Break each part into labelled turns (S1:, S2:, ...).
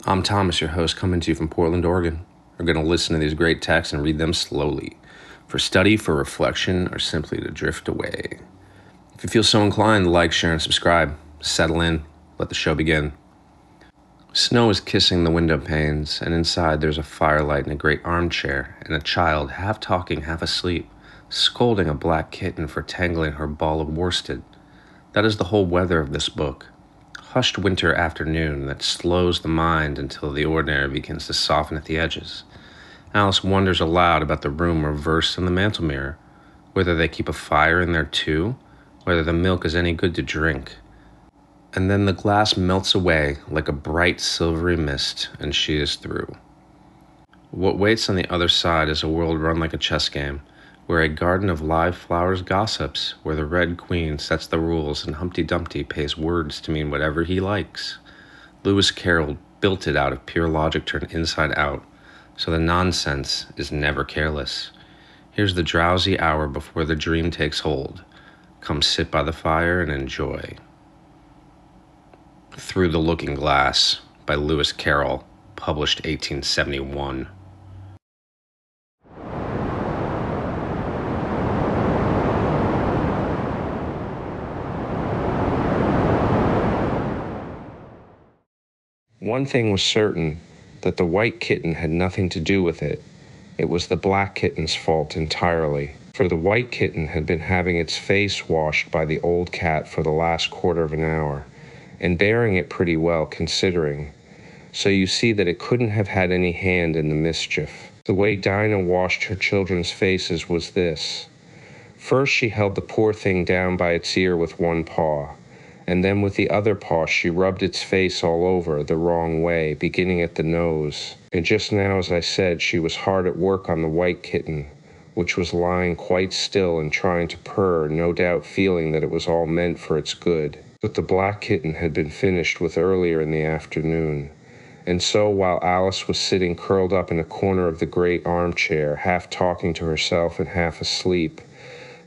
S1: I'm Thomas, your host, coming to you from Portland, Oregon. We're going to listen to these great texts and read them slowly, for study, for reflection, or simply to drift away. If you feel so inclined, like, share, and subscribe. Settle in. Let the show begin. Snow is kissing the window panes, and inside there's a firelight in a great armchair, and a child, half talking, half asleep, scolding a black kitten for tangling her ball of worsted. That is the whole weather of this book. Hushed winter afternoon that slows the mind until the ordinary begins to soften at the edges. Alice wonders aloud about the room reversed in the mantel mirror, whether they keep a fire in there too, whether the milk is any good to drink. And then the glass melts away like a bright silvery mist, and she is through. What waits on the other side is a world run like a chess game, where a garden of live flowers gossips, where the Red Queen sets the rules and Humpty Dumpty pays words to mean whatever he likes. Lewis Carroll built it out of pure logic turned inside out, so the nonsense is never careless. Here's the drowsy hour before the dream takes hold. Come sit by the fire and enjoy. Through the Looking Glass by Lewis Carroll, published 1871. One thing was certain, that the white kitten had nothing to do with it. It was the black kitten's fault entirely, for the white kitten had been having its face washed by the old cat for the last quarter of an hour, and bearing it pretty well considering. So you see that it couldn't have had any hand in the mischief. The way Dinah washed her children's faces was this. First she held the poor thing down by its ear with one paw, and then with the other paw she rubbed its face all over the wrong way, beginning at the nose. And just now, as I said, she was hard at work on the white kitten, which was lying quite still and trying to purr, no doubt feeling that it was all meant for its good. But the black kitten had been finished with earlier in the afternoon. And so while Alice was sitting curled up in a corner of the great armchair, half talking to herself and half asleep,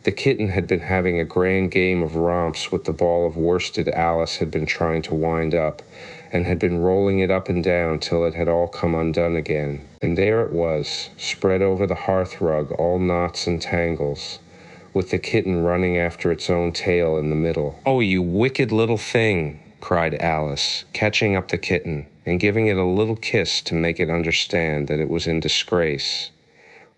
S1: the kitten had been having a grand game of romps with the ball of worsted Alice had been trying to wind up, and had been rolling it up and down till it had all come undone again. And there it was, spread over the hearthrug, all knots and tangles, with the kitten running after its own tail in the middle. "Oh, you wicked little thing," cried Alice, catching up the kitten, and giving it a little kiss to make it understand that it was in disgrace.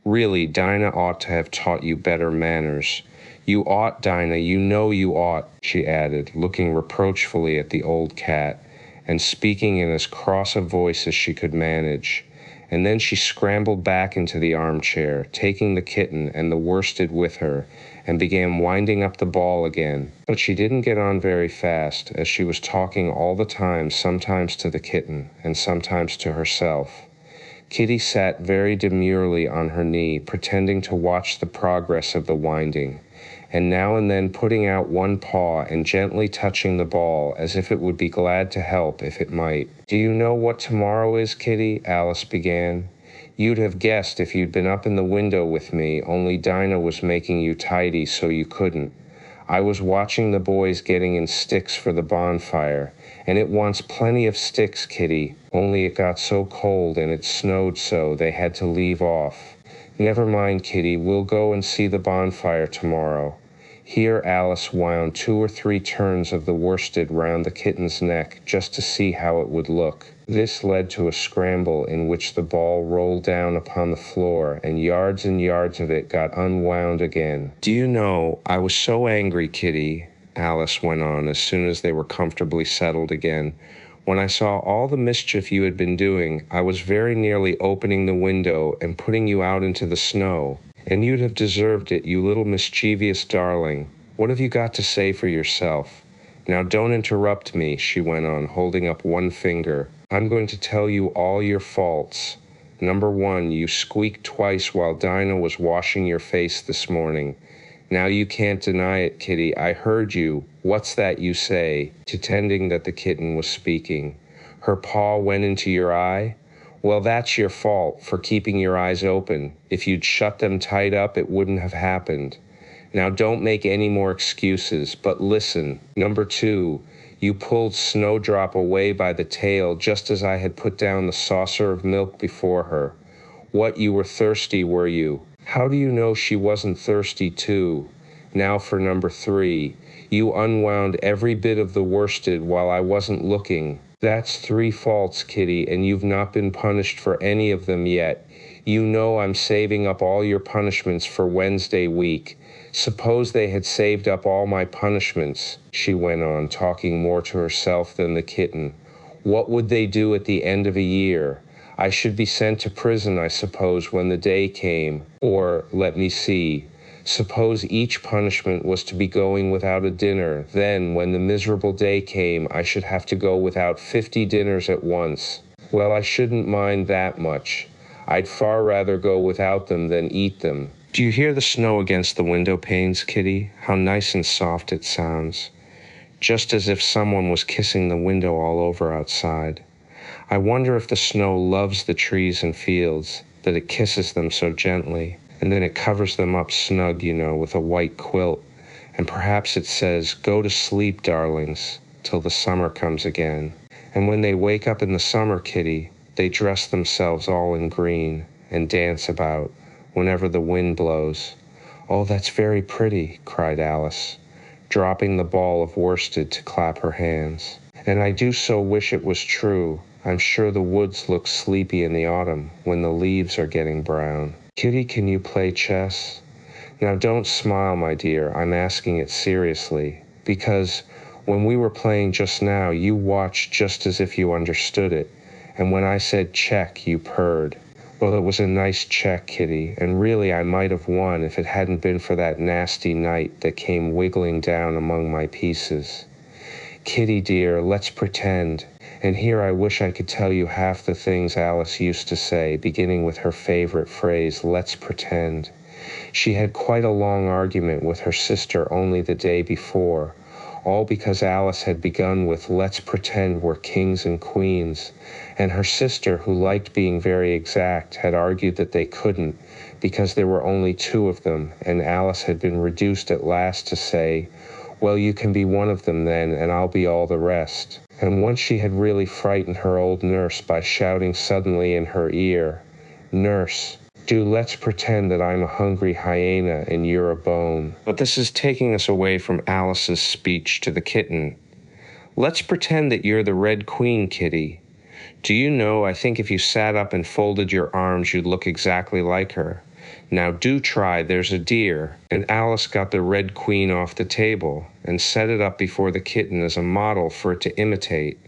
S1: "Really, Dinah ought to have taught you better manners. You ought, Dinah, you know you ought," she added, looking reproachfully at the old cat, and speaking in as cross a voice as she could manage. And then she scrambled back into the armchair, taking the kitten and the worsted with her, and began winding up the ball again. But she didn't get on very fast, as she was talking all the time, sometimes to the kitten, and sometimes to herself. Kitty sat very demurely on her knee, pretending to watch the progress of the winding, and now and then putting out one paw and gently touching the ball, as if it would be glad to help if it might. "Do you know what tomorrow is, Kitty?" Alice began. "You'd have guessed if you'd been up in the window with me, only Dinah was making you tidy so you couldn't. I was watching the boys getting in sticks for the bonfire, and it wants plenty of sticks, Kitty, only it got so cold and it snowed so they had to leave off. Never mind, Kitty, we'll go and see the bonfire tomorrow." Here Alice wound 2 or 3 turns of the worsted round the kitten's neck just to see how it would look. This led to a scramble in which the ball rolled down upon the floor, and yards of it got unwound again. "Do you know, I was so angry, Kitty," Alice went on as soon as they were comfortably settled again. "When I saw all the mischief you had been doing, I was very nearly opening the window and putting you out into the snow. And you'd have deserved it, you little mischievous darling. What have you got to say for yourself? Now don't interrupt me," she went on, holding up one finger. "I'm going to tell you all your faults. Number 1, you squeaked twice while Dinah was washing your face this morning. Now you can't deny it, Kitty. I heard you. What's that you say?" Pretending that the kitten was speaking. "Her paw went into your eye? Well, that's your fault, for keeping your eyes open. If you'd shut them tight up, it wouldn't have happened. Now don't make any more excuses, but listen. Number 2, You pulled Snowdrop away by the tail just as I had put down the saucer of milk before her. What, you were thirsty, were you? How do you know she wasn't thirsty too? Now for number 3. You unwound every bit of the worsted while I wasn't looking. That's 3 faults, Kitty, and you've not been punished for any of them yet. You know I'm saving up all your punishments for Wednesday week. Suppose they had saved up all my punishments, she went on, talking more to herself than the kitten. What would they do at the end of a year? I should be sent to prison, I suppose, when the day came. Or, let me see. Suppose each punishment was to be going without a dinner. Then, when the miserable day came, I should have to go without 50 dinners at once. Well, I shouldn't mind that much. I'd far rather go without them than eat them. Do you hear the snow against the window panes, Kitty? How nice and soft it sounds. Just as if someone was kissing the window all over outside. I wonder if the snow loves the trees and fields, that it kisses them so gently, and then it covers them up snug, you know, with a white quilt, and perhaps it says, "Go to sleep, darlings, till the summer comes again." And when they wake up in the summer, Kitty, they dress themselves all in green and dance about whenever the wind blows. Oh, that's very pretty, cried Alice, dropping the ball of worsted to clap her hands. And I do so wish it was true. I'm sure the woods look sleepy in the autumn when the leaves are getting brown. Kitty, can you play chess? Now don't smile, my dear, I'm asking it seriously, because when we were playing just now, you watched just as if you understood it, and when I said check, you purred. Well, it was a nice check, Kitty, and really I might have won if it hadn't been for that nasty knight that came wiggling down among my pieces. Kitty, dear, let's pretend. And here I wish I could tell you half the things Alice used to say, beginning with her favorite phrase, let's pretend. She had quite a long argument with her sister only the day before, all because Alice had begun with let's pretend we're kings and queens, and her sister, who liked being very exact, had argued that they couldn't, because there were only 2 of them, and Alice had been reduced at last to say, well, you can be one of them then, and I'll be all the rest. And once she had really frightened her old nurse by shouting suddenly in her ear, Nurse, let's pretend that I'm a hungry hyena and you're a bone. But this is taking us away from Alice's speech to the kitten. Let's pretend that you're the Red Queen, Kitty. Do you know, I think if you sat up and folded your arms, you'd look exactly like her. Now do try, there's a dear. And Alice got the Red Queen off the table and set it up before the kitten as a model for it to imitate.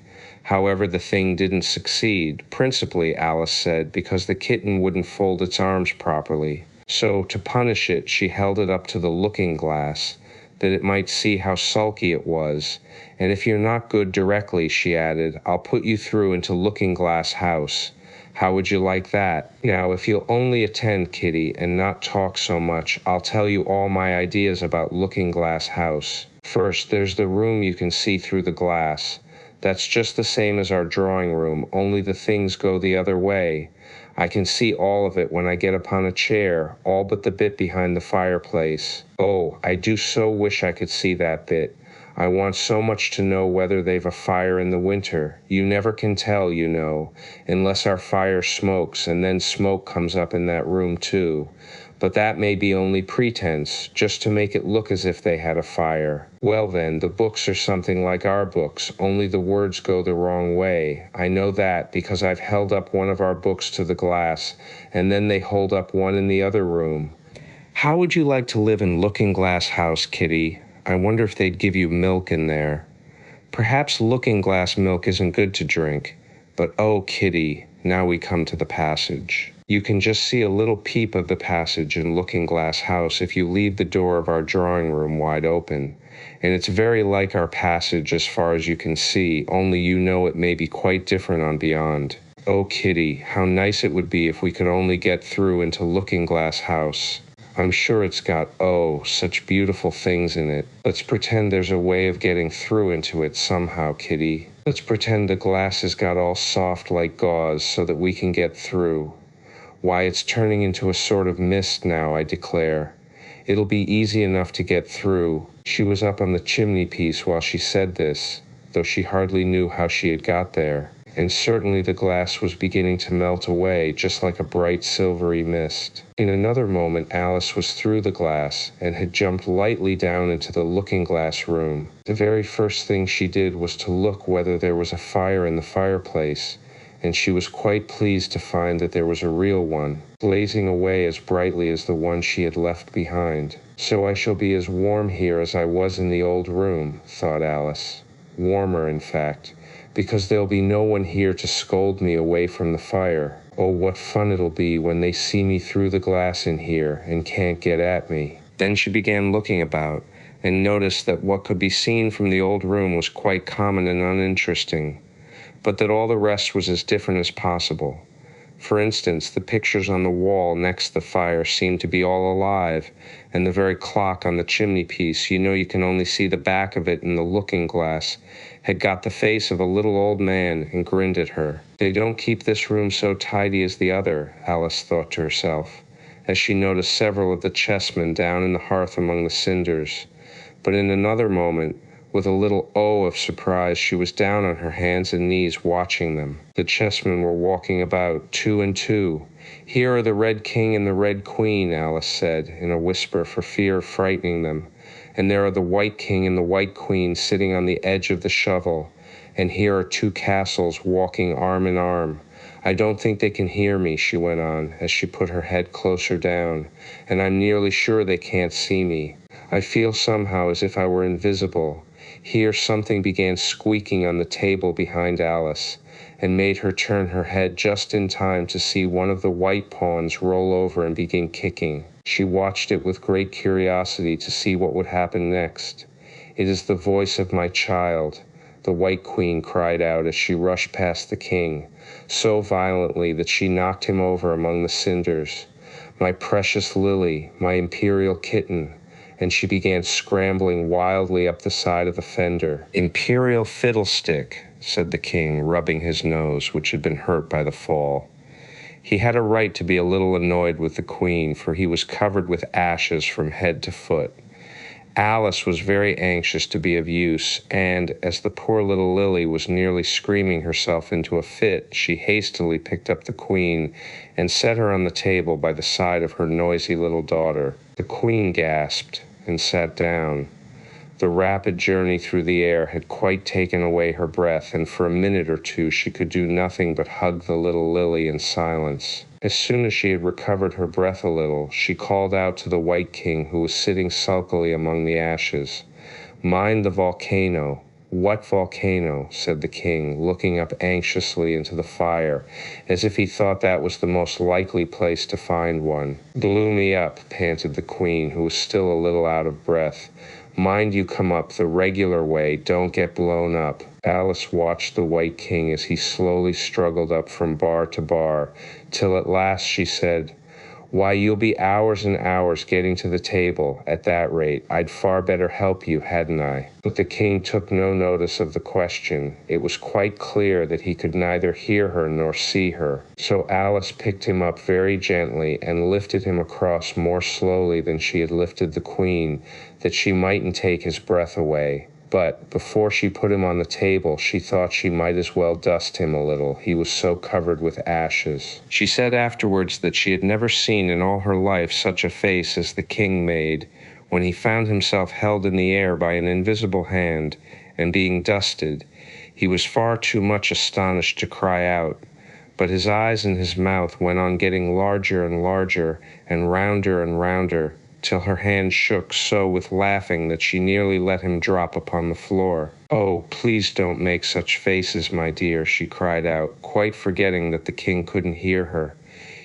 S1: However, the thing didn't succeed, principally, Alice said, because the kitten wouldn't fold its arms properly. So, to punish it, she held it up to the looking glass, that it might see how sulky it was. And if you're not good directly, she added, I'll put you through into Looking Glass House. How would you like that? Now, if you'll only attend, Kitty, and not talk so much, I'll tell you all my ideas about Looking Glass House. First, there's the room you can see through the glass. That's just the same as our drawing room, only the things go the other way. I can see all of it when I get upon a chair, all but the bit behind the fireplace. Oh, I do so wish I could see that bit. I want so much to know whether they've a fire in the winter. You never can tell, you know, unless our fire smokes, and then smoke comes up in that room too. But that may be only pretense, just to make it look as if they had a fire. Well then, the books are something like our books, only the words go the wrong way. I know that because I've held up one of our books to the glass, and then they hold up one in the other room. How would you like to live in Looking Glass House, Kitty? I wonder if they'd give you milk in there. Perhaps looking glass milk isn't good to drink, but oh, Kitty, now we come to the passage. You can just see a little peep of the passage in Looking Glass House if you leave the door of our drawing room wide open, and it's very like our passage as far as you can see, only you know it may be quite different on beyond. Oh, Kitty, how nice it would be if we could only get through into Looking Glass House. I'm sure it's got, oh, such beautiful things in it. Let's pretend there's a way of getting through into it somehow, Kitty. Let's pretend the glass has got all soft like gauze so that we can get through. Why, it's turning into a sort of mist now, I declare. It'll be easy enough to get through. She was up on the chimney piece while she said this. though she hardly knew how she had got there. And certainly the glass was beginning to melt away, just like a bright silvery mist. In another moment Alice was through the glass, and had jumped lightly down into the looking-glass room. The very first thing she did was to look whether there was a fire in the fireplace, and she was quite pleased to find that there was a real one, blazing away as brightly as the one she had left behind. "So I shall be as warm here as I was in the old room," thought Alice. Warmer, in fact, because there'll be no one here to scold me away from the fire. Oh, what fun it'll be when they see me through the glass in here and can't get at me. Then she began looking about, and noticed that what could be seen from the old room was quite common and uninteresting, but that all the rest was as different as possible. For instance, the pictures on the wall next the fire seemed to be all alive, and the very clock on the chimney-piece, you know you can only see the back of it in the looking-glass, had got the face of a little old man and grinned at her. "They don't keep this room so tidy as the other," Alice thought to herself, as she noticed several of the chessmen down in the hearth among the cinders. But in another moment, with a little "oh" of surprise, she was down on her hands and knees watching them. The chessmen were walking about, 2 and 2. "Here are the Red King and the Red Queen," Alice said, in a whisper for fear of frightening them. "And there are the White King and the White Queen sitting on the edge of the shovel. And here are 2 castles walking arm in arm. I don't think they can hear me," she went on, as she put her head closer down, "and I'm nearly sure they can't see me. I feel somehow as if I were invisible." Here something began squeaking on the table behind Alice, and made her turn her head just in time to see one of the white pawns roll over and begin kicking. She watched it with great curiosity to see what would happen next. "It is the voice of my child," the White Queen cried out as she rushed past the king, so violently that she knocked him over among the cinders. "My precious Lily, my imperial kitten," and she began scrambling wildly up the side of the fender. "Imperial fiddlestick," said the king, rubbing his nose, which had been hurt by the fall. He had a right to be a little annoyed with the queen, for he was covered with ashes from head to foot. Alice was very anxious to be of use, and, as the poor little Lily was nearly screaming herself into a fit, she hastily picked up the queen and set her on the table by the side of her noisy little daughter. The queen gasped and sat down. The rapid journey through the air had quite taken away her breath, and for a minute or two she could do nothing but hug the little Lily in silence. As soon as she had recovered her breath a little, she called out to the White King, who was sitting sulkily among the ashes. "Mind the volcano." "What volcano?" said the king, looking up anxiously into the fire, as if he thought that was the most likely place to find one. "Blew me up," panted the queen, who was still a little out of breath. "Mind you come up the regular way, don't get blown up." Alice watched the White King as he slowly struggled up from bar to bar, till at last she said, "Why, you'll be hours and hours getting to the table. At that rate, I'd far better help you, hadn't I?" But the king took no notice of the question. It was quite clear that he could neither hear her nor see her. So Alice picked him up very gently and lifted him across more slowly than she had lifted the queen, that she mightn't take his breath away. But before she put him on the table, she thought she might as well dust him a little. He was so covered with ashes. She said afterwards that she had never seen in all her life such a face as the king made when he found himself held in the air by an invisible hand and being dusted. He was far too much astonished to cry out, but his eyes and his mouth went on getting larger and larger and rounder, till her hand shook so with laughing that she nearly let him drop upon the floor. "Oh, please don't make such faces, my dear," she cried out, quite forgetting that the king couldn't hear her.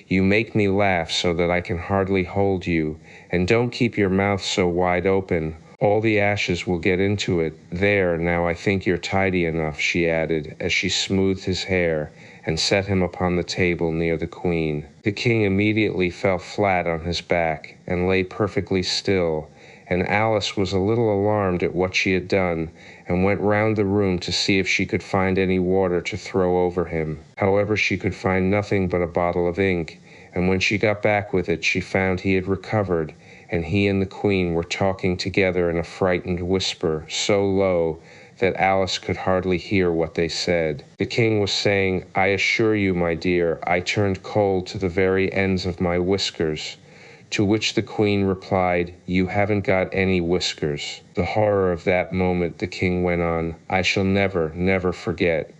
S1: "You make me laugh so that I can hardly hold you, and don't keep your mouth so wide open. All the ashes will get into it. There, now I think you're tidy enough," she added, as she smoothed his hair and set him upon the table near the queen. The king immediately fell flat on his back and lay perfectly still, and Alice was a little alarmed at what she had done, and went round the room to see if she could find any water to throw over him. However, she could find nothing but a bottle of ink, and when she got back with it, she found he had recovered, and he and the queen were talking together in a frightened whisper, so low that Alice could hardly hear what they said. The king was saying, "I assure you, my dear, I turned cold to the very ends of my whiskers." To which the queen replied, "You haven't got any whiskers." The horror of that moment, the king went on, "I shall never, never forget."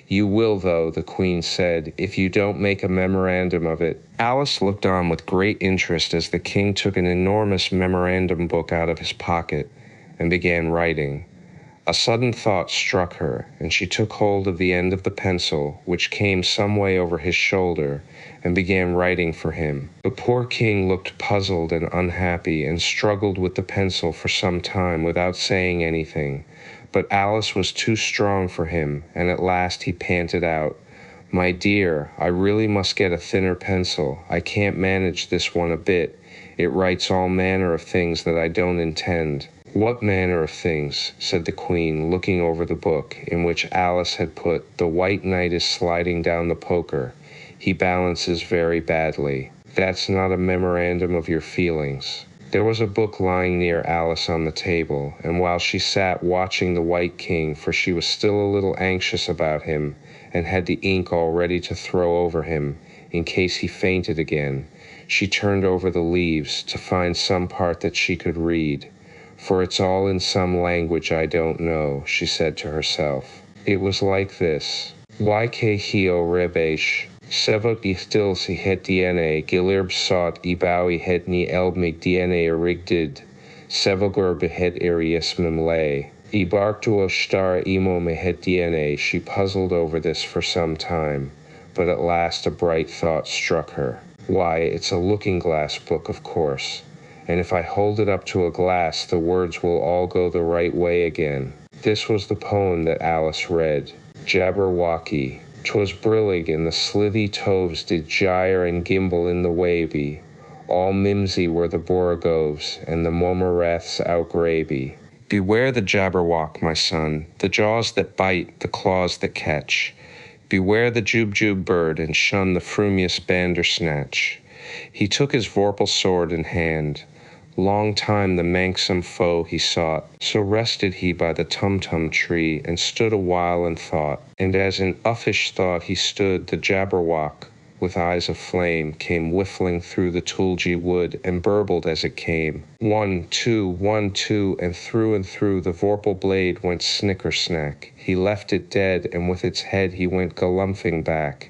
S1: "You will, though," the queen said, "if you don't make a memorandum of it." Alice looked on with great interest as the king took an enormous memorandum book out of his pocket and began writing. A sudden thought struck her, and she took hold of the end of the pencil, which came some way over his shoulder, and began writing for him. The poor king looked puzzled and unhappy, and struggled with the pencil for some time without saying anything. But Alice was too strong for him, and at last he panted out, "My dear, I really must get a thinner pencil. I can't manage this one a bit. It writes all manner of things that I don't intend." "What manner of things?" said the queen, looking over the book, in which Alice had put, "The white knight is sliding down the poker. He balances very badly." "That's not a memorandum of your feelings." There was a book lying near Alice on the table, and while she sat watching the White King, for she was still a little anxious about him, and had the ink all ready to throw over him, in case he fainted again, she turned over the leaves to find some part that she could read. "For it's all in some language I don't know," she said to herself. It was like this: "Yke hio rebesh. Sevok istil si het dna gilirb sot ibawi het ni elbmig dna erigdid. Sevogur behet eriesmim lay. Ibarktuo star imo mehet dna." She puzzled over this for some time, but at last a bright thought struck her. "Why, it's a looking-glass book, of course. And if I hold it up to a glass, the words will all go the right way again." This was the poem that Alice read. Jabberwocky. "'Twas brillig, and the slithy toves did gyre and gimble in the wavy. All mimsy were the borogoves, and the momoraths outgraby." Beware the jabberwock, my son, the jaws that bite, the claws that catch. Beware the jubjub bird, and shun the frumious bandersnatch. He took his vorpal sword in hand. Long time the manxome foe he sought, so rested he by the tumtum tree, and stood a while and thought. And as in uffish thought he stood, the jabberwock, with eyes of flame, came whiffling through the tulgey wood, and burbled as it came. 1, 2, 1, 2, and through the vorpal blade went snicker-snack. He left it dead, and with its head he went galumphing back.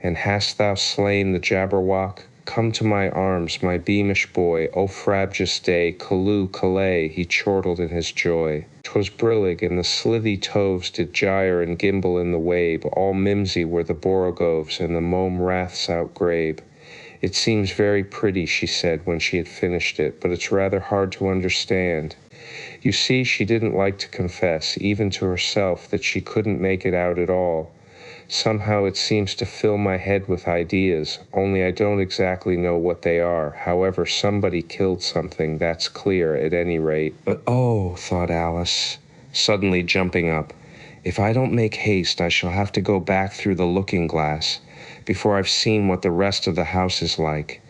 S1: "And hast thou slain the jabberwock? Come to my arms, my beamish boy, O frabjous day, calloo, callay," he chortled in his joy. "'Twas brillig, and the slithy toves did gyre and gimble in the wabe, all mimsy were the borogoves, and the mome raths outgrabe." "It seems very pretty," she said when she had finished it, "but it's rather hard to understand." You see, she didn't like to confess, even to herself, that she couldn't make it out at all. "Somehow it seems to fill my head with ideas, only I don't exactly know what they are. However, somebody killed something, that's clear, at any rate." "But oh," thought Alice, suddenly jumping up, "if I don't make haste, I shall have to go back through the looking-glass before I've seen what the rest of the house is like.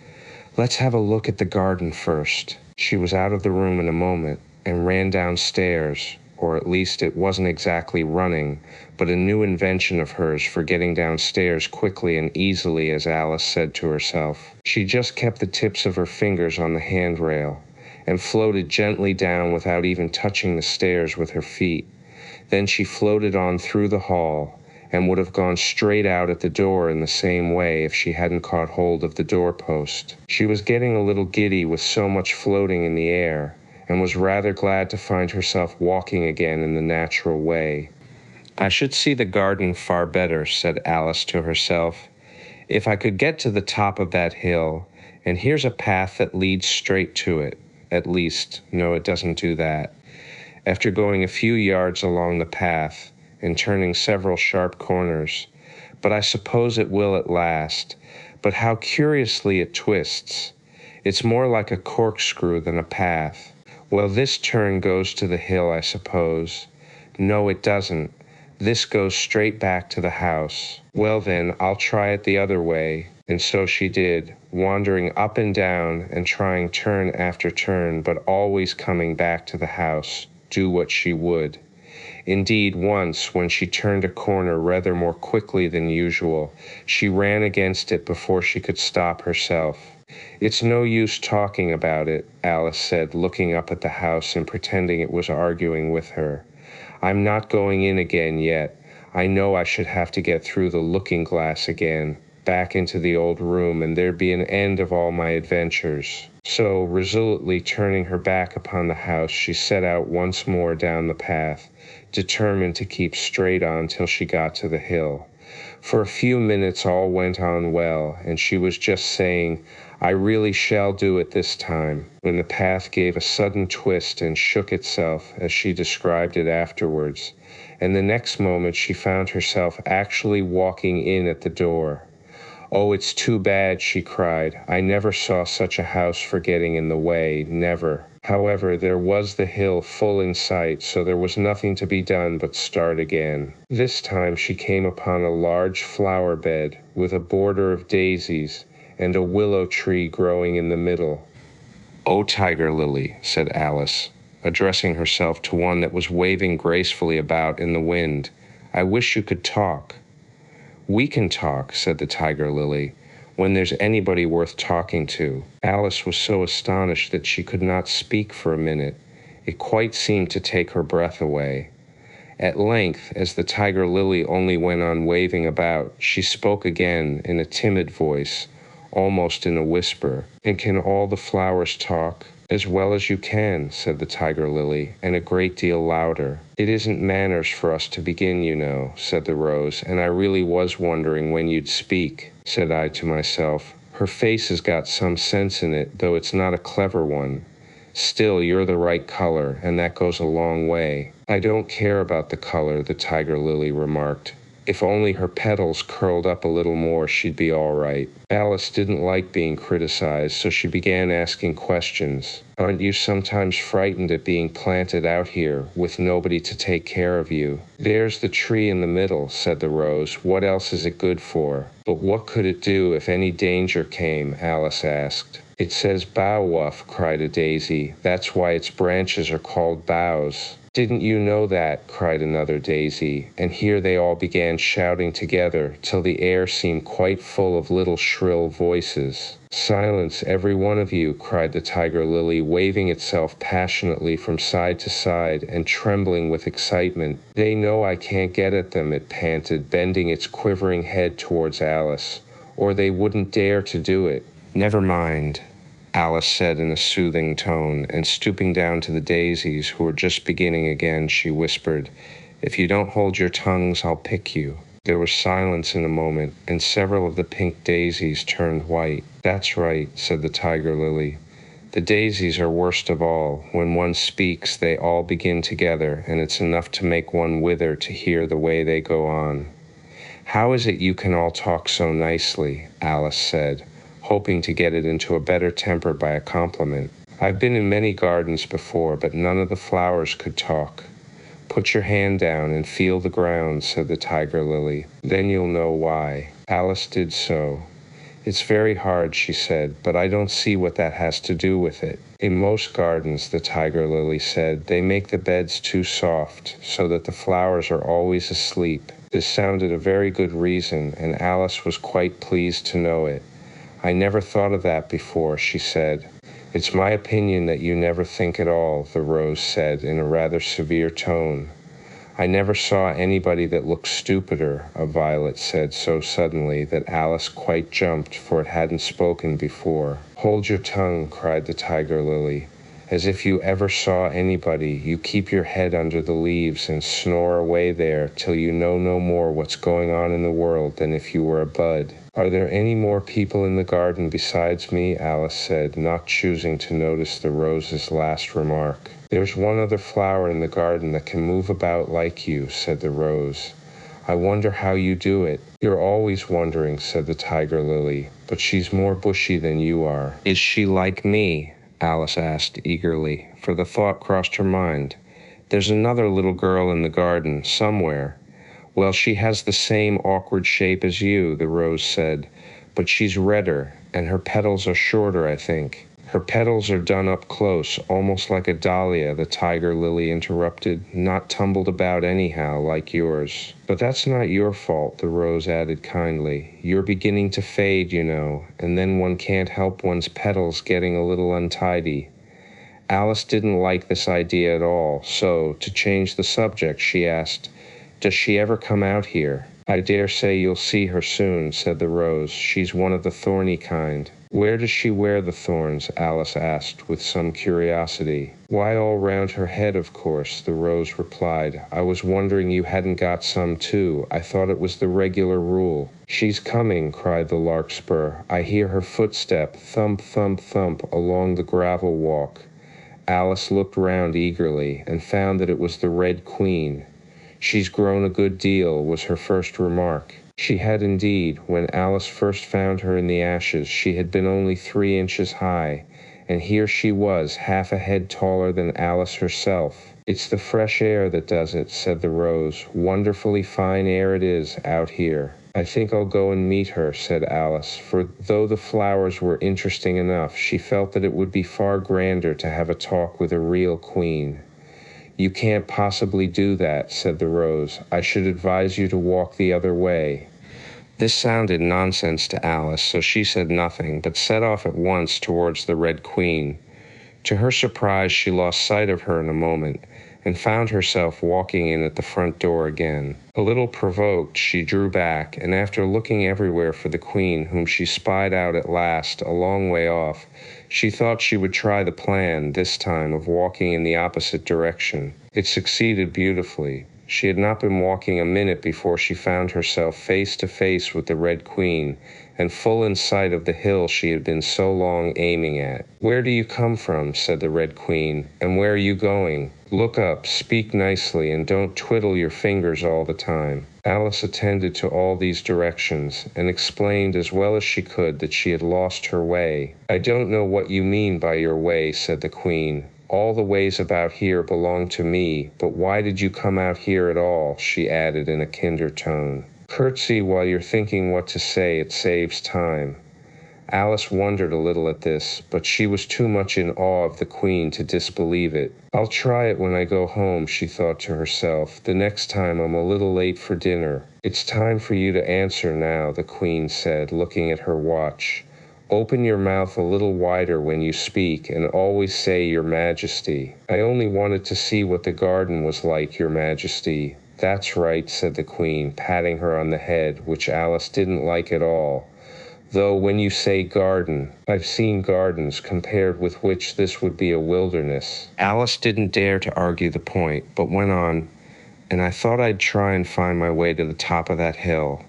S1: Let's have a look at the garden first." She was out of the room in a moment, and ran downstairs, or at least it wasn't exactly running, but a new invention of hers for getting downstairs quickly and easily, as Alice said to herself. She just kept the tips of her fingers on the handrail, and floated gently down without even touching the stairs with her feet. Then she floated on through the hall, and would have gone straight out at the door in the same way if she hadn't caught hold of the doorpost. She was getting a little giddy with so much floating in the air, and was rather glad to find herself walking again in the natural way. "I should see the garden far better," said Alice to herself, "if I could get to the top of that hill, and here's a path that leads straight to it. At least, no, it doesn't do that." After going a few yards along the path, and turning several sharp corners, "But I suppose it will at last. But how curiously it twists. It's more like a corkscrew than a path. Well, this turn goes to the hill, I suppose. No, it doesn't. This goes straight back to the house. Well then, I'll try it the other way." And so she did, wandering up and down and trying turn after turn, but always coming back to the house, do what she would. Indeed, once, when she turned a corner rather more quickly than usual, she ran against it before she could stop herself. "It's no use talking about it," Alice said, looking up at the house and pretending it was arguing with her. "I'm not going in again yet. I know I should have to get through the looking-glass again, back into the old room, and there'd be an end of all my adventures." So, resolutely turning her back upon the house, she set out once more down the path, determined to keep straight on till she got to the hill. For a few minutes all went on well, and she was just saying, "I really shall do it this time," when the path gave a sudden twist and shook itself, as she described it afterwards, and the next moment she found herself actually walking in at the door. "Oh, it's too bad," she cried. "I never saw such a house for getting in the way, never." However, there was the hill full in sight, so there was nothing to be done but start again. This time she came upon a large flower bed, with a border of daisies, and a willow tree growing in the middle. "Oh, Tiger Lily," said Alice, addressing herself to one that was waving gracefully about in the wind, "I wish you could talk." "We can talk," said the Tiger Lily, "when there's anybody worth talking to." Alice was so astonished that she could not speak for a minute. It quite seemed to take her breath away. At length, as the Tiger Lily only went on waving about, she spoke again in a timid voice, almost in a whisper. "And can all the flowers talk?" "As well as you can," said the Tiger Lily, and a great deal louder. "It isn't manners for us to begin, you know," said the Rose, "and I really was wondering when you'd speak," said I to myself. "Her face has got some sense in it, though it's not a clever one. Still, you're the right color, and that goes a long way." "I don't care about the color," the Tiger Lily remarked. "If only her petals curled up a little more, she'd be all right." Alice didn't like being criticized, so she began asking questions. "Aren't you sometimes frightened at being planted out here, with nobody to take care of you?" "There's the tree in the middle," said the Rose. "What else is it good for?" "But what could it do if any danger came?" Alice asked. "It says bough wuff," cried a daisy. "That's why its branches are called boughs." "Didn't you know that?" cried another daisy, and here they all began shouting together, till the air seemed quite full of little shrill voices. "Silence, every one of you," cried the Tiger Lily, waving itself passionately from side to side, and trembling with excitement. "They know I can't get at them," it panted, bending its quivering head towards Alice, "or they wouldn't dare to do it." "Never mind," Alice said in a soothing tone, and stooping down to the daisies, who were just beginning again, she whispered, "If you don't hold your tongues, I'll pick you." There was silence in a moment, and several of the pink daisies turned white. "That's right," said the Tiger Lily. "The daisies are worst of all. When one speaks, they all begin together, and it's enough to make one wither to hear the way they go on." "How is it you can all talk so nicely?" Alice said, hoping to get it into a better temper by a compliment. "I've been in many gardens before, but none of the flowers could talk." "Put your hand down and feel the ground," said the Tiger Lily. "Then you'll know why." Alice did so. "It's very hard," she said, "but I don't see what that has to do with it." "In most gardens," the Tiger Lily said, "they make the beds too soft, so that the flowers are always asleep." This sounded a very good reason, and Alice was quite pleased to know it. "I never thought of that before," she said. "It's my opinion that you never think at all," the Rose said in a rather severe tone. "I never saw anybody that looked stupider," a Violet said so suddenly that Alice quite jumped, for it hadn't spoken before. "Hold your tongue," cried the Tiger Lily. "As if you ever saw anybody, you keep your head under the leaves and snore away there till you know no more what's going on in the world than if you were a bud." "Are there any more people in the garden besides me?" Alice said, not choosing to notice the Rose's last remark. "There's one other flower in the garden that can move about like you," said the Rose. "I wonder how you do it." "You're always wondering," said the Tiger Lily, "but she's more bushy than you are." "Is she like me?" Alice asked eagerly, for the thought crossed her mind. "There's another little girl in the garden, somewhere." "Well, she has the same awkward shape as you," the Rose said, "but she's redder, and her petals are shorter, I think." Her petals are done up close, almost like a dahlia, the tiger lily interrupted, not tumbled about anyhow, like yours. But that's not your fault, the rose added kindly. You're beginning to fade, you know, and then one can't help one's petals getting a little untidy. Alice didn't like this idea at all, so, to change the subject, she asked, "Does she ever come out here?" "I dare say you'll see her soon," said the rose. "She's one of the thorny kind." "Where does she wear the thorns?" Alice asked, with some curiosity. "Why, all round her head, of course," the rose replied. "I was wondering you hadn't got some, too. I thought it was the regular rule." "She's coming," cried the larkspur. "I hear her footstep, thump, thump, thump, along the gravel walk." Alice looked round eagerly, and found that it was the Red Queen. "She's grown a good deal," was her first remark. She had indeed. When Alice first found her in the ashes, she had been only 3 inches high, and here she was, half a head taller than Alice herself. "It's the fresh air that does it," said the rose. "Wonderfully fine air it is, out here." "I think I'll go and meet her," said Alice, for though the flowers were interesting enough, she felt that it would be far grander to have a talk with a real queen. "You can't possibly do that," said the rose. "I should advise you to walk the other way." This sounded nonsense to Alice, so she said nothing, but set off at once towards the Red Queen. To her surprise, she lost sight of her in a moment, and found herself walking in at the front door again. A little provoked, she drew back, and after looking everywhere for the Queen, whom she spied out at last, a long way off, she thought she would try the plan, this time, of walking in the opposite direction. It succeeded beautifully. She had not been walking a minute before she found herself face to face with the Red Queen, and full in sight of the hill she had been so long aiming at. "Where do you come from?" said the Red Queen, "and where are you going? Look up, speak nicely, and don't twiddle your fingers all the time." Alice attended to all these directions, and explained as well as she could that she had lost her way. "I don't know what you mean by your way," said the Queen. "All the ways about here belong to me, but why did you come out here at all?" she added in a kinder tone. "Curtsy while you're thinking what to say, it saves time." Alice wondered a little at this, but she was too much in awe of the Queen to disbelieve it. "I'll try it when I go home," she thought to herself. "The next time I'm a little late for dinner." "It's time for you to answer now," the Queen said, looking at her watch. "Open your mouth a little wider when you speak, and always say 'Your Majesty.'" "I only wanted to see what the garden was like, Your Majesty." "That's right," said the Queen, patting her on the head, which Alice didn't like at all. "Though when you say garden, I've seen gardens compared with which this would be a wilderness." Alice didn't dare to argue the point, but went on, "And I thought I'd try and find my way to the top of that hill."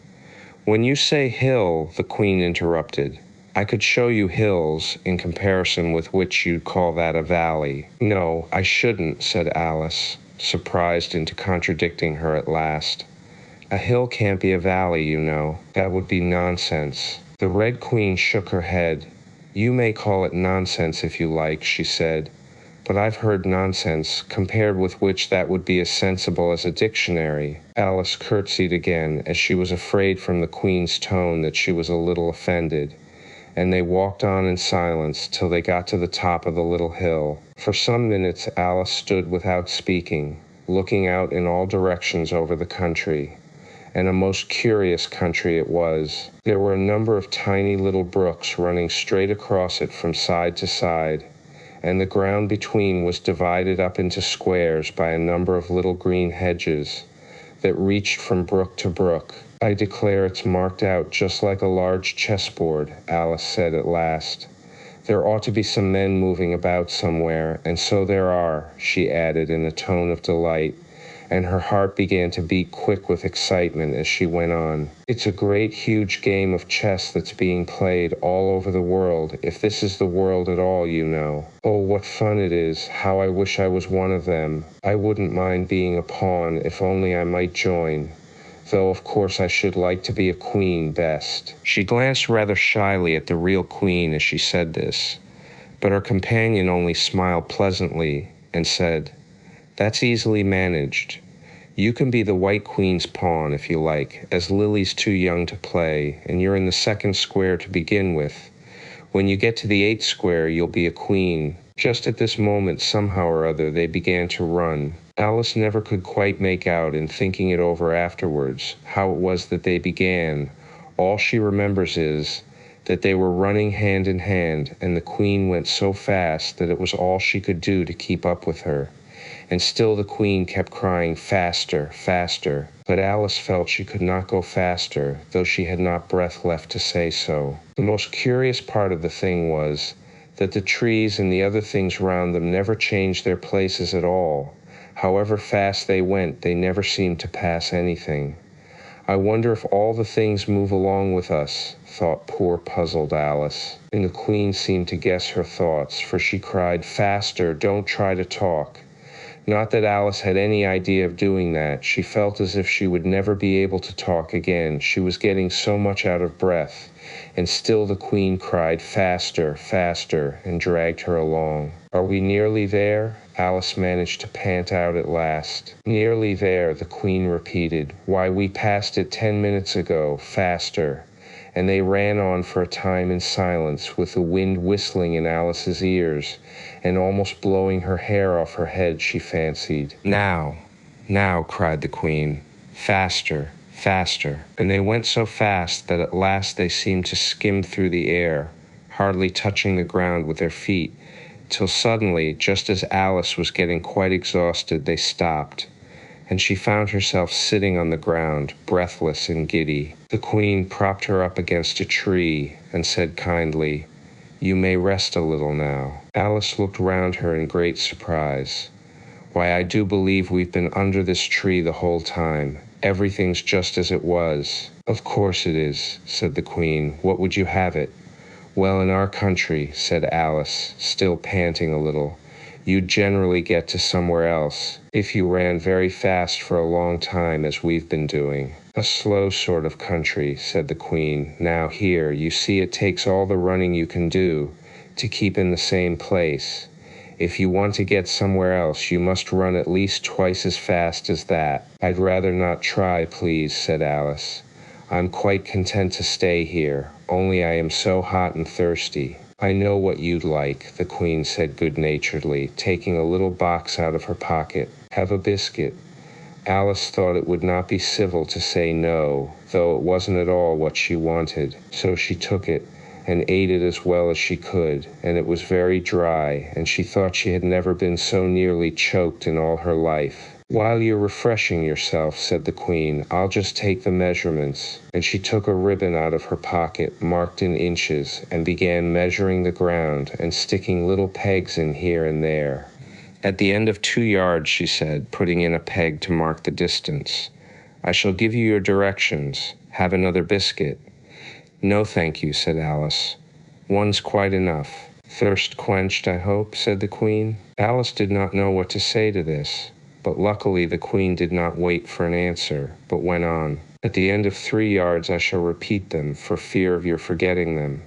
S1: "When you say hill," the Queen interrupted, "I could show you hills, in comparison with which you'd call that a valley." "No, I shouldn't," said Alice, surprised into contradicting her at last. "A hill can't be a valley, you know. That would be nonsense." The Red Queen shook her head. "You may call it nonsense if you like," she said, "but I've heard nonsense, compared with which that would be as sensible as a dictionary." Alice curtsied again, as she was afraid from the Queen's tone that she was a little offended, and they walked on in silence till they got to the top of the little hill. For some minutes Alice stood without speaking, looking out in all directions over the country. And a most curious country it was. There were a number of tiny little brooks running straight across it from side to side, and the ground between was divided up into squares by a number of little green hedges that reached from brook to brook. "I declare it's marked out just like a large chessboard," Alice said at last. "There ought to be some men moving about somewhere, and so there are," she added in a tone of delight, and her heart began to beat quick with excitement as she went on. "It's a great huge game of chess that's being played all over the world, if this is the world at all, you know. Oh, what fun it is! How I wish I was one of them. I wouldn't mind being a pawn if only I might join, though of course I should like to be a queen best." She glanced rather shyly at the real Queen as she said this, but her companion only smiled pleasantly and said, "That's easily managed. You can be the White Queen's pawn if you like, as Lily's too young to play, and you're in the second square to begin with, When you get to the 8th square, you'll be a queen. Just at this moment, somehow or other, they began to run. Alice never could quite make out, in thinking it over afterwards, how it was that they began. All she remembers is that they were running hand in hand, and the queen went so fast that it was all she could do to keep up with her. And still the queen kept crying, "Faster, faster." But Alice felt she could not go faster, though she had not breath left to say so. The most curious part of the thing was that the trees and the other things round them never changed their places at all. However fast they went, they never seemed to pass anything. "I wonder if all the things move along with us," thought poor puzzled Alice. And the queen seemed to guess her thoughts, for she cried, "Faster, don't try to talk." Not that Alice had any idea of doing that. She felt as if she would never be able to talk again. She was getting so much out of breath. And still the queen cried, "Faster, faster," and dragged her along. "Are we nearly there?" Alice managed to pant out at last. "Nearly there," the queen repeated. "Why, we passed it 10 minutes ago. Faster." And they ran on for a time in silence, with the wind whistling in Alice's ears, and almost blowing her hair off her head, she fancied. "Now, now," cried the queen. "Faster, faster." And they went so fast that at last they seemed to skim through the air, hardly touching the ground with their feet, till suddenly, just as Alice was getting quite exhausted, they stopped, and she found herself sitting on the ground, breathless and giddy. The queen propped her up against a tree and said kindly, "You may rest a little now." Alice looked round her in great surprise. "Why, I do believe we've been under this tree the whole time. Everything's just as it was." "Of course it is," said the queen. "What would you have it?" "Well, in our country," said Alice, still panting a little, "you'd generally get to somewhere else, if you ran very fast for a long time, as we've been doing." "A slow sort of country," said the queen. "Now here, you see, it takes all the running you can do to keep in the same place. If you want to get somewhere else, you must run at least twice as fast as that." "I'd rather not try, please," said Alice. "I'm quite content to stay here, only I am so hot and thirsty." "I know what you'd like," the queen said good-naturedly, taking a little box out of her pocket. "Have a biscuit." Alice thought it would not be civil to say no, though it wasn't at all what she wanted, so she took it and ate it as well as she could, and it was very dry, and she thought she had never been so nearly choked in all her life. "While you're refreshing yourself," said the queen, "I'll just take the measurements." And she took a ribbon out of her pocket, marked in inches, and began measuring the ground and sticking little pegs in here and there. "At the end of 2 yards," she said, putting in a peg to mark the distance. "I shall give you your directions. Have another biscuit?" "No, thank you," said Alice. "One's quite enough." "Thirst quenched, I hope," said the queen. Alice did not know what to say to this, but luckily the queen did not wait for an answer, but went on. "At the end of 3 yards I shall repeat them, for fear of your forgetting them.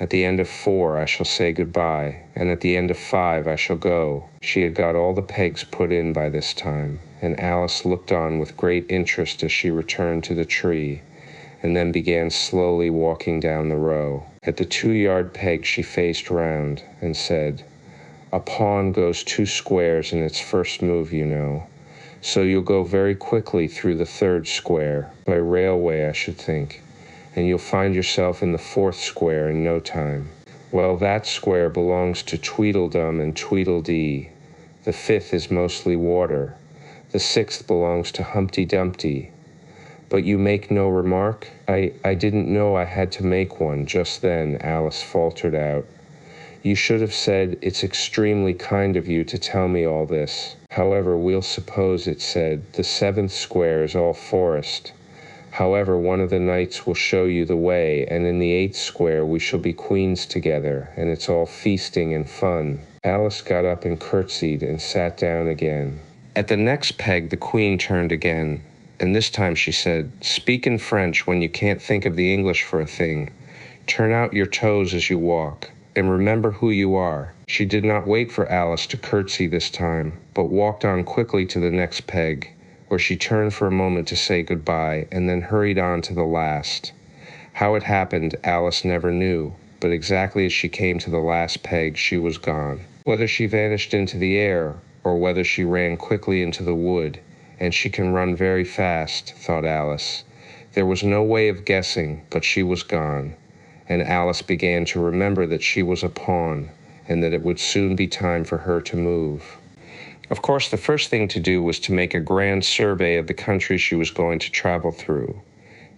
S1: At the end of 4 I shall say goodbye, and at the end of 5 I shall go." She had got all the pegs put in by this time, and Alice looked on with great interest as she returned to the tree, and then began slowly walking down the row. At the 2-yard peg she faced round and said, "A pawn goes 2 squares in its first move, you know. So you'll go very quickly through the 3rd square, by railway I should think, and you'll find yourself in the 4th square in no time. Well, that square belongs to Tweedledum and Tweedledee. The 5th is mostly water. The 6th belongs to Humpty Dumpty. But you make no remark?" I didn't know I had to make one just then," Alice faltered out. "You should have said, 'It's extremely kind of you to tell me all this. However, we'll suppose,' it said, 'the 7th square is all forest. However, one of the knights will show you the way, and in the 8th square we shall be queens together, and it's all feasting and fun." Alice got up and curtsied and sat down again. At the next peg the queen turned again, and this time she said, "Speak in French when you can't think of the English for a thing. Turn out your toes as you walk, and remember who you are." She did not wait for Alice to curtsy this time, but walked on quickly to the next peg, where she turned for a moment to say goodbye, and then hurried on to the last. How it happened, Alice never knew, but exactly as she came to the last peg, she was gone. Whether she vanished into the air, or whether she ran quickly into the wood, and she can run very fast, thought Alice. There was no way of guessing, but she was gone, and Alice began to remember that she was a pawn, and that it would soon be time for her to move. Of course, the first thing to do was to make a grand survey of the country she was going to travel through.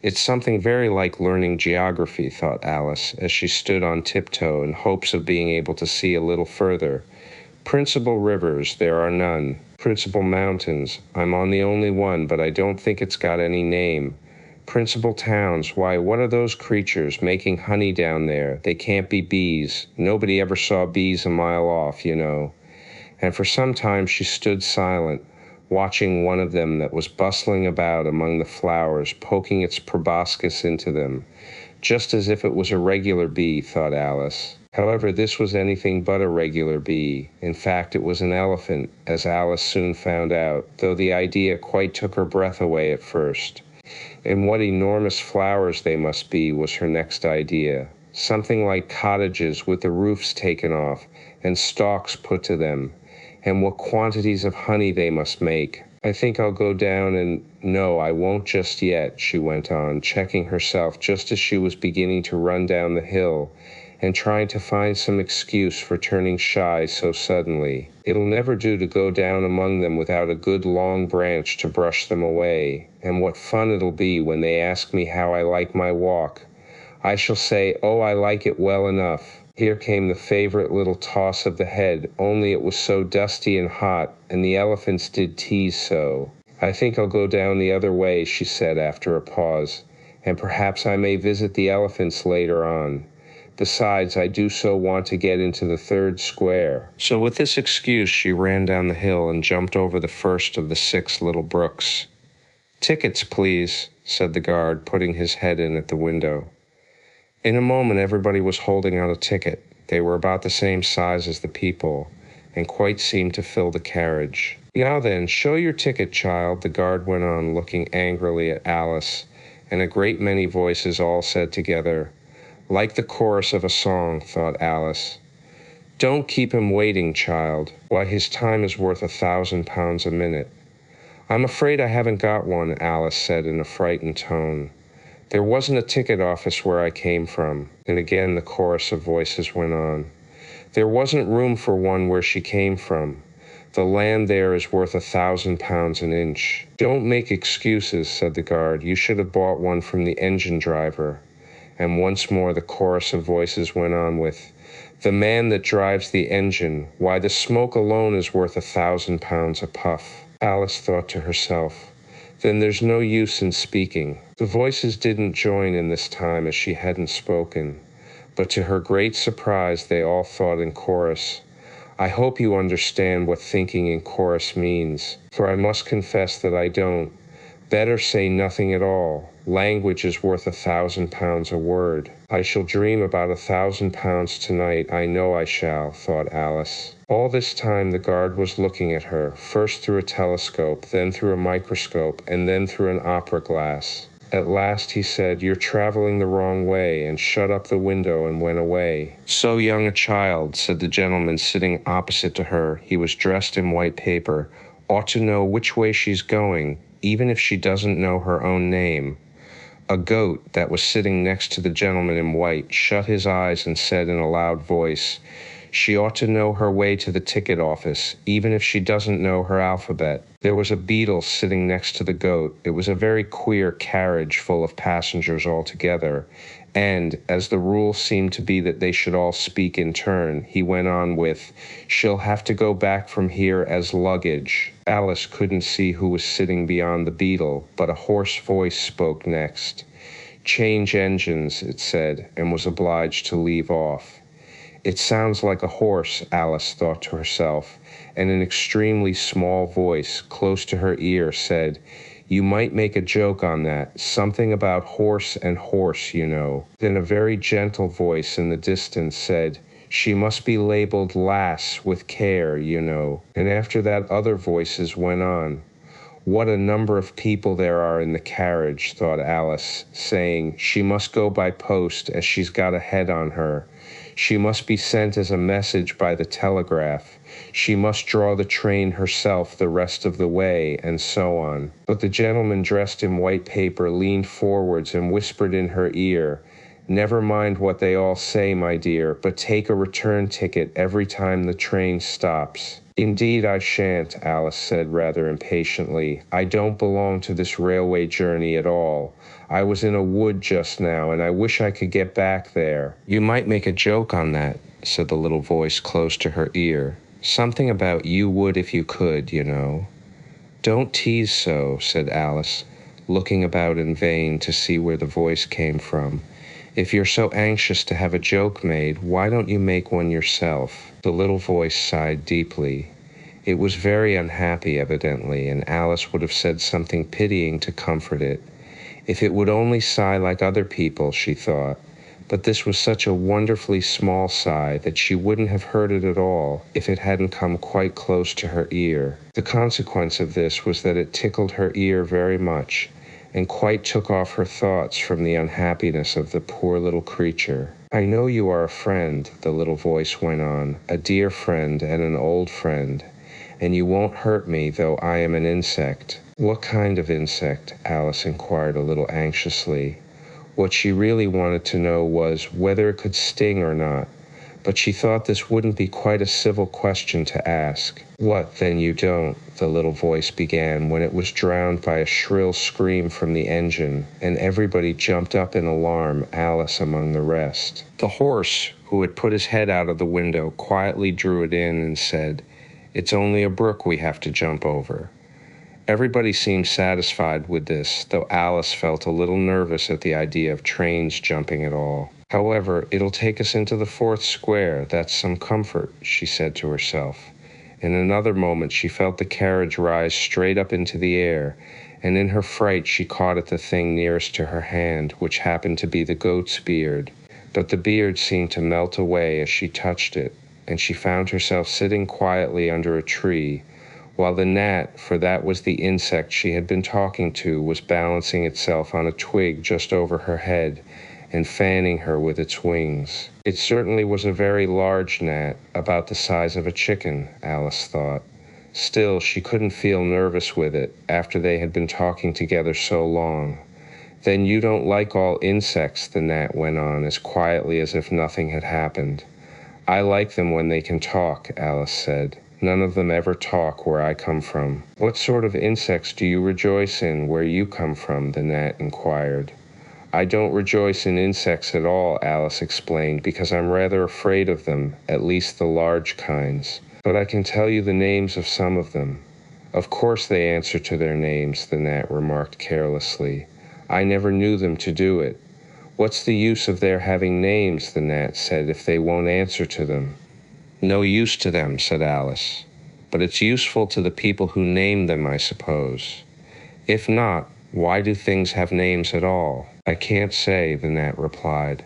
S1: It's something very like learning geography, thought Alice, as she stood on tiptoe in hopes of being able to see a little further. Principal rivers, there are none. Principal mountains, I'm on the only one, but I don't think it's got any name. Principal towns, why, what are those creatures making honey down there? They can't be bees. Nobody ever saw bees a mile off, you know. And for some time she stood silent, watching one of them that was bustling about among the flowers, poking its proboscis into them, just as if it was a regular bee, thought Alice. However, this was anything but a regular bee. In fact, it was an elephant, as Alice soon found out, though the idea quite took her breath away at first. And what enormous flowers they must be was her next idea. Something like cottages with the roofs taken off and stalks put to them. And what quantities of honey they must make. I think I'll go down and... No, I won't just yet, she went on, checking herself just as she was beginning to run down the hill and trying to find some excuse for turning shy so suddenly. It'll never do to go down among them without a good long branch to brush them away. And what fun it'll be when they ask me how I like my walk. I shall say, oh, I like it well enough. Here came the favorite little toss of the head, only it was so dusty and hot, and the elephants did tease so. I think I'll go down the other way, she said after a pause, and perhaps I may visit the elephants later on. Besides, I do so want to get into the third square. So with this excuse, she ran down the hill and jumped over the first of the 6 little brooks. Tickets, please, said the guard, putting his head in at the window. In a moment, everybody was holding out a ticket. They were about the same size as the people, and quite seemed to fill the carriage. Now then, show your ticket, child, the guard went on, looking angrily at Alice, and a great many voices all said together, like the chorus of a song, thought Alice. Don't keep him waiting, child. Why, his time is worth £1,000 a minute. I'm afraid I haven't got one, Alice said in a frightened tone. There wasn't a ticket office where I came from, and again the chorus of voices went on. There wasn't room for one where she came from. The land there is worth £1,000 an inch. Don't make excuses, said the guard. You should have bought one from the engine driver. And once more the chorus of voices went on with, the man that drives the engine, why the smoke alone is worth £1,000 a puff. Alice thought to herself, then there's no use in speaking. The voices didn't join in this time as she hadn't spoken, but to her great surprise they all thought in chorus, I hope you understand what thinking in chorus means, for I must confess that I don't. Better say nothing at all. Language is worth £1,000 a word. I shall dream about £1,000 tonight, I know I shall, thought Alice. All this time the guard was looking at her, first through a telescope, then through a microscope, and then through an opera glass. At last he said, you're traveling the wrong way, and shut up the window and went away. So young a child, said the gentleman sitting opposite to her, he was dressed in white paper, ought to know which way she's going, even if she doesn't know her own name. A goat that was sitting next to the gentleman in white shut his eyes and said in a loud voice, she ought to know her way to the ticket office, even if she doesn't know her alphabet. There was a beetle sitting next to the goat. It was a very queer carriage full of passengers altogether, and, as the rule seemed to be that they should all speak in turn, he went on with, she'll have to go back from here as luggage. Alice couldn't see who was sitting beyond the beetle, but a hoarse voice spoke next. Change engines, it said, and was obliged to leave off. It sounds like a horse, Alice thought to herself, and an extremely small voice, close to her ear, said, you might make a joke on that, something about horse and horse, you know. Then a very gentle voice in the distance said, she must be labeled lass with care, you know. And after that other voices went on. What a number of people there are in the carriage, thought Alice, saying, she must go by post as she's got a head on her. She must be sent as a message by the telegraph. She must draw the train herself the rest of the way, and so on. But the gentleman dressed in white paper leaned forwards and whispered in her ear, never mind what they all say, my dear, but take a return ticket every time the train stops. Indeed I shan't, Alice said rather impatiently. I don't belong to this railway journey at all. I was in a wood just now, and I wish I could get back there. You might make a joke on that, said the little voice close to her ear. Something about you would if you could, you know. Don't tease so, said Alice, looking about in vain to see where the voice came from. If you're so anxious to have a joke made, why don't you make one yourself? The little voice sighed deeply. It was very unhappy, evidently, and Alice would have said something pitying to comfort it. If it would only sigh like other people, she thought. But this was such a wonderfully small sigh that she wouldn't have heard it at all if it hadn't come quite close to her ear. The consequence of this was that it tickled her ear very much, and quite took off her thoughts from the unhappiness of the poor little creature. I know you are a friend, the little voice went on, a dear friend and an old friend, and you won't hurt me, though I am an insect. What kind of insect? Alice inquired a little anxiously. What she really wanted to know was whether it could sting or not, but she thought this wouldn't be quite a civil question to ask. What, then you don't? The little voice began when it was drowned by a shrill scream from the engine, and everybody jumped up in alarm, Alice among the rest. The horse, who had put his head out of the window, quietly drew it in and said, "It's only a brook we have to jump over." Everybody seemed satisfied with this, though Alice felt a little nervous at the idea of trains jumping at all. However, it'll take us into the fourth square, that's some comfort, she said to herself. In another moment she felt the carriage rise straight up into the air, and in her fright she caught at the thing nearest to her hand, which happened to be the goat's beard. But the beard seemed to melt away as she touched it, and she found herself sitting quietly under a tree, while the gnat, for that was the insect she had been talking to, was balancing itself on a twig just over her head and fanning her with its wings. It certainly was a very large gnat, about the size of a chicken, Alice thought. Still, she couldn't feel nervous with it, after they had been talking together so long. Then you don't like all insects, the gnat went on, as quietly as if nothing had happened. I like them when they can talk, Alice said. None of them ever talk where I come from. What sort of insects do you rejoice in where you come from? The gnat inquired. I don't rejoice in insects at all, Alice explained, because I'm rather afraid of them, at least the large kinds. But I can tell you the names of some of them. Of course they answer to their names, the gnat remarked carelessly. I never knew them to do it. What's the use of their having names, the gnat said, if they won't answer to them? No use to them, said Alice. But it's useful to the people who name them, I suppose. If not, why do things have names at all? I can't say, the gnat replied.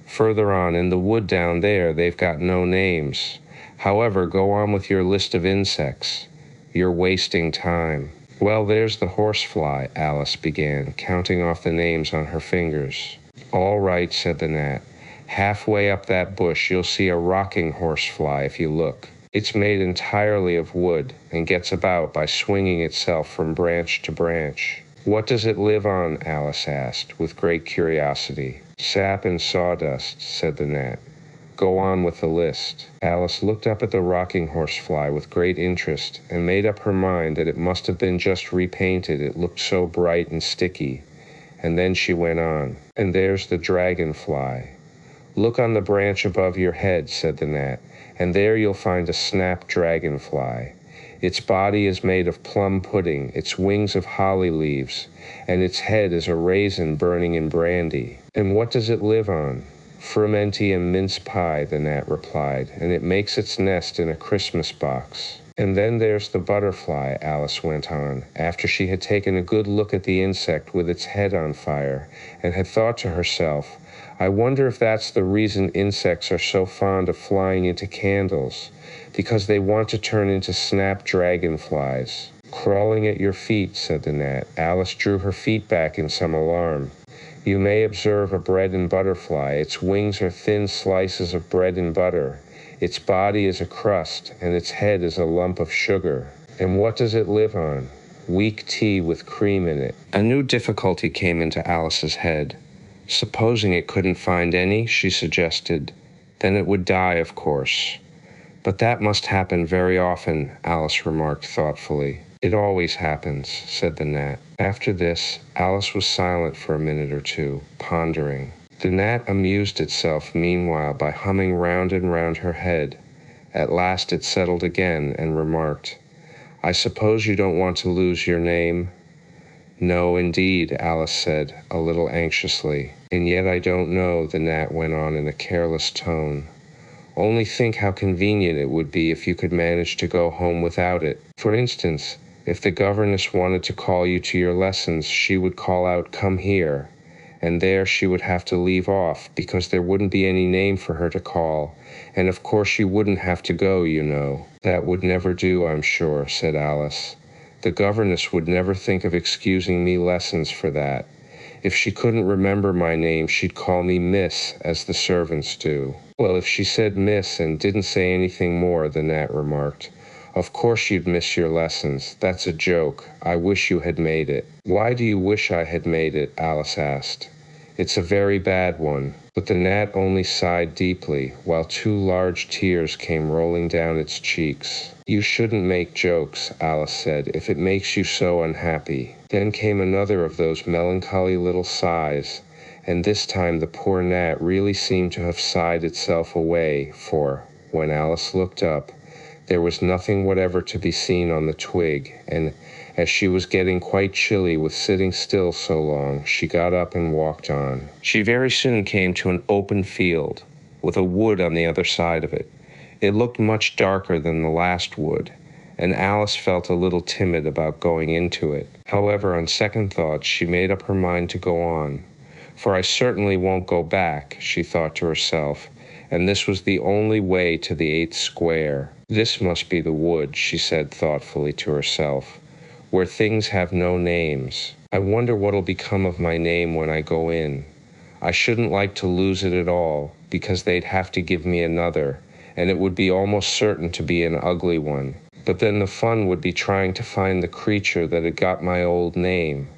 S1: Further on in the wood down there, they've got no names. However, go on with your list of insects. You're wasting time. Well, there's the horsefly, Alice began, counting off the names on her fingers. All right, said the gnat. Halfway up that bush, you'll see a rocking horsefly if you look. It's made entirely of wood and gets about by swinging itself from branch to branch. What does it live on? Alice asked, with great curiosity. Sap and sawdust, said the gnat. Go on with the list. Alice looked up at the rocking horsefly with great interest and made up her mind that it must have been just repainted, it looked so bright and sticky. And then she went on. And there's the dragonfly. Look on the branch above your head, said the gnat, and there you'll find a snap dragonfly. Its body is made of plum pudding, its wings of holly leaves, and its head is a raisin burning in brandy. And what does it live on? Frumenty and mince pie, the gnat replied, and it makes its nest in a Christmas box. And then there's the butterfly, Alice went on, after she had taken a good look at the insect with its head on fire, and had thought to herself, I wonder if that's the reason insects are so fond of flying into candles, because they want to turn into snap dragonflies. Crawling at your feet, said the gnat. Alice drew her feet back in some alarm. You may observe a bread and butter fly. Its wings are thin slices of bread and butter. Its body is a crust, and its head is a lump of sugar. And what does it live on? Weak tea with cream in it. A new difficulty came into Alice's head. Supposing it couldn't find any, she suggested. Then it would die, of course. But that must happen very often, Alice remarked thoughtfully. It always happens, said the gnat. After this, Alice was silent for a minute or two, pondering. The gnat amused itself meanwhile by humming round and round her head. At last it settled again and remarked, I suppose you don't want to lose your name? No, indeed, Alice said, a little anxiously. And yet I don't know, the gnat went on in a careless tone. Only think how convenient it would be if you could manage to go home without it. For instance, if the governess wanted to call you to your lessons, she would call out, come here, and there she would have to leave off, because there wouldn't be any name for her to call, and of course you wouldn't have to go, you know. That would never do, I'm sure, said Alice. The governess would never think of excusing me lessons for that. If she couldn't remember my name, she'd call me Miss, as the servants do. Well, if she said Miss and didn't say anything more, the gnat remarked, of course you'd miss your lessons. That's a joke. I wish you had made it. Why do you wish I had made it? Alice asked. It's a very bad one. But the gnat only sighed deeply, while 2 large tears came rolling down its cheeks. You shouldn't make jokes, Alice said, if it makes you so unhappy. Then came another of those melancholy little sighs, and this time the poor gnat really seemed to have sighed itself away, for, when Alice looked up, there was nothing whatever to be seen on the twig, and as she was getting quite chilly with sitting still so long, she got up and walked on. She very soon came to an open field, with a wood on the other side of it. It looked much darker than the last wood, and Alice felt a little timid about going into it. However, on second thoughts, she made up her mind to go on. For I certainly won't go back, she thought to herself, and this was the only way to the 8th square. This must be the wood, she said thoughtfully to herself, where things have no names. I wonder what'll become of my name when I go in. I shouldn't like to lose it at all, because they'd have to give me another, and it would be almost certain to be an ugly one. But then the fun would be trying to find the creature that had got my old name.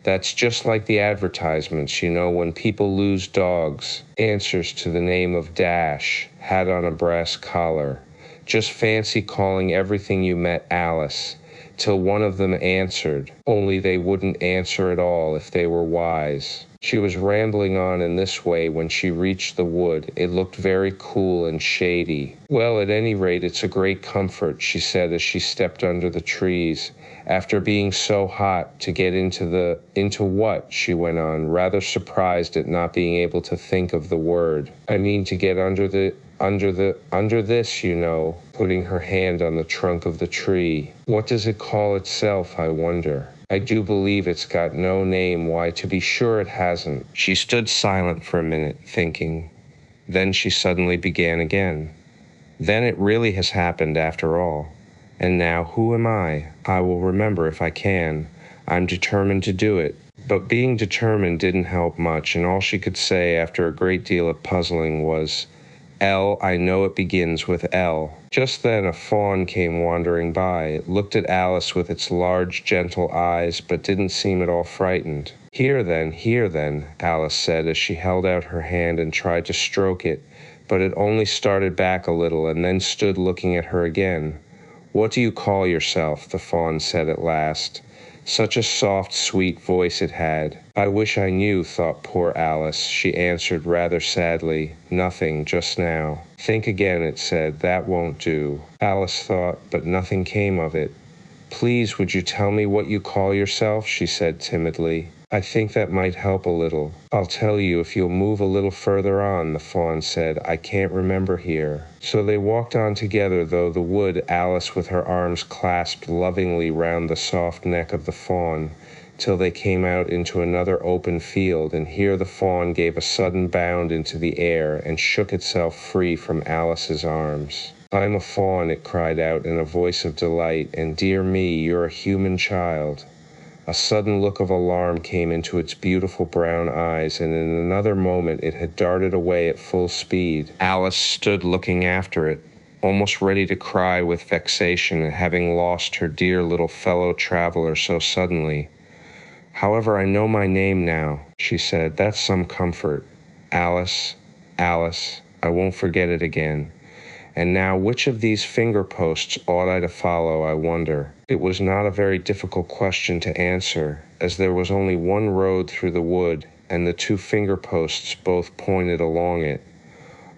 S1: That's just like the advertisements, you know, when people lose dogs. Answers to the name of Dash, had on a brass collar. Just fancy calling everything you met Alice, till one of them answered, only they wouldn't answer at all if they were wise. She was rambling on in this way when she reached the wood. It looked very cool and shady. Well, at any rate, it's a great comfort, she said as she stepped under the trees. After being so hot, to get into what, she went on, rather surprised at not being able to think of the word. I mean to get under this, you know, putting her hand on the trunk of the tree. What does it call itself, I wonder? I do believe it's got no name. Why, to be sure it hasn't. She stood silent for a minute, thinking. Then she suddenly began again. Then it really has happened after all. And now, who am I? I will remember if I can. I'm determined to do it. But being determined didn't help much, and all she could say after a great deal of puzzling was, L, I know it begins with L. Just then a fawn came wandering by. It looked at Alice with its large, gentle eyes, but didn't seem at all frightened. Here then, Alice said as she held out her hand and tried to stroke it, but it only started back a little and then stood looking at her again. What do you call yourself? The fawn said at last. Such a soft, sweet voice it had. I wish I knew, thought poor Alice. She answered rather sadly, nothing, just now. Think again, it said, that won't do. Alice thought, but nothing came of it. Please, would you tell me what you call yourself? She said timidly. I think that might help a little. I'll tell you if you'll move a little further on, the fawn said. I can't remember here. So they walked on together, though the wood, Alice with her arms clasped lovingly round the soft neck of the fawn, till they came out into another open field, and here the fawn gave a sudden bound into the air and shook itself free from Alice's arms. I'm a fawn, it cried out in a voice of delight, and dear me, you're a human child. A sudden look of alarm came into its beautiful brown eyes, and in another moment it had darted away at full speed. Alice stood looking after it, almost ready to cry with vexation at having lost her dear little fellow traveler so suddenly. However, I know my name now, she said. That's some comfort. Alice, Alice, I won't forget it again. And now, which of these finger posts ought I to follow, I wonder? It was not a very difficult question to answer, as there was only one road through the wood, and the two finger posts both pointed along it.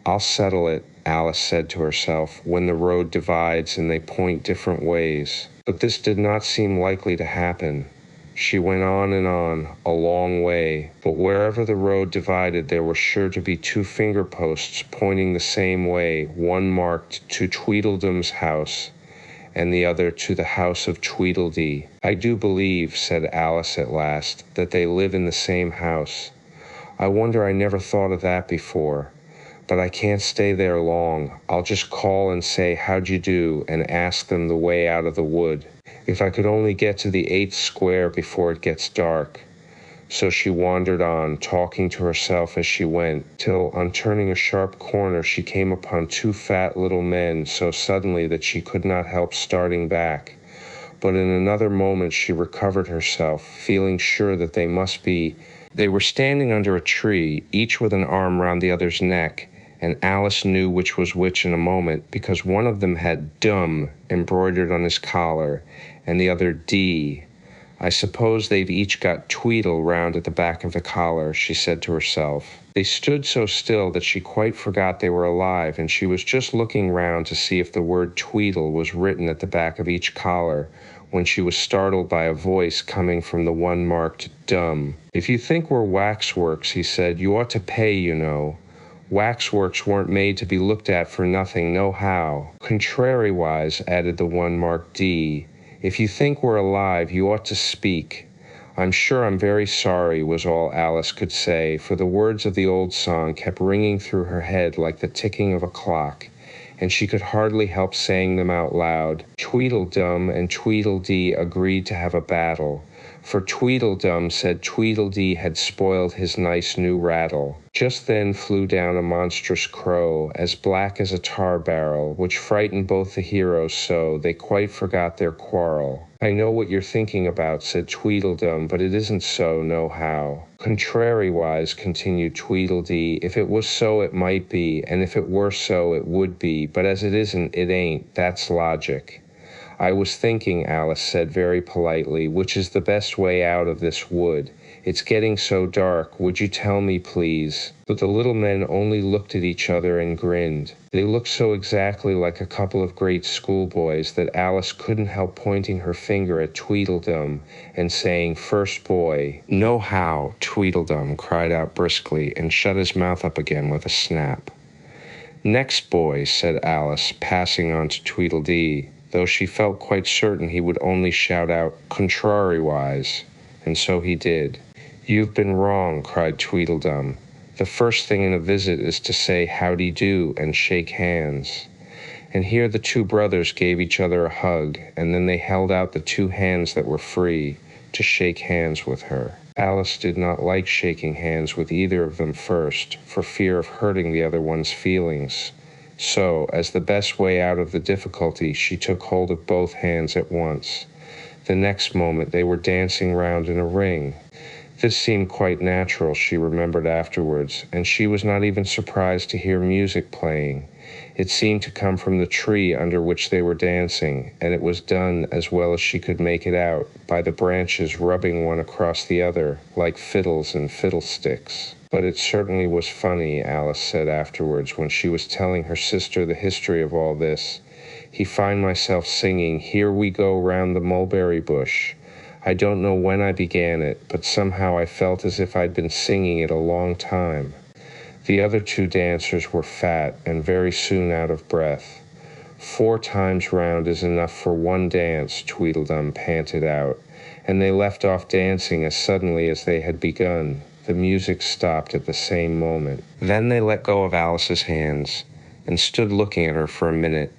S1: I'll settle it, Alice said to herself, when the road divides and they point different ways. But this did not seem likely to happen. She went on and on, a long way, but wherever the road divided there were sure to be two finger posts pointing the same way, one marked to Tweedledum's house, and the other to the house of Tweedledee. I do believe, said Alice at last, that they live in the same house. I wonder I never thought of that before. But I can't stay there long. I'll just call and say how'd you do and ask them the way out of the wood. If I could only get to the 8th square before it gets dark. So she wandered on, talking to herself as she went, till on turning a sharp corner she came upon two fat little men so suddenly that she could not help starting back. But in another moment she recovered herself, feeling sure that they were standing under a tree, each with an arm round the other's neck, and Alice knew which was which in a moment, because one of them had "Dum" embroidered on his collar, and the other "D." I suppose they've each got Tweedle round at the back of the collar, she said to herself. They stood so still that she quite forgot they were alive, and she was just looking round to see if the word Tweedle was written at the back of each collar, when she was startled by a voice coming from the one marked "Dum." If you think we're waxworks, he said, you ought to pay, you know. Waxworks weren't made to be looked at for nothing, nohow. Contrariwise, added the one marked D, if you think we're alive, you ought to speak. I'm sure I'm very sorry, was all Alice could say, for the words of the old song kept ringing through her head like the ticking of a clock, and she could hardly help saying them out loud. Tweedledum and Tweedledee agreed to have a battle, for Tweedledum said Tweedledee had spoiled his nice new rattle. Just then flew down a monstrous crow, as black as a tar barrel, which frightened both the heroes so they quite forgot their quarrel. I know what you're thinking about, said Tweedledum, but it isn't so, nohow. Contrariwise, continued Tweedledee, if it was so it might be, and if it were so it would be, but as it isn't, it ain't. That's logic. I was thinking, Alice said very politely, which is the best way out of this wood. It's getting so dark. Would you tell me, please? But the little men only looked at each other and grinned. They looked so exactly like a couple of great schoolboys that Alice couldn't help pointing her finger at Tweedledum and saying, "First boy." "No how," Tweedledum cried out briskly and shut his mouth up again with a snap. "Next boy," said Alice, passing on to Tweedledee, though she felt quite certain he would only shout out "contrariwise," and so he did. "You've been wrong," cried Tweedledum. "The first thing in a visit is to say howdy do and shake hands." And here the two brothers gave each other a hug, and then they held out the two hands that were free to shake hands with her. Alice did not like shaking hands with either of them first, for fear of hurting the other one's feelings. So, as the best way out of the difficulty, she took hold of both hands at once. The next moment they were dancing round in a ring. This seemed quite natural, she remembered afterwards, and she was not even surprised to hear music playing. It seemed to come from the tree under which they were dancing, and it was done as well as she could make it out, by the branches rubbing one across the other, like fiddles and fiddlesticks. But it certainly was funny, Alice said afterwards, when she was telling her sister the history of all this. "He find myself singing, 'Here we go round the mulberry bush.' I don't know when I began it, but somehow I felt as if I'd been singing it a long time." The other two dancers were fat and very soon out of breath. "4 times round is enough for one dance," Tweedledum panted out, and they left off dancing as suddenly as they had begun. The music stopped at the same moment. Then they let go of Alice's hands and stood looking at her for a minute,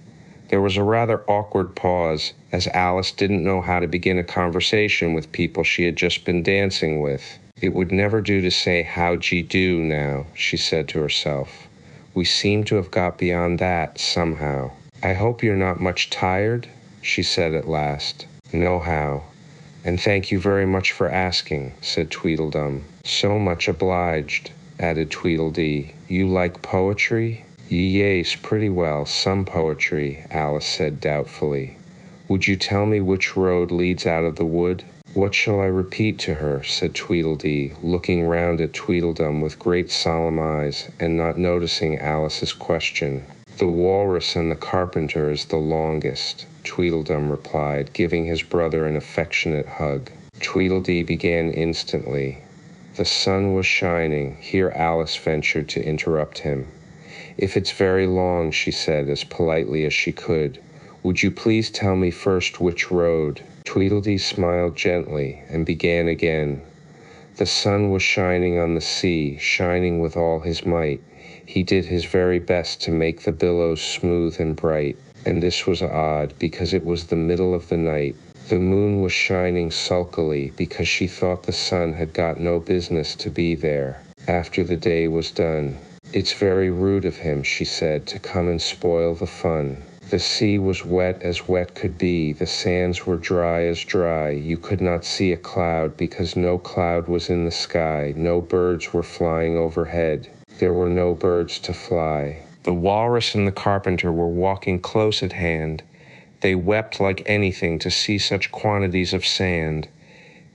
S1: There was a rather awkward pause, as Alice didn't know how to begin a conversation with people she had just been dancing with. It would never do to say "how d'ye do" now, she said to herself. We seem to have got beyond that, somehow. I hope you're not much tired, she said at last. Nohow. And thank you very much for asking, said Tweedledum. So much obliged, added Tweedledee. You like poetry? Yes, pretty well, some poetry, Alice said doubtfully. Would you tell me which road leads out of the wood? What shall I repeat to her? Said Tweedledee, looking round at Tweedledum with great solemn eyes, and not noticing Alice's question. The walrus and the carpenter is the longest, Tweedledum replied, giving his brother an affectionate hug. Tweedledee began instantly. The sun was shining. Here Alice ventured to interrupt him. If it's very long, she said as politely as she could, would you please tell me first which road? Tweedledee smiled gently and began again. The sun was shining on the sea, shining with all his might. He did his very best to make the billows smooth and bright, and this was odd, because it was the middle of the night. The moon was shining sulkily, because she thought the sun had got no business to be there, after the day was done. It's very rude of him, she said, to come and spoil the fun. The sea was wet as wet could be, the sands were dry as dry, you could not see a cloud because no cloud was in the sky, no birds were flying overhead. There were no birds to fly. The walrus and the carpenter were walking close at hand. They wept like anything to see such quantities of sand.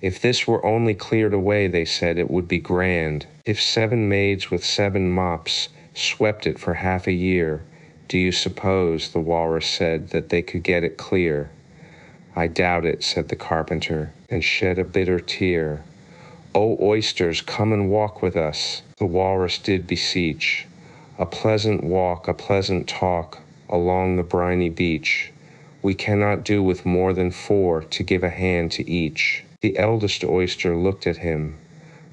S1: If this were only cleared away, they said, it would be grand. If 7 maids with 7 mops swept it for half a year, do you suppose, the walrus said, that they could get it clear? I doubt it, said the carpenter, and shed a bitter tear. O oysters, come and walk with us, the walrus did beseech. A pleasant walk, a pleasant talk, along the briny beach. We cannot do with more than 4 to give a hand to each. The eldest oyster looked at him,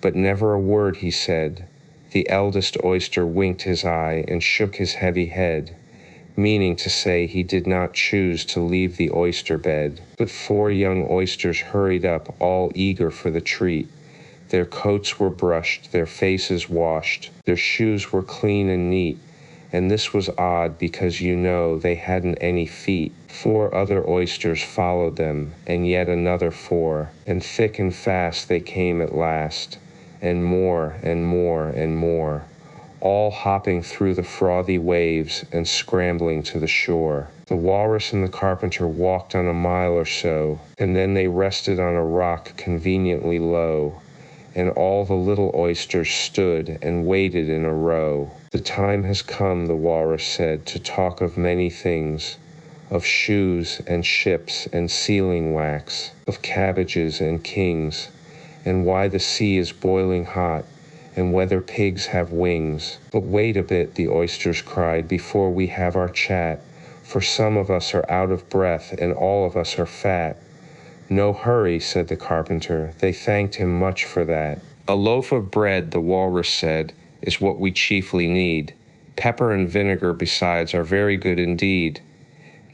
S1: but never a word he said. The eldest oyster winked his eye and shook his heavy head, meaning to say he did not choose to leave the oyster bed. But 4 young oysters hurried up, all eager for the treat. Their coats were brushed, their faces washed, their shoes were clean and neat, and this was odd because, you know, they hadn't any feet. 4 other oysters followed them, and yet another 4, and thick and fast they came at last, and more and more and more, all hopping through the frothy waves and scrambling to the shore. The walrus and the carpenter walked on a mile or so, and then they rested on a rock conveniently low, and all the little oysters stood and waited in a row. The time has come, the walrus said, to talk of many things, of shoes and ships and sealing wax, of cabbages and kings, and why the sea is boiling hot, and whether pigs have wings. But wait a bit, the oysters cried, before we have our chat, for some of us are out of breath and all of us are fat. No hurry, said the carpenter. They thanked him much for that. A loaf of bread, the walrus said, is what we chiefly need. Pepper and vinegar besides are very good indeed.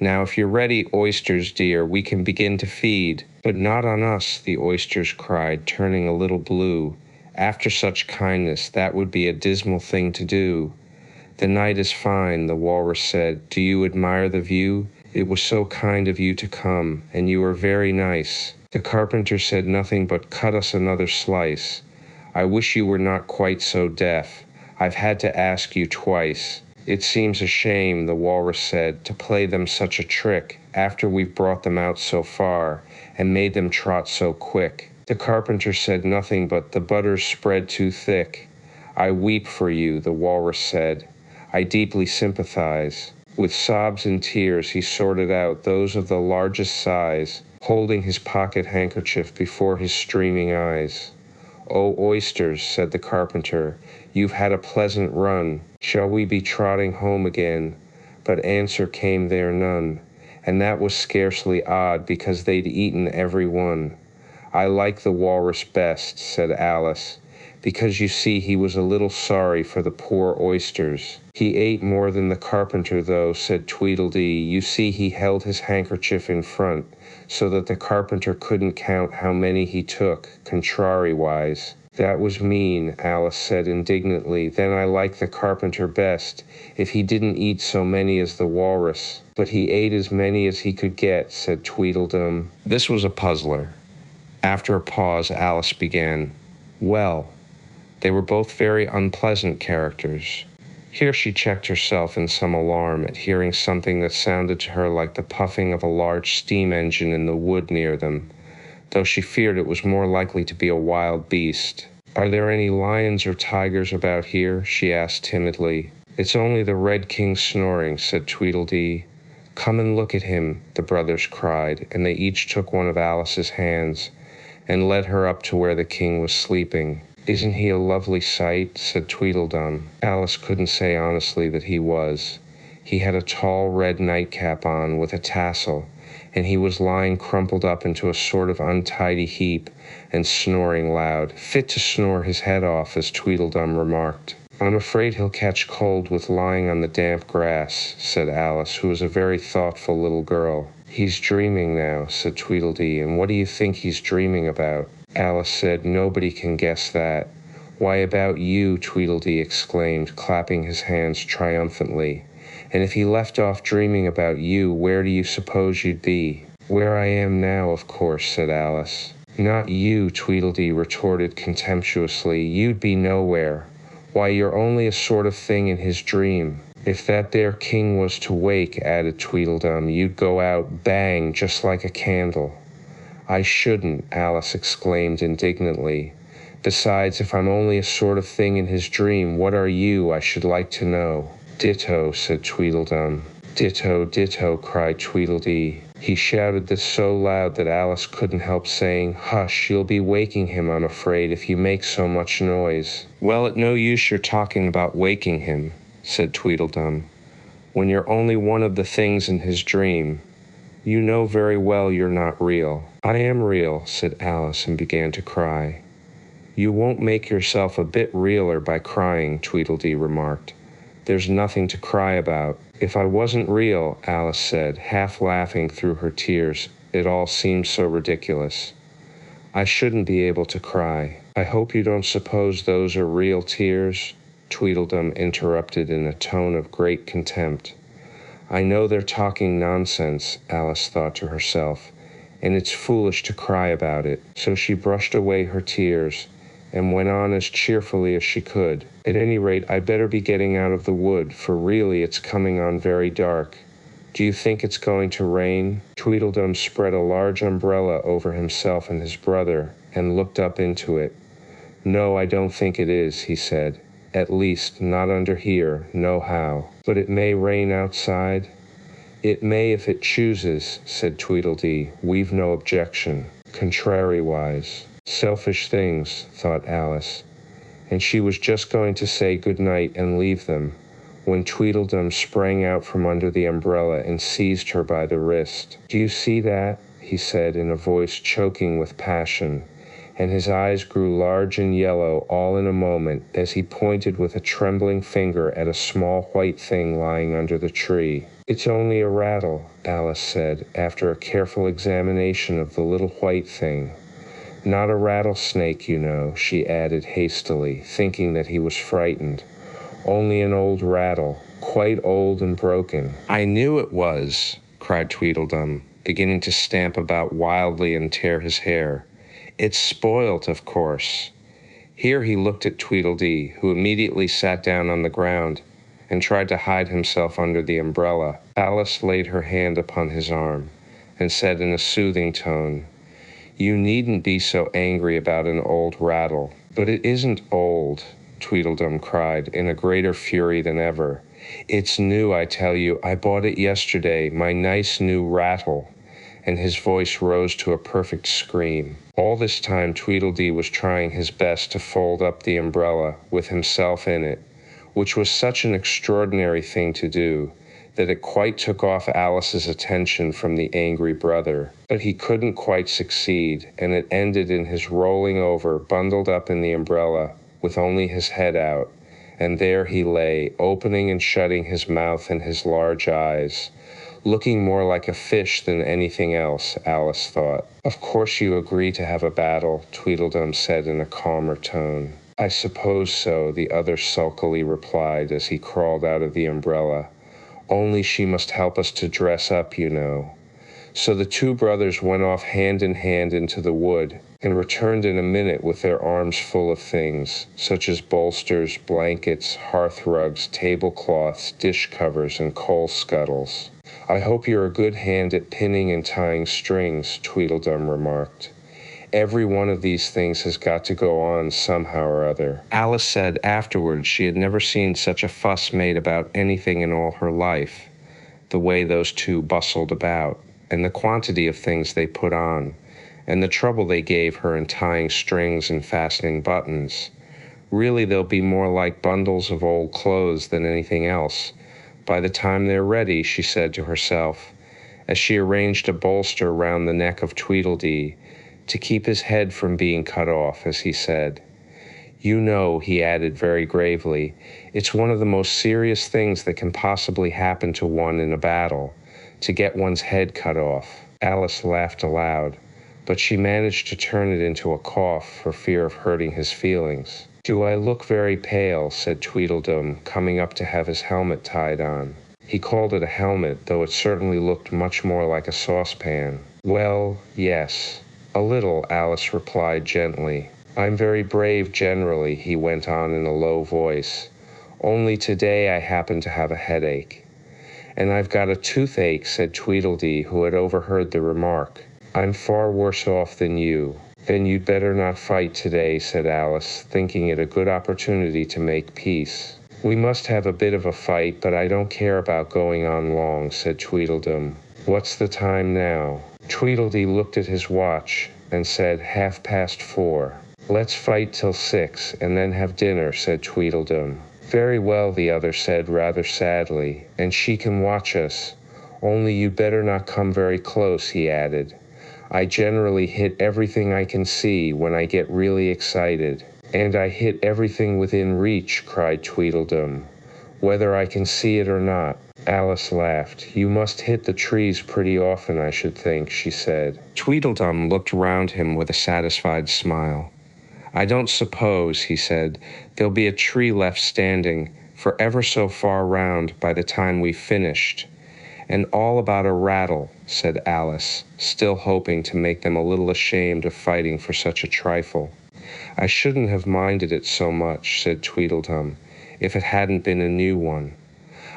S1: Now if you're ready, oysters dear, we can begin to feed. But not on us, the oysters cried, turning a little blue. After such kindness, that would be a dismal thing to do. The night is fine, the walrus said. Do you admire the view? It was so kind of you to come, and you were very nice. The carpenter said nothing but cut us another slice. I wish you were not quite so deaf. I've had to ask you twice. It seems a shame, the walrus said, to play them such a trick after we've brought them out so far and made them trot so quick. The carpenter said nothing but the butter's spread too thick. I weep for you, the walrus said. I deeply sympathize. With sobs and tears he sorted out those of the largest size, holding his pocket handkerchief before his streaming eyes. "Oh, oysters," said the carpenter, "you've had a pleasant run. Shall we be trotting home again?" But answer came there none, and that was scarcely odd, because they'd eaten every one. "I like the walrus best," said Alice, because you see he was a little sorry for the poor oysters. He ate more than the carpenter, though, said Tweedledee. You see he held his handkerchief in front, so that the carpenter couldn't count how many he took, contrariwise. That was mean, Alice said indignantly. Then I like the carpenter best, if he didn't eat so many as the walrus. But he ate as many as he could get, said Tweedledum. This was a puzzler. After a pause, Alice began, Well, they were both very unpleasant characters. Here she checked herself in some alarm at hearing something that sounded to her like the puffing of a large steam engine in the wood near them, though she feared it was more likely to be a wild beast. Are there any lions or tigers about here? She asked timidly. It's only the Red King snoring, said Tweedledee. Come and look at him, the brothers cried, and they each took one of Alice's hands and led her up to where the king was sleeping. Isn't he a lovely sight? Said Tweedledum. Alice couldn't say honestly that he was. He had a tall red nightcap on with a tassel, and he was lying crumpled up into a sort of untidy heap and snoring loud, fit to snore his head off, as Tweedledum remarked. I'm afraid he'll catch cold with lying on the damp grass, said Alice, who was a very thoughtful little girl. He's dreaming now, said Tweedledee, and what do you think he's dreaming about? Alice said, Nobody can guess that. Why, about you, Tweedledee exclaimed, clapping his hands triumphantly. And if he left off dreaming about you, where do you suppose you'd be? Where I am now, of course, said Alice. Not you, Tweedledee retorted contemptuously. You'd be nowhere. Why, you're only a sort of thing in his dream. If that there king was to wake, added Tweedledum, you'd go out, bang, just like a candle. I shouldn't, Alice exclaimed indignantly. Besides, if I'm only a sort of thing in his dream, what are you, I should like to know? Ditto, said Tweedledum. Ditto, ditto, cried Tweedledee. He shouted this so loud that Alice couldn't help saying, Hush, you'll be waking him, I'm afraid, if you make so much noise. Well, it's no use your talking about waking him, said Tweedledum, when you're only one of the things in his dream. You know very well you're not real. I am real, said Alice, and began to cry. You won't make yourself a bit realer by crying, Tweedledee remarked. There's nothing to cry about. If I wasn't real, Alice said, half laughing through her tears, it all seemed so ridiculous. I shouldn't be able to cry. I hope you don't suppose those are real tears, Tweedledum interrupted in a tone of great contempt. I know they're talking nonsense, Alice thought to herself, and it's foolish to cry about it. So she brushed away her tears and went on as cheerfully as she could. At any rate, I'd better be getting out of the wood, for really it's coming on very dark. Do you think it's going to rain? Tweedledum spread a large umbrella over himself and his brother and looked up into it. No, I don't think it is, he said. At least, not under here, nohow. But it may rain outside? It may if it chooses, said Tweedledee. We've no objection. Contrariwise. Selfish things, thought Alice, and she was just going to say good night and leave them, when Tweedledum sprang out from under the umbrella and seized her by the wrist. Do you see that? He said in a voice choking with passion, and his eyes grew large and yellow all in a moment as he pointed with a trembling finger at a small white thing lying under the tree. It's only a rattle, Alice said, after a careful examination of the little white thing. Not a rattlesnake, you know, she added hastily, thinking that he was frightened. Only an old rattle, quite old and broken. I knew it was, cried Tweedledum, beginning to stamp about wildly and tear his hair. It's spoilt, of course. Here he looked at Tweedledee, who immediately sat down on the ground and tried to hide himself under the umbrella. Alice laid her hand upon his arm and said in a soothing tone, You needn't be so angry about an old rattle. But it isn't old, Tweedledum cried in a greater fury than ever. It's new, I tell you. I bought it yesterday, my nice new rattle. And his voice rose to a perfect scream. All this time Tweedledee was trying his best to fold up the umbrella with himself in it, which was such an extraordinary thing to do that it quite took off Alice's attention from the angry brother. But he couldn't quite succeed, and it ended in his rolling over, bundled up in the umbrella, with only his head out, and there he lay, opening and shutting his mouth and his large eyes, looking more like a fish than anything else, Alice thought. "Of course you agree to have a battle," Tweedledum said in a calmer tone. "I suppose so," the other sulkily replied as he crawled out of the umbrella. "Only she must help us to dress up, you know." So the two brothers went off hand in hand into the wood, and returned in a minute with their arms full of things, such as bolsters, blankets, hearth rugs, tablecloths, dish covers, and coal scuttles. "I hope you're a good hand at pinning and tying strings," Tweedledum remarked. "Every one of these things has got to go on somehow or other." Alice said afterwards she had never seen such a fuss made about anything in all her life, the way those two bustled about, and the quantity of things they put on, and the trouble they gave her in tying strings and fastening buttons. "Really, they'll be more like bundles of old clothes than anything else by the time they're ready," she said to herself, as she arranged a bolster round the neck of Tweedledee to keep his head from being cut off, as he said. "You know," he added very gravely, "it's one of the most serious things that can possibly happen to one in a battle, to get one's head cut off." Alice laughed aloud, but she managed to turn it into a cough for fear of hurting his feelings. "Do I look very pale?" said Tweedledum, coming up to have his helmet tied on. He called it a helmet, though it certainly looked much more like a saucepan. "Well, yes, a little," Alice replied gently. "I'm very brave generally," he went on in a low voice. "Only today I happen to have a headache." "And I've got a toothache," said Tweedledee, who had overheard the remark. "I'm far worse off than you." "Then you'd better not fight today," said Alice, thinking it a good opportunity to make peace. "We must have a bit of a fight, but I don't care about going on long," said Tweedledum. "What's the time now?" Tweedledee looked at his watch and said 4:30. "Let's fight till 6, and then have dinner," said Tweedledum. "Very well," the other said rather sadly, "and she can watch us. Only you'd better not come very close," he added. "I generally hit everything I can see when I get really excited." "And I hit everything within reach," cried Tweedledum, "whether I can see it or not." Alice laughed. "You must hit the trees pretty often, I should think," she said. Tweedledum looked round him with a satisfied smile. "I don't suppose," he said, "there'll be a tree left standing for ever so far round by the time we've finished." "And all about a rattle," said Alice, still hoping to make them a little ashamed of fighting for such a trifle. "I shouldn't have minded it so much," said Tweedledum, "if it hadn't been a new one."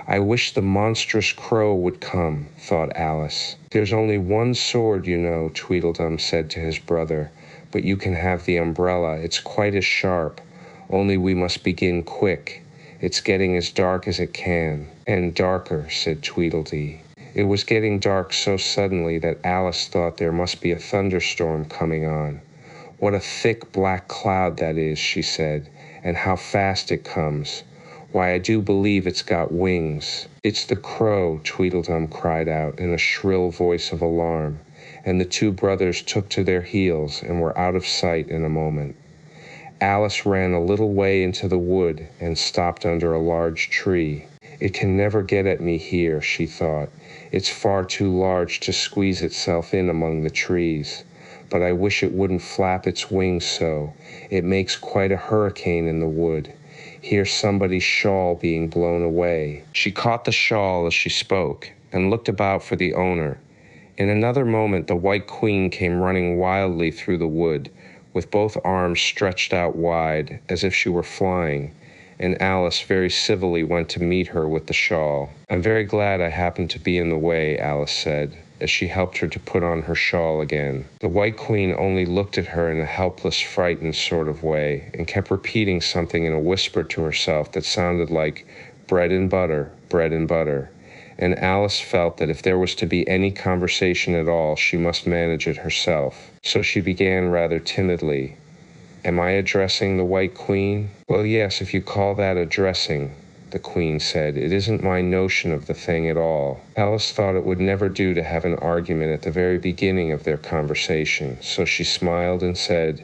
S1: "I wish the monstrous crow would come," thought Alice. "There's only one sword, you know," Tweedledum said to his brother, "but you can have the umbrella. It's quite as sharp, only we must begin quick. It's getting as dark as it can." "And darker," said Tweedledee. It was getting dark so suddenly that Alice thought there must be a thunderstorm coming on. "What a thick black cloud that is," she said, "and how fast it comes. Why, I do believe it's got wings." "It's the crow," Tweedledum cried out in a shrill voice of alarm, and the two brothers took to their heels and were out of sight in a moment. Alice ran a little way into the wood and stopped under a large tree. "It can never get at me here," she thought. "It's far too large to squeeze itself in among the trees. But I wish it wouldn't flap its wings so. It makes quite a hurricane in the wood. Here's somebody's shawl being blown away." She caught the shawl as she spoke and looked about for the owner. In another moment the White Queen came running wildly through the wood, with both arms stretched out wide, as if she were flying, and Alice very civilly went to meet her with the shawl. "I'm very glad I happened to be in the way," Alice said, as she helped her to put on her shawl again. The White Queen only looked at her in a helpless, frightened sort of way, and kept repeating something in a whisper to herself that sounded like bread and butter, and Alice felt that if there was to be any conversation at all, she must manage it herself. So she began rather timidly. "Am I addressing the White Queen?" "Well, yes, if you call that addressing," the Queen said. "It isn't my notion of the thing at all." Alice thought it would never do to have an argument at the very beginning of their conversation, so she smiled and said,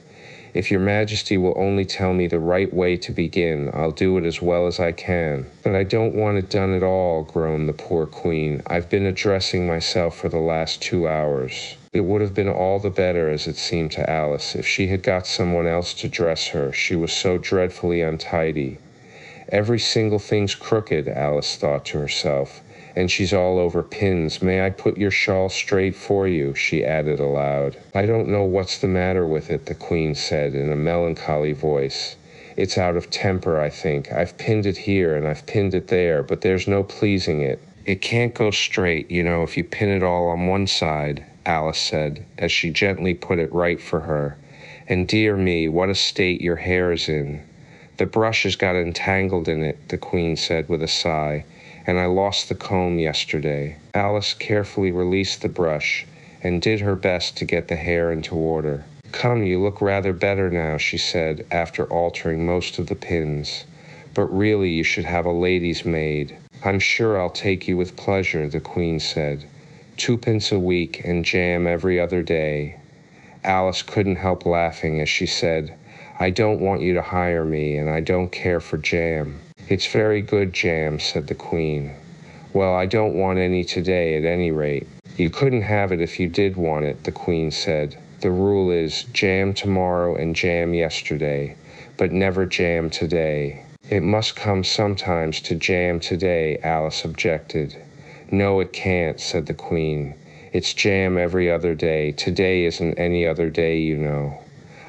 S1: If your majesty will only tell me the right way to begin, I'll do it as well as I can." "But I don't want it done at all," groaned the poor queen. "I've been addressing myself for the last 2 hours." It would have been all the better, as it seemed to Alice, if she had got someone else to dress her. She was so dreadfully untidy. "Every single thing's crooked," Alice thought to herself, "and she's all over pins. May I put your shawl straight for you?" she added aloud. "I don't know what's the matter with it," the queen said in a melancholy voice. "It's out of temper, I think. I've pinned it here and I've pinned it there, but there's no pleasing it. It can't go straight, if you pin it all on one side," Alice said, as she gently put it right for her. "And dear me, what a state your hair is in." "The brush has got entangled in it," the queen said with a sigh, "and I lost the comb yesterday." Alice carefully released the brush and did her best to get the hair into order. "Come, you look rather better now," she said, after altering most of the pins. "But really you should have a lady's maid." "I'm sure I'll take you with pleasure," the queen said. "2 pence a week and jam every other day." Alice couldn't help laughing as she said, "I don't want you to hire me, and I don't care for jam." "It's very good jam," said the queen. "Well, I don't want any today at any rate." "You couldn't have it if you did want it," the queen said. "The rule is jam tomorrow and jam yesterday, but never jam today." "It must come sometimes to jam today," Alice objected. "No, it can't," said the queen. "It's jam every other day. Today isn't any other day, you know."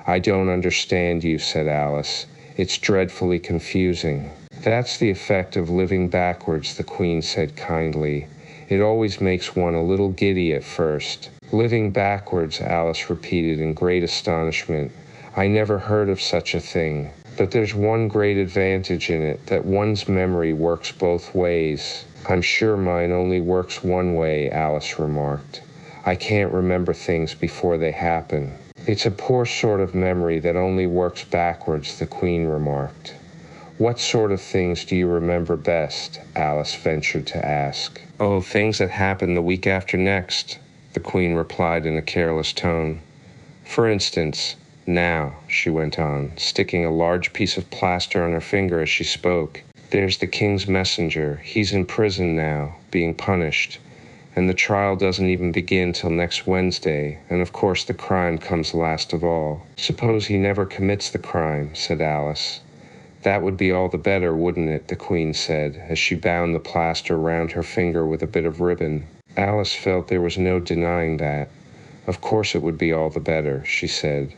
S1: "I don't understand you," said Alice. "It's dreadfully confusing." "That's the effect of living backwards," the queen said kindly. "It always makes one a little giddy at first." "Living backwards," Alice repeated in great astonishment. "I never heard of such a thing. But there's one great advantage in it, that one's memory works both ways." "I'm sure mine only works one way," Alice remarked. "I can't remember things before they happen." "It's a poor sort of memory that only works backwards," the queen remarked. "What sort of things do you remember best?" Alice ventured to ask. "Oh, things that happen the week after next," the queen replied in a careless tone. "For instance, now," she went on, sticking a large piece of plaster on her finger as she spoke, "there's the king's messenger. He's in prison now, being punished. And the trial doesn't even begin till next Wednesday, and of course the crime comes last of all." "Suppose he never commits the crime," said Alice. "That would be all the better, wouldn't it?" the queen said, as she bound the plaster round her finger with a bit of ribbon. Alice felt there was no denying that. "Of course it would be all the better," she said.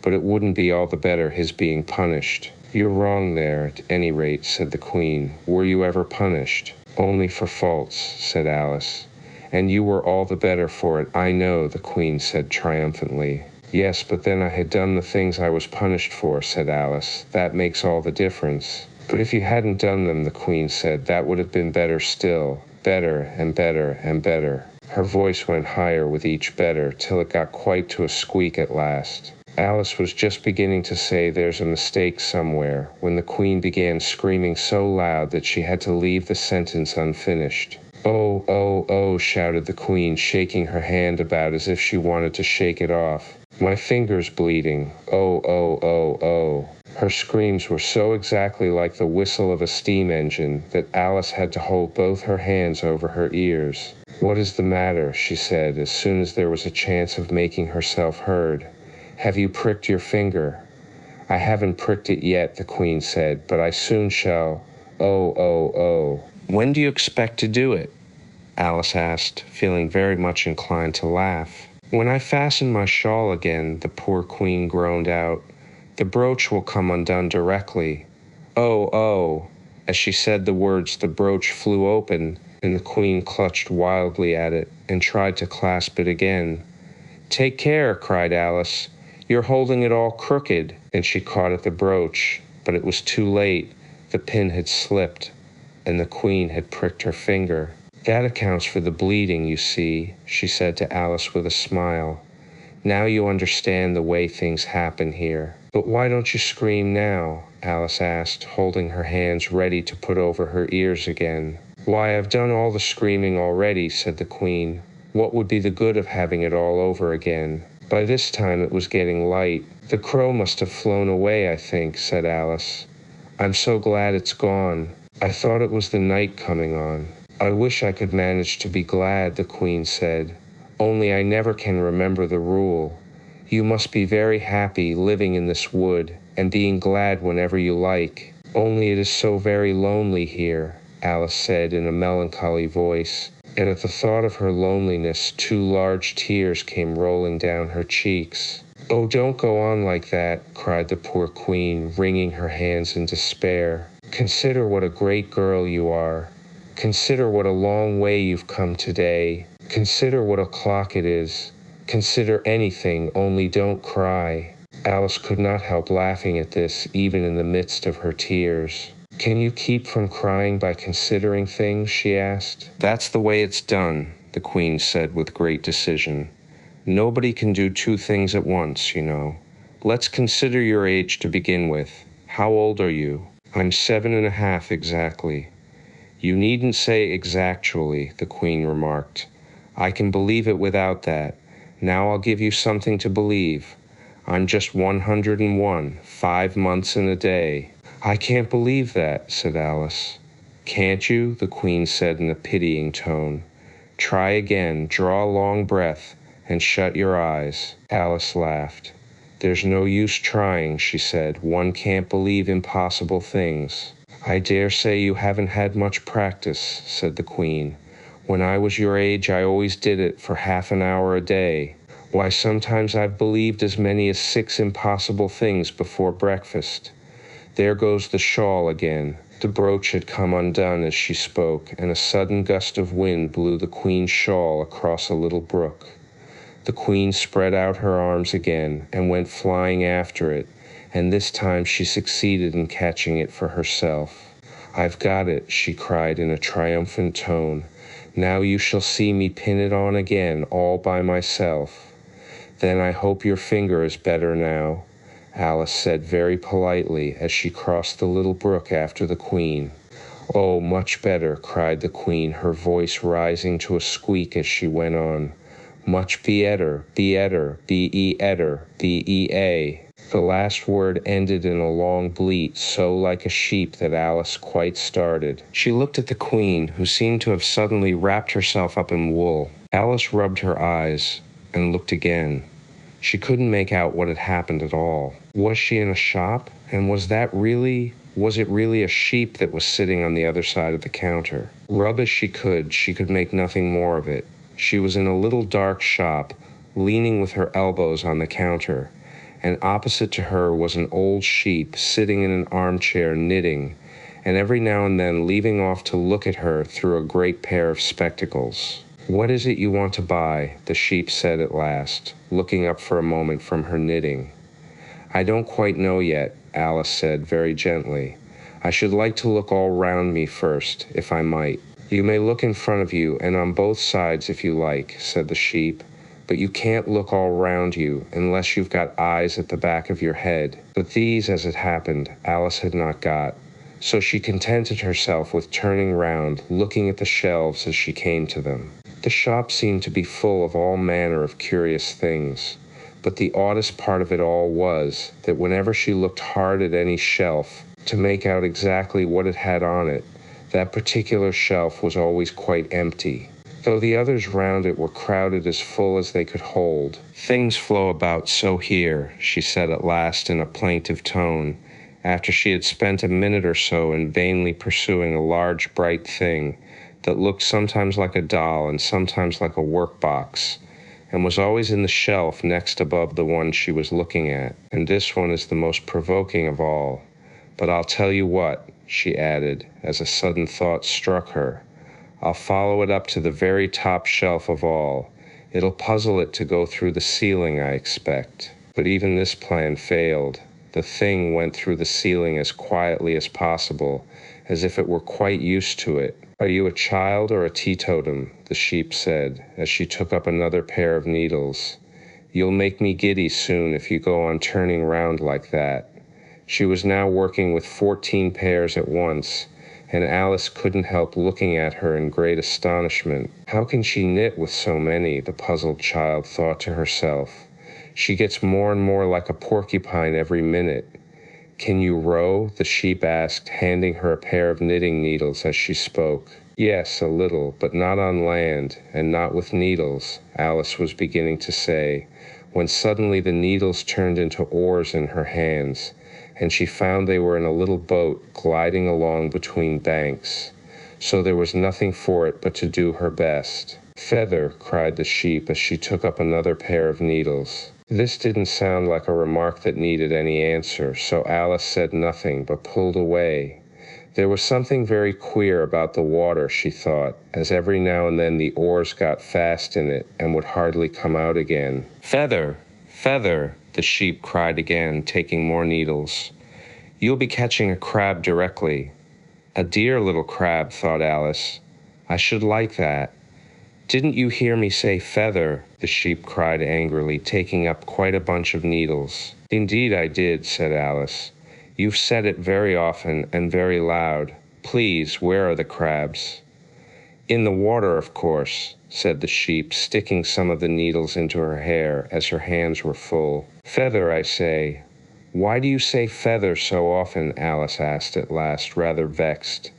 S1: "But it wouldn't be all the better his being punished." "You're wrong there, at any rate," said the queen. "Were you ever punished?" "Only for faults," said Alice. "And you were all the better for it, I know," the queen said triumphantly. "Yes, but then I had done the things I was punished for," said Alice. "That makes all the difference." "But if you hadn't done them," the queen said, "that would have been better still. Better and better and better." Her voice went higher with each better, till it got quite to a squeak at last. Alice was just beginning to say there's a mistake somewhere, when the queen began screaming so loud that she had to leave the sentence unfinished. "Oh, oh, oh," shouted the queen, shaking her hand about as if she wanted to shake it off. "My finger's bleeding. Oh, oh, oh, oh." Her screams were so exactly like the whistle of a steam engine that Alice had to hold both her hands over her ears. "What is the matter?" she said, as soon as there was a chance of making herself heard. "Have you pricked your finger?" "I haven't pricked it yet," the queen said, "but I soon shall. Oh, oh, oh." "When do you expect to do it?" Alice asked, feeling very much inclined to laugh. "When I fasten my shawl again," the poor queen groaned out. "The brooch will come undone directly." "Oh, oh." As she said the words, the brooch flew open, and the queen clutched wildly at it and tried to clasp it again. "Take care," cried Alice. "You're holding it all crooked." And she caught at the brooch, but it was too late. The pin had slipped, and the queen had pricked her finger. "That accounts for the bleeding, you see," she said to Alice with a smile. "Now you understand the way things happen here." "But why don't you scream now?" Alice asked, holding her hands ready to put over her ears again. "Why, I've done all the screaming already," said the queen. "What would be the good of having it all over again?" By this time it was getting light. "The crow must have flown away, I think," said Alice. "I'm so glad it's gone. I thought it was the night coming on." "I wish I could manage to be glad," the Queen said. "Only I never can remember the rule. You must be very happy living in this wood, and being glad whenever you like." "Only it is so very lonely here," Alice said in a melancholy voice, and at the thought of her loneliness 2 large tears came rolling down her cheeks. "Oh, don't go on like that," cried the poor Queen, wringing her hands in despair. "Consider what a great girl you are. Consider what a long way you've come today. Consider what o'clock it is. Consider anything, only don't cry." Alice could not help laughing at this, even in the midst of her tears. "Can you keep from crying by considering things?" she asked. "That's the way it's done," the Queen said with great decision. "Nobody can do 2 things at once, you know. Let's consider your age to begin with. How old are you?" "I'm 7½ exactly." "You needn't say exactually," the Queen remarked. "I can believe it without that. Now I'll give you something to believe. I'm just 101, 5 months and a day." "I can't believe that," said Alice. "Can't you?" the Queen said in a pitying tone. "Try again, draw a long breath, and shut your eyes." Alice laughed. "There's no use trying," she said. "One can't believe impossible things." "I dare say you haven't had much practice," said the Queen. "When I was your age I always did it for half an hour a day. Why, sometimes I've believed as many as 6 impossible things before breakfast. There goes the shawl again." The brooch had come undone as she spoke, and a sudden gust of wind blew the Queen's shawl across a little brook. The Queen spread out her arms again and went flying after it, and this time she succeeded in catching it for herself. "I've got it," she cried in a triumphant tone. "Now you shall see me pin it on again all by myself." "Then I hope your finger is better now," Alice said very politely as she crossed the little brook after the Queen. "Oh, much better," cried the Queen, her voice rising to a squeak as she went on. "Much beetter, beetter, be-e-etter, be-e-a." The last word ended in a long bleat so like a sheep that Alice quite started. She looked at the Queen, who seemed to have suddenly wrapped herself up in wool. Alice rubbed her eyes and looked again. She couldn't make out what had happened at all. Was she in a shop? And was it really a sheep that was sitting on the other side of the counter? Rub as she could make nothing more of it. She was in a little dark shop, leaning with her elbows on the counter, and opposite to her was an old sheep sitting in an armchair knitting, and every now and then leaving off to look at her through a great pair of spectacles. "What is it you want to buy?" the sheep said at last, looking up for a moment from her knitting. "I don't quite know yet," Alice said very gently. "I should like to look all round me first, if I might." "You may look in front of you and on both sides if you like," said the sheep, "but you can't look all round you unless you've got eyes at the back of your head." But these, as it happened, Alice had not got, so she contented herself with turning round, looking at the shelves as she came to them. The shop seemed to be full of all manner of curious things, but the oddest part of it all was that whenever she looked hard at any shelf to make out exactly what it had on it, that particular shelf was always quite empty, though the others round it were crowded as full as they could hold. "Things flow about so here," she said at last in a plaintive tone, after she had spent a minute or so in vainly pursuing a large bright thing that looked sometimes like a doll and sometimes like a workbox, and was always in the shelf next above the one she was looking at. "And this one is the most provoking of all. But I'll tell you what," she added, as a sudden thought struck her. "I'll follow it up to the very top shelf of all. It'll puzzle it to go through the ceiling, I expect." But even this plan failed. The thing went through the ceiling as quietly as possible, as if it were quite used to it. "Are you a child or a teetotum?" the sheep said, as she took up another pair of needles. "You'll make me giddy soon if you go on turning round like that." She was now working with 14 pairs at once, and Alice couldn't help looking at her in great astonishment. "How can she knit with so many?" the puzzled child thought to herself. She gets more and more like a porcupine every minute. Can you row? The sheep asked, handing her a pair of knitting needles as she spoke. Yes, a little, but not on land, and not with needles, Alice was beginning to say, when suddenly the needles turned into oars in her hands, and she found they were in a little boat gliding along between banks. So there was nothing for it but to do her best. Feather, cried the sheep as she took up another pair of needles. This didn't sound like a remark that needed any answer, so Alice said nothing but pulled away. There was something very queer about the water, she thought, as every now and then the oars got fast in it and would hardly come out again. Feather! Feather! The sheep cried again, taking more needles. You'll be catching a crab directly. A dear little crab, thought Alice. I should like that. Didn't you hear me say feather? The sheep cried angrily, taking up quite a bunch of needles. Indeed I did, said Alice. You've said it very often and very loud. Please, where are the crabs? In the water, of course, said the sheep, sticking some of the needles into her hair as her hands were full. Feather, I say. Why do you say feather so often? Alice asked at last, rather vexed.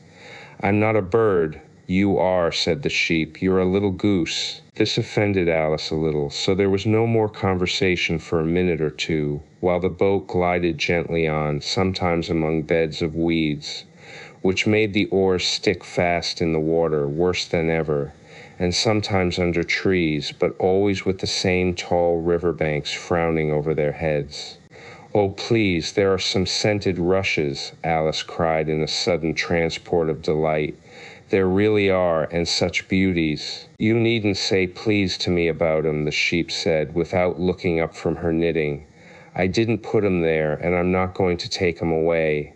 S1: I'm not a bird. You are, said the sheep. You're a little goose. This offended Alice a little, so there was no more conversation for a minute or two, while the boat glided gently on, sometimes among beds of weeds, which made the oars stick fast in the water worse than ever, and sometimes under trees, but always with the same tall river banks frowning over their heads. Oh, please, there are some scented rushes, Alice cried in a sudden transport of delight. There really are, and such beauties. You needn't say please to me about 'em, the sheep said, without looking up from her knitting. I didn't put 'em there, and I'm not going to take 'em away.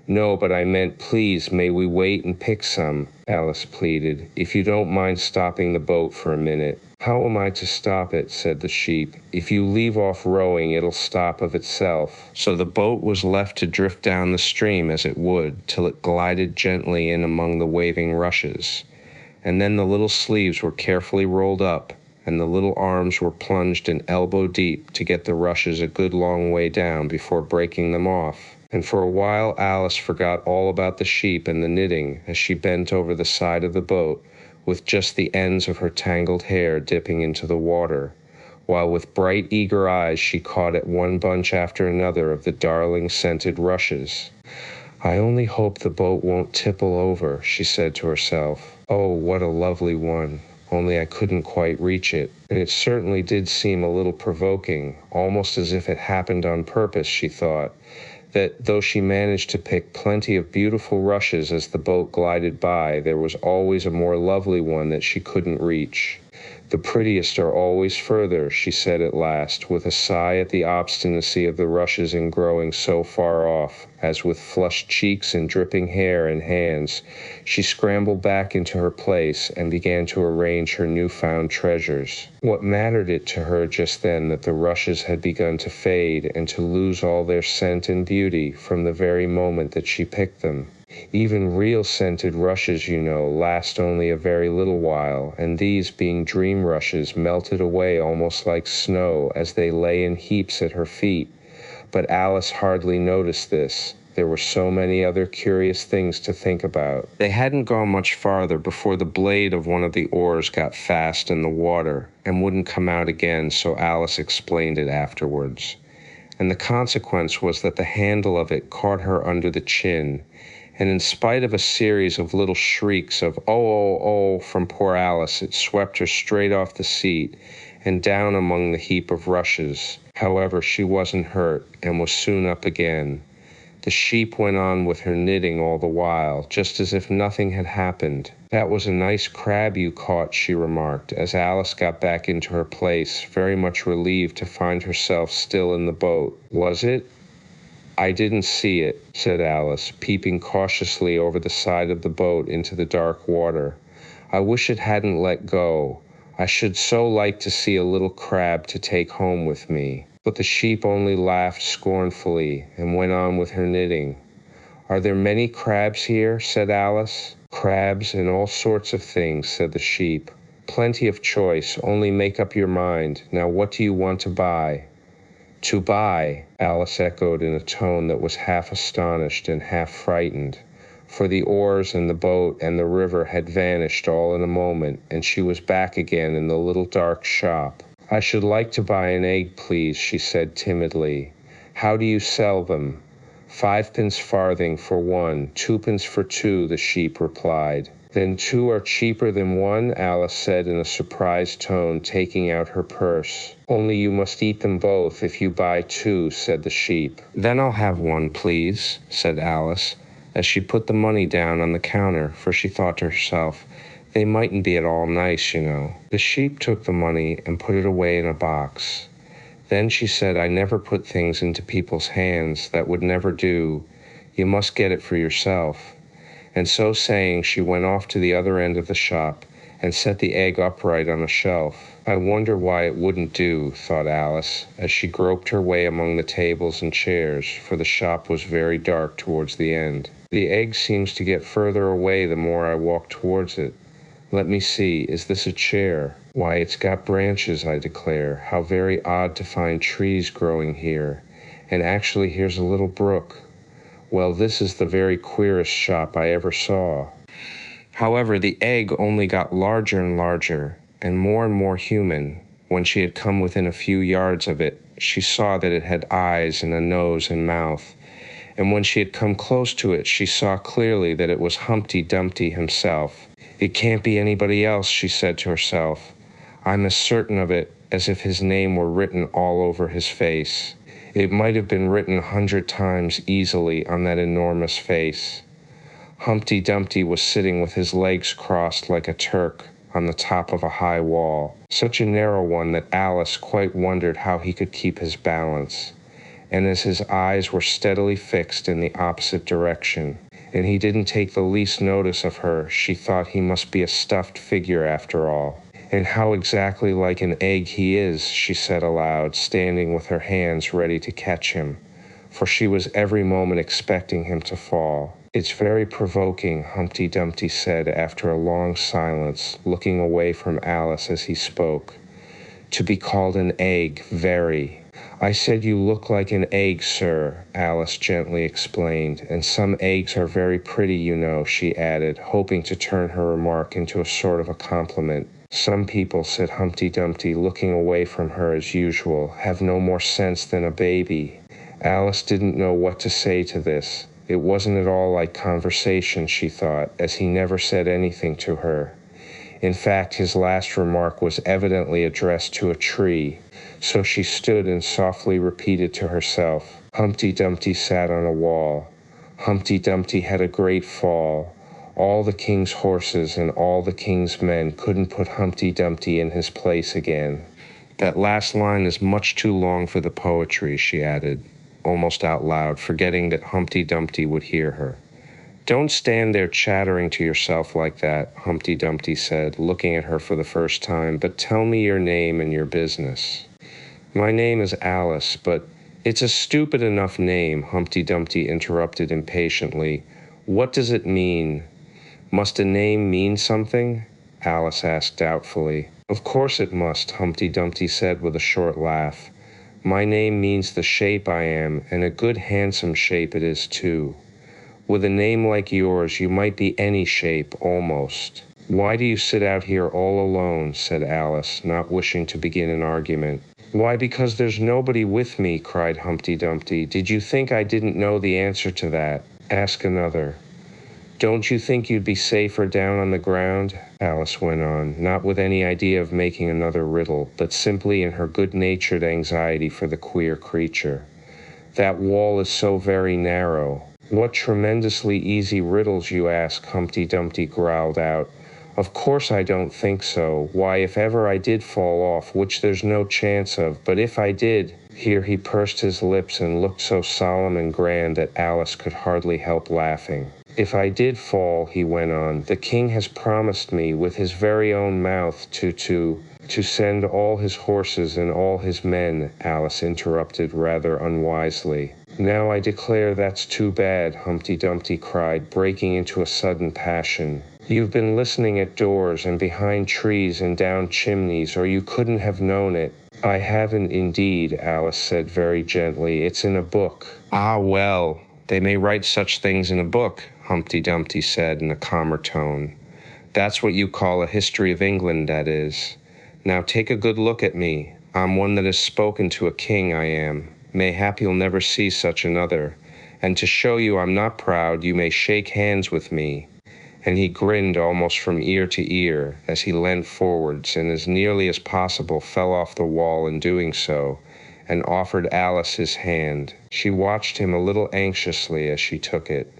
S1: No, but I meant please, may we wait and pick some, Alice pleaded, if you don't mind stopping the boat for a minute. How am I to stop it, said the sheep. If you leave off rowing, it'll stop of itself. So the boat was left to drift down the stream as it would, till it glided gently in among the waving rushes. And then the little sleeves were carefully rolled up, and the little arms were plunged in elbow deep to get the rushes a good long way down before breaking them off. And for a while Alice forgot all about the sheep and the knitting as she bent over the side of the boat, with just the ends of her tangled hair dipping into the water, while with bright, eager eyes she caught at one bunch after another of the darling scented rushes. I only hope the boat won't tipple over, she said to herself. Oh, what a lovely one, only I couldn't quite reach it. And it certainly did seem a little provoking, almost as if it happened on purpose, she thought, that though she managed to pick plenty of beautiful rushes as the boat glided by, there was always a more lovely one that she couldn't reach. The prettiest are always further, she said at last, with a sigh at the obstinacy of the rushes in growing so far off, as with flushed cheeks and dripping hair and hands, she scrambled back into her place and began to arrange her newfound treasures. What mattered it to her just then that the rushes had begun to fade and to lose all their scent and beauty from the very moment that she picked them? Even real scented rushes, you know, last only a very little while, and these, being dream rushes, melted away almost like snow as they lay in heaps at her feet. But Alice hardly noticed this. There were so many other curious things to think about. They hadn't gone much farther before the blade of one of the oars got fast in the water and wouldn't come out again, so Alice explained it afterwards. And the consequence was that the handle of it caught her under the chin, and in spite of a series of little shrieks of "oh, oh, oh" from poor Alice, it swept her straight off the seat and down among the heap of rushes. However, she wasn't hurt, and was soon up again. The sheep went on with her knitting all the while, just as if nothing had happened. That was a nice crab you caught, she remarked, as Alice got back into her place, very much relieved to find herself still in the boat. Was it? I didn't see it, said Alice, peeping cautiously over the side of the boat into the dark water. I wish it hadn't let go. I should so like to see a little crab to take home with me. But the sheep only laughed scornfully and went on with her knitting. Are there many crabs here? Said Alice. Crabs and all sorts of things, said the sheep. Plenty of choice, only make up your mind. Now what do you want to buy? To buy, Alice echoed in a tone that was half astonished and half frightened, for the oars and the boat and the river had vanished all in a moment, and she was back again in the little dark shop. "I should like to buy an egg, please," she said timidly. "How do you sell them?" "Fivepence farthing for one, twopence for two," the sheep replied. "Then two are cheaper than one?" Alice said in a surprised tone, taking out her purse. "Only you must eat them both if you buy two," said the sheep. "Then I'll have one, please," said Alice, as she put the money down on the counter, for she thought to herself, "They mightn't be at all nice, you know." The sheep took the money and put it away in a box. Then she said, "I never put things into people's hands. That would never do. You must get it for yourself." And so saying, she went off to the other end of the shop and set the egg upright on a shelf. "I wonder why it wouldn't do," thought Alice, as she groped her way among the tables and chairs, for the shop was very dark towards the end. "The egg seems to get further away the more I walk towards it. Let me see, is this a chair? Why, it's got branches, I declare. How very odd to find trees growing here. And actually here's a little brook. Well, this is the very queerest shop I ever saw." However, the egg only got larger and larger, and more human. When she had come within a few yards of it, she saw that it had eyes and a nose and mouth. And when she had come close to it, she saw clearly that it was Humpty Dumpty himself. "It can't be anybody else," she said to herself. "I'm as certain of it as if his name were written all over his face. It might have been written 100 times easily on that enormous face." Humpty Dumpty was sitting with his legs crossed like a Turk on the top of a high wall, such a narrow one that Alice quite wondered how he could keep his balance. And as his eyes were steadily fixed in the opposite direction, and he didn't take the least notice of her, she thought he must be a stuffed figure after all. "And how exactly like an egg he is," she said aloud, standing with her hands ready to catch him, for she was every moment expecting him to fall. "It's very provoking," Humpty Dumpty said after a long silence, looking away from Alice as he spoke. "To be called an egg, very." "I said you look like an egg, sir," Alice gently explained, "and some eggs are very pretty, you know," she added, hoping to turn her remark into a sort of a compliment. "Some people," said Humpty Dumpty, looking away from her as usual, "have no more sense than a baby." Alice didn't know what to say to this. It wasn't at all like conversation, she thought, as he never said anything to her. In fact, his last remark was evidently addressed to a tree, so she stood and softly repeated to herself, "Humpty Dumpty sat on a wall. Humpty Dumpty had a great fall. All the king's horses and all the king's men couldn't put Humpty Dumpty in his place again." "That last line is much too long for the poetry," she added, almost out loud, forgetting that Humpty Dumpty would hear her. "Don't stand there chattering to yourself like that," Humpty Dumpty said, looking at her for the first time, "but tell me your name and your business." "My name is Alice, but—" "It's a stupid enough name," Humpty Dumpty interrupted impatiently. "What does it mean?" "Must a name mean something?" Alice asked doubtfully. "Of course it must," Humpty Dumpty said with a short laugh. "My name means the shape I am, and a good handsome shape it is too. With a name like yours, you might be any shape, almost." "Why do you sit out here all alone?" said Alice, not wishing to begin an argument. "Why, because there's nobody with me," cried Humpty Dumpty. "Did you think I didn't know the answer to that? Ask another." "Don't you think you'd be safer down on the ground?" Alice went on, not with any idea of making another riddle, but simply in her good-natured anxiety for the queer creature. "That wall is so very narrow." "What tremendously easy riddles you ask," Humpty Dumpty growled out. "Of course I don't think so. Why, if ever I did fall off, which there's no chance of, but if I did—" Here he pursed his lips and looked so solemn and grand that Alice could hardly help laughing. "If I did fall," he went on, "the king has promised me with his very own mouth to send all his horses and all his men," Alice interrupted rather unwisely. "Now I declare that's too bad," Humpty Dumpty cried, breaking into a sudden passion. "You've been listening at doors and behind trees and down chimneys, or you couldn't have known it. I haven't indeed, Alice said very gently. It's in a book. Ah, well, they may write such things in a book, Humpty Dumpty said in a calmer tone. That's what you call a history of England, that is. Now take a good look at me. I'm one that has spoken to a king, I am. Mayhap you'll never see such another. And to show you I'm not proud, you may shake hands with me. And he grinned almost from ear to ear as he leant forwards and as nearly as possible fell off the wall in doing so, and offered Alice his hand. She watched him a little anxiously as she took it.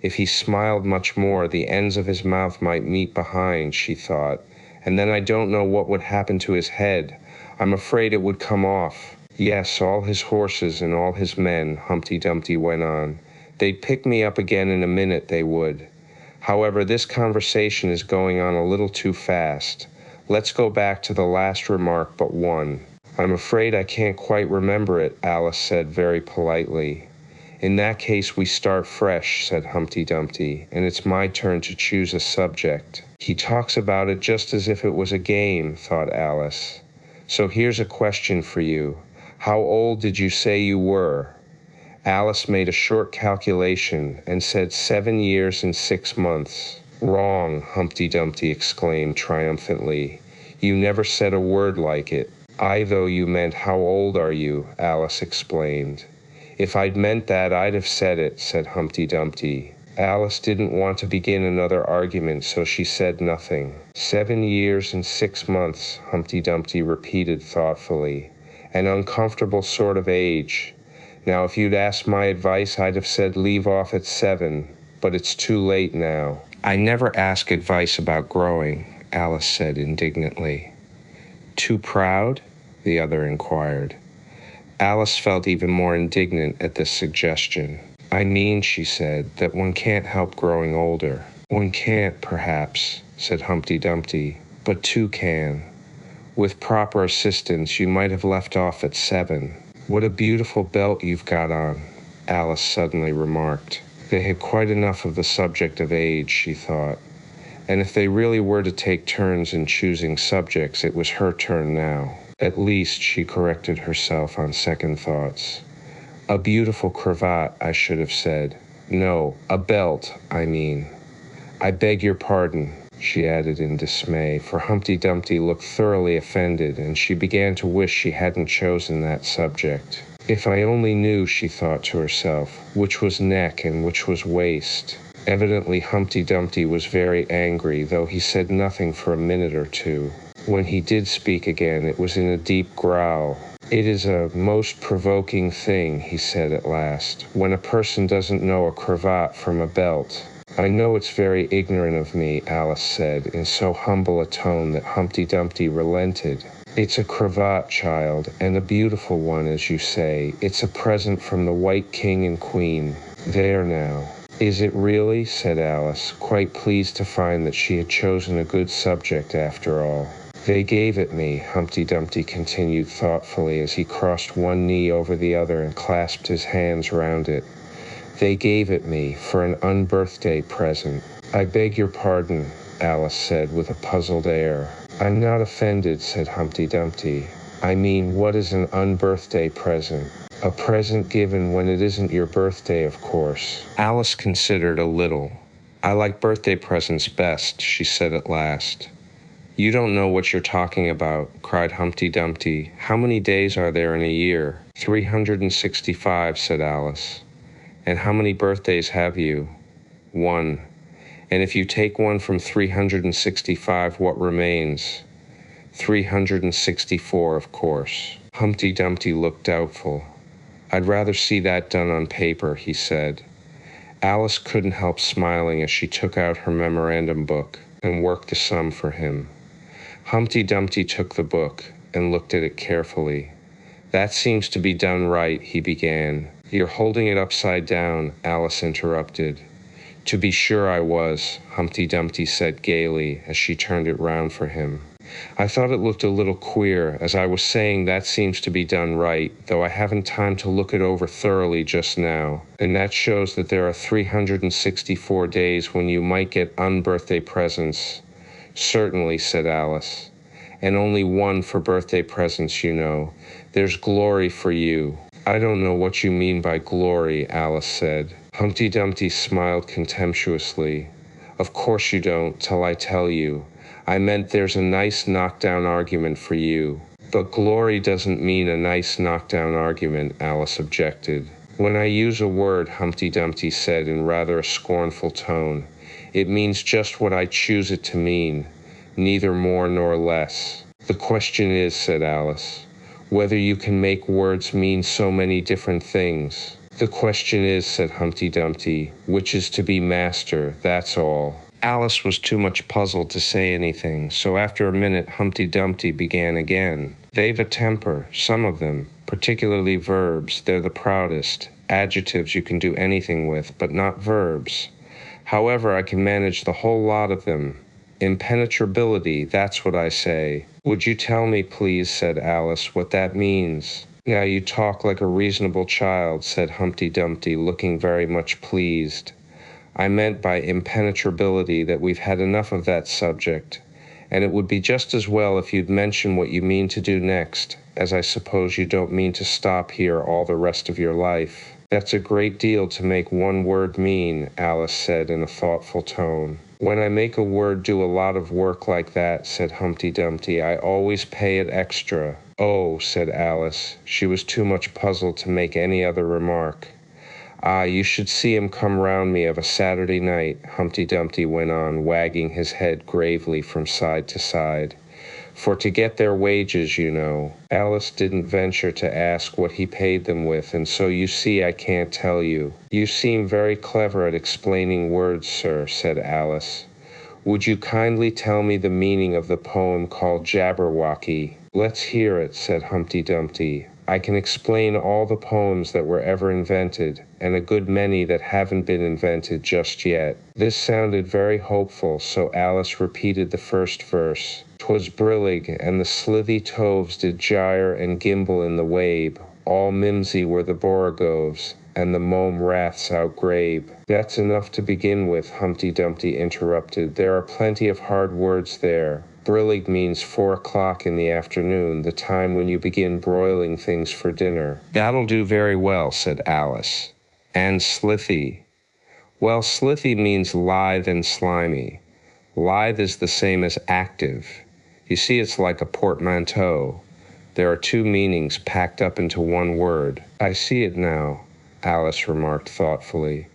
S1: If he smiled much more, the ends of his mouth might meet behind, she thought, and then I don't know what would happen to his head. I'm afraid it would come off. Yes, all his horses and all his men, Humpty Dumpty went on. They'd pick me up again in a minute, they would. However, this conversation is going on a little too fast. Let's go back to the last remark but one. I'm afraid I can't quite remember it, Alice said very politely. In that case we start fresh, said Humpty Dumpty, and it's my turn to choose a subject. He talks about it just as if it was a game, thought Alice. So here's a question for you. How old did you say you were? Alice made a short calculation and said 7 years and 6 months. Wrong, Humpty Dumpty exclaimed triumphantly. You never said a word like it. I thought you meant how old are you, Alice explained. If I'd meant that, I'd have said it, said Humpty Dumpty. Alice didn't want to begin another argument, so she said nothing. 7 years and 6 months, Humpty Dumpty repeated thoughtfully. An uncomfortable sort of age. Now, if you'd asked my advice, I'd have said leave off at 7, but it's too late now. I never ask advice about growing, Alice said indignantly. Too proud? The other inquired. Alice felt even more indignant at this suggestion. I mean, she said, that one can't help growing older. One can't, perhaps, said Humpty Dumpty, but two can. With proper assistance, you might have left off at 7. What a beautiful belt you've got on, Alice suddenly remarked. They had quite enough of the subject of age, she thought. And if they really were to take turns in choosing subjects, it was her turn now. At least, she corrected herself on second thoughts. A beautiful cravat, I should have said. No, a belt, I mean. I beg your pardon, she added in dismay, for Humpty Dumpty looked thoroughly offended, and she began to wish she hadn't chosen that subject. If I only knew, she thought to herself, which was neck and which was waist. Evidently Humpty Dumpty was very angry, though he said nothing for a minute or two. When he did speak again, it was in a deep growl. It is a most provoking thing, he said at last, when a person doesn't know a cravat from a belt. I know it's very ignorant of me, Alice said, in so humble a tone that Humpty Dumpty relented. It's a cravat, child, and a beautiful one, as you say. It's a present from the White King and Queen. There now. Is it really? Said Alice, quite pleased to find that she had chosen a good subject after all. They gave it me, Humpty Dumpty continued thoughtfully as he crossed one knee over the other and clasped his hands round it. They gave it me for an unbirthday present. I beg your pardon, Alice said with a puzzled air. I'm not offended, said Humpty Dumpty. I mean, what is an unbirthday present? A present given when it isn't your birthday, of course. Alice considered a little. I like birthday presents best, she said at last. You don't know what you're talking about, cried Humpty Dumpty. How many days are there in a year? 365, said Alice. And how many birthdays have you? 1. And if you take 1 from 365, what remains? 364, of course. Humpty Dumpty looked doubtful. I'd rather see that done on paper, he said. Alice couldn't help smiling as she took out her memorandum book and worked the sum for him. Humpty Dumpty took the book and looked at it carefully. That seems to be done right, he began. You're holding it upside down, Alice interrupted. To be sure I was, Humpty Dumpty said gaily as she turned it round for him. I thought it looked a little queer, as I was saying that seems to be done right, though I haven't time to look it over thoroughly just now, and that shows that there are 364 days when you might get unbirthday presents. Certainly, said Alice. and only one for birthday presents, you know. There's glory for you." "I don't know what you mean by glory," Alice said. Humpty Dumpty smiled contemptuously. "Of course you don't, till I tell you. I meant there's a nice knockdown argument for you." "But glory doesn't mean a nice knockdown argument," Alice objected. "When I use a word," Humpty Dumpty said in rather a scornful tone, "it means just what I choose it to mean, neither more nor less." "The question is," said Alice, "whether you can make words mean so many different things." "The question is," said Humpty Dumpty, "which is to be master, that's all." Alice was too much puzzled to say anything, so after a minute Humpty Dumpty began again. "They've a temper, some of them, particularly verbs. They're the proudest. Adjectives you can do anything with, but not verbs. However, I can manage the whole lot of them. Impenetrability, that's what I say." "Would you tell me, please," said Alice, "what that means?" "Now you talk like a reasonable child," said Humpty Dumpty, looking very much pleased. "I meant by impenetrability that we've had enough of that subject, and it would be just as well if you'd mention what you mean to do next, as I suppose you don't mean to stop here all the rest of your life." "That's a great deal to make one word mean," Alice said in a thoughtful tone. "When I make a word do a lot of work like that," said Humpty Dumpty, "I always pay it extra." "Oh," said Alice. She was too much puzzled to make any other remark. "Ah, you should see 'em come round me of a Saturday night," Humpty Dumpty went on, wagging his head gravely from side to side. "For to get their wages, you know." Alice didn't venture to ask what he paid them with, and so you see I can't tell you. "You seem very clever at explaining words, sir," said Alice. "Would you kindly tell me the meaning of the poem called Jabberwocky?" "Let's hear it," said Humpty Dumpty. "I can explain all the poems that were ever invented, and a good many that haven't been invented just yet." This sounded very hopeful, so Alice repeated the first verse. "'Twas brillig, and the slithy toves did gyre and gimble in the wabe. All mimsy were the borogoves, and the mome raths outgrabe." "That's enough to begin with," Humpty Dumpty interrupted. "There are plenty of hard words there. Brillig means 4 o'clock in the afternoon, the time when you begin broiling things for dinner." "That'll do very well," said Alice. "And slithy?" "Well, slithy means lithe and slimy. Lithe is the same as active. You see, it's like a portmanteau. There are 2 meanings packed up into one word." "I see it now," Alice remarked thoughtfully.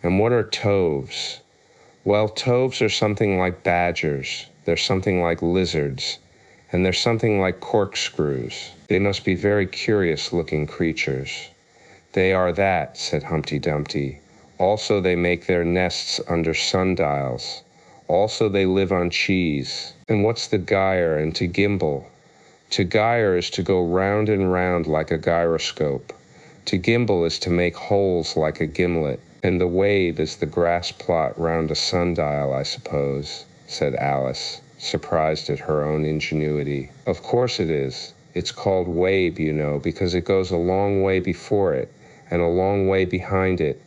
S1: "And what are toves?" "Well, toves are something like badgers. They're something like lizards. And they're something like corkscrews. They must be very curious-looking creatures." "They are that," said Humpty Dumpty. "Also they make their nests under sundials. Also they live on cheese." "And what's the gyre and to gimble?" "To gyre is to go round and round like a gyroscope. To gimble is to make holes like a gimlet. And the wave is the grass plot round a sundial, I suppose," said Alice, surprised at her own ingenuity. "Of course it is. It's called wabe, you know, because it goes a long way before it, and a long way behind it,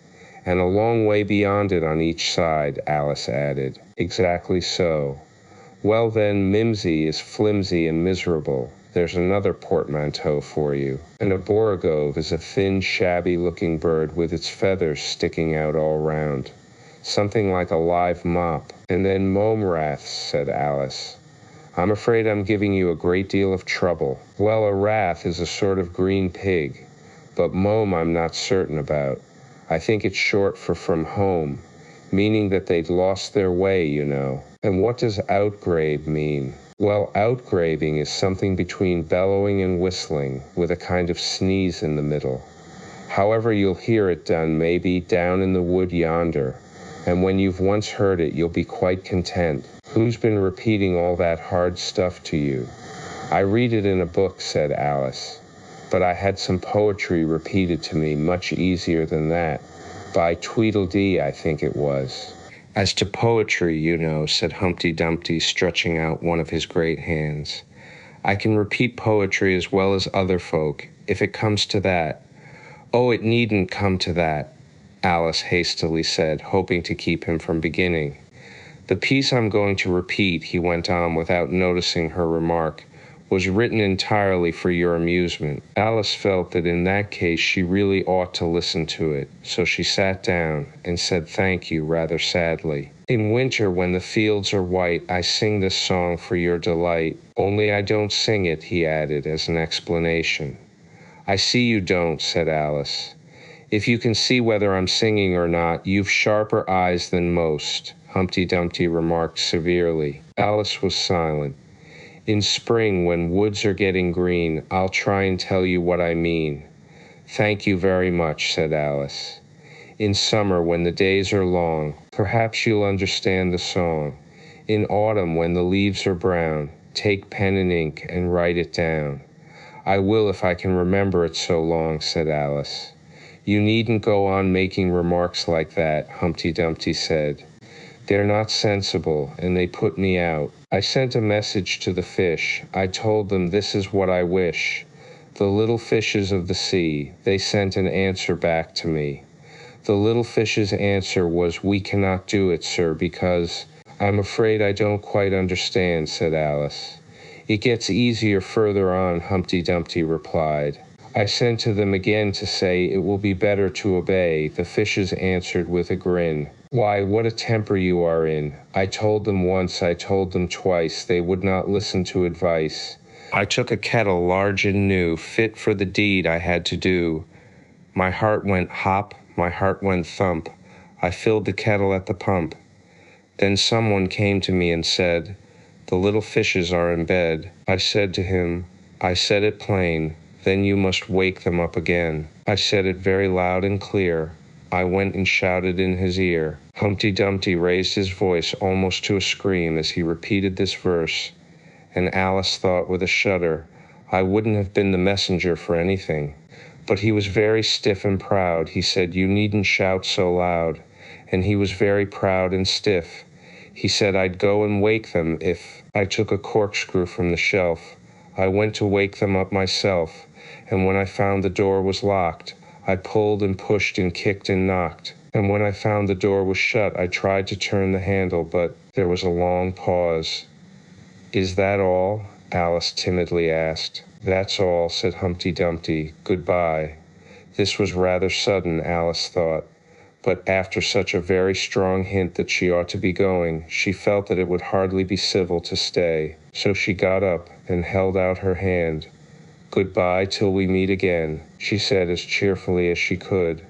S1: and a long way beyond it on each side," Alice added. "Exactly so. Well then, mimsy is flimsy and miserable. There's another portmanteau for you. And a borogove is a thin, shabby-looking bird with its feathers sticking out all round. Something like a live mop. And then mome raths," said Alice. "I'm afraid I'm giving you a great deal of trouble." "Well, a rath is a sort of green pig, but mome I'm not certain about. I think it's short for from home, meaning that they'd lost their way, you know." "And what does outgrabe mean?" "Well, outgraving is something between bellowing and whistling, with a kind of sneeze in the middle. However, you'll hear it done maybe down in the wood yonder, and when you've once heard it you'll be quite content." "Who's been repeating all that hard stuff to you?" "I read it in a book," said Alice. "But I had some poetry repeated to me much easier than that, by Tweedledee, I think it was." "As to poetry, you know," said Humpty Dumpty, stretching out one of his great hands, "I can repeat poetry as well as other folk, if it comes to that." "Oh, it needn't come to that," Alice hastily said, hoping to keep him from beginning. The piece I'm going to repeat," he went on without noticing her remark, "was written entirely for your amusement." Alice felt that in that case she really ought to listen to it, so she sat down and said thank you rather sadly. "In winter, when the fields are white, I sing this song for your delight. Only I don't sing it," he added as an explanation. "I see you don't," said Alice. "If you can see whether I'm singing or not, you've sharper eyes than most," Humpty Dumpty remarked severely. Alice was silent. "In spring, when woods are getting green, I'll try and tell you what I mean." "Thank you very much," said Alice. "In summer, when the days are long, perhaps you'll understand the song. In autumn, when the leaves are brown, take pen and ink and write it down." "I will if I can remember it so long," said Alice. "You needn't go on making remarks like that," Humpty Dumpty said. "They're not sensible, and they put me out. I sent a message to the fish. I told them this is what I wish. The little fishes of the sea, they sent an answer back to me. The little fish's answer was, 'We cannot do it, sir, because—'" "I'm afraid I don't quite understand," said Alice. "It gets easier further on," Humpty Dumpty replied. "I sent to them again to say it will be better to obey." The fishes answered with a grin, "Why, what a temper you are in! I told them once, I told them twice, they would not listen to advice. I took a kettle large and new, fit for the deed I had to do. My heart went hop, my heart went thump, I filled the kettle at the pump. Then someone came to me and said, 'The little fishes are in bed.' I said to him, 'I said it plain, then you must wake them up again.' I said it very loud and clear. I went and shouted in his ear." Humpty Dumpty raised his voice almost to a scream as he repeated this verse, and Alice thought with a shudder, "I wouldn't have been the messenger for anything." But he was very stiff and proud. He said, "You needn't shout so loud." And he was very proud and stiff. He said, "I'd go and wake them if—" I took a corkscrew from the shelf. I went to wake them up myself, and when I found the door was locked, I pulled and pushed and kicked and knocked. And when I found the door was shut, I tried to turn the handle, but—" There was a long pause. "Is that all?" Alice timidly asked. "That's all," said Humpty Dumpty. "Goodbye." This was rather sudden, Alice thought, but after such a very strong hint that she ought to be going, she felt that it would hardly be civil to stay. So she got up and held out her hand. "Goodbye till we meet again," she said as cheerfully as she could.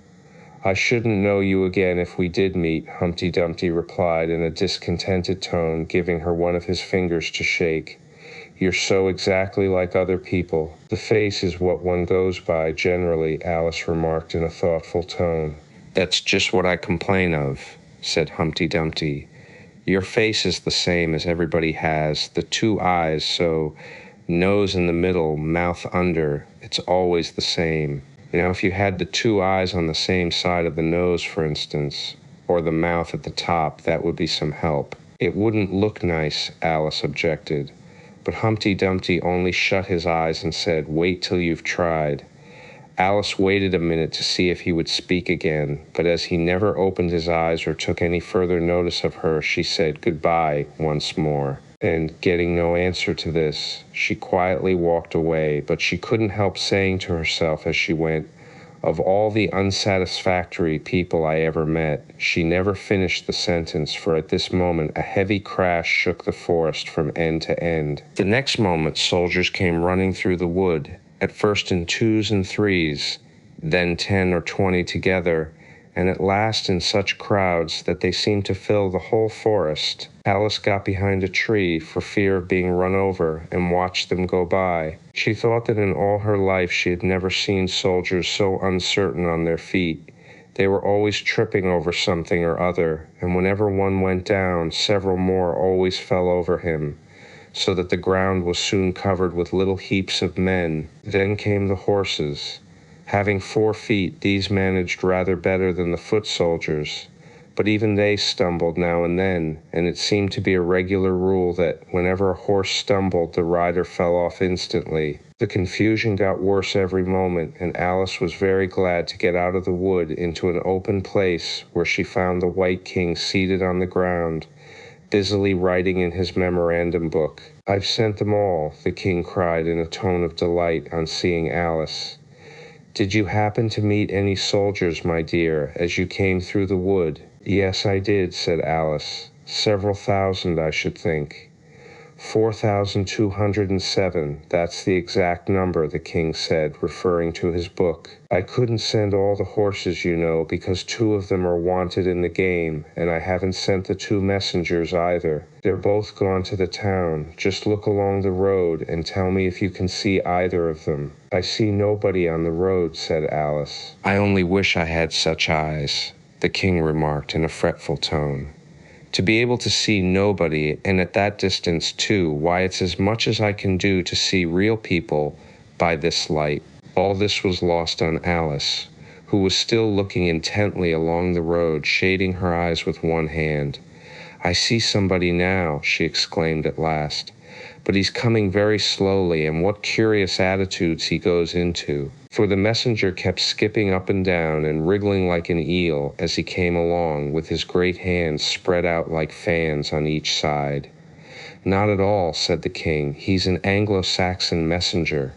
S1: "I shouldn't know you again if we did meet," Humpty Dumpty replied in a discontented tone, giving her one of his fingers to shake. "You're so exactly like other people. The face is what one goes by, generally," Alice remarked in a thoughtful tone. "That's just what I complain of," said Humpty Dumpty. "Your face is the same as everybody has, the two eyes, so nose in the middle, mouth under, it's always the same. You know, if you had the two eyes on the same side of the nose, for instance, or the mouth at the top, that would be some help." "It wouldn't look nice," Alice objected. But Humpty Dumpty only shut his eyes and said, "Wait till you've tried." Alice waited a minute to see if he would speak again, but as he never opened his eyes or took any further notice of her, she said goodbye once more. And, getting no answer to this, she quietly walked away, but she couldn't help saying to herself as she went, "Of all the unsatisfactory people I ever met—" She never finished the sentence, for at this moment a heavy crash shook the forest from end to end. The next moment soldiers came running through the wood, at first in 2s and 3s, then 10 or 20 together, and at last in such crowds that they seemed to fill the whole forest. Alice got behind a tree for fear of being run over and watched them go by. She thought that in all her life she had never seen soldiers so uncertain on their feet. They were always tripping over something or other, and whenever one went down, several more always fell over him, so that the ground was soon covered with little heaps of men. Then came the horses. Having 4 feet, these managed rather better than the foot soldiers, but even they stumbled now and then, and it seemed to be a regular rule that whenever a horse stumbled, the rider fell off instantly. The confusion got worse every moment, and Alice was very glad to get out of the wood into an open place where she found the White King seated on the ground. busily writing in his memorandum book. "I've sent them all," the king cried in a tone of delight on seeing Alice. "Did you happen to meet any soldiers, my dear, as you came through the wood?" "Yes, I did," said Alice. "Several thousand, I should think." 4,207, that's the exact number, the king said, referring to his book. "I couldn't send all the horses, you know, because 2 of them are wanted in the game, and I haven't sent the 2 messengers either. They're both gone to the town. Just look along the road and tell me if you can see either of them." "I see nobody on the road," said Alice. "I only wish I had such eyes," the king remarked in a fretful tone. "To be able to see nobody, and at that distance too, why, it's as much as I can do to see real people by this light." All this was lost on Alice, who was still looking intently along the road, shading her eyes with one hand. "I see somebody now," she exclaimed at last. "But he's coming very slowly, and what curious attitudes he goes into." For the messenger kept skipping up and down and wriggling like an eel as he came along, with his great hands spread out like fans on each side. "Not at all," said the king. "He's an Anglo-Saxon messenger,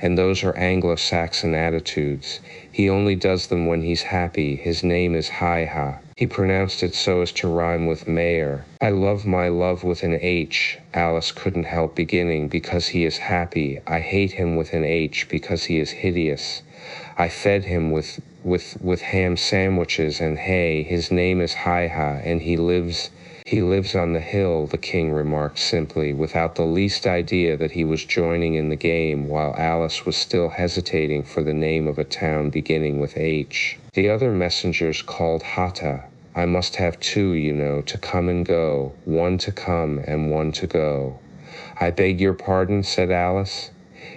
S1: and those are Anglo-Saxon attitudes. He only does them when he's happy. His name is Hi-Ha." He pronounced it so as to rhyme with mayor. "I love my love with an H," Alice couldn't help beginning, "because he is happy. I hate him with an H because he is hideous. I fed him with ham sandwiches and hay. His name is Hi-Ha, and he lives on the hill," the king remarked simply, without the least idea that he was joining in the game, while Alice was still hesitating for the name of a town beginning with H. "The other messengers called Hata. I must have 2, you know, to come and go, 1 to come and 1 to go." "I beg your pardon," said Alice.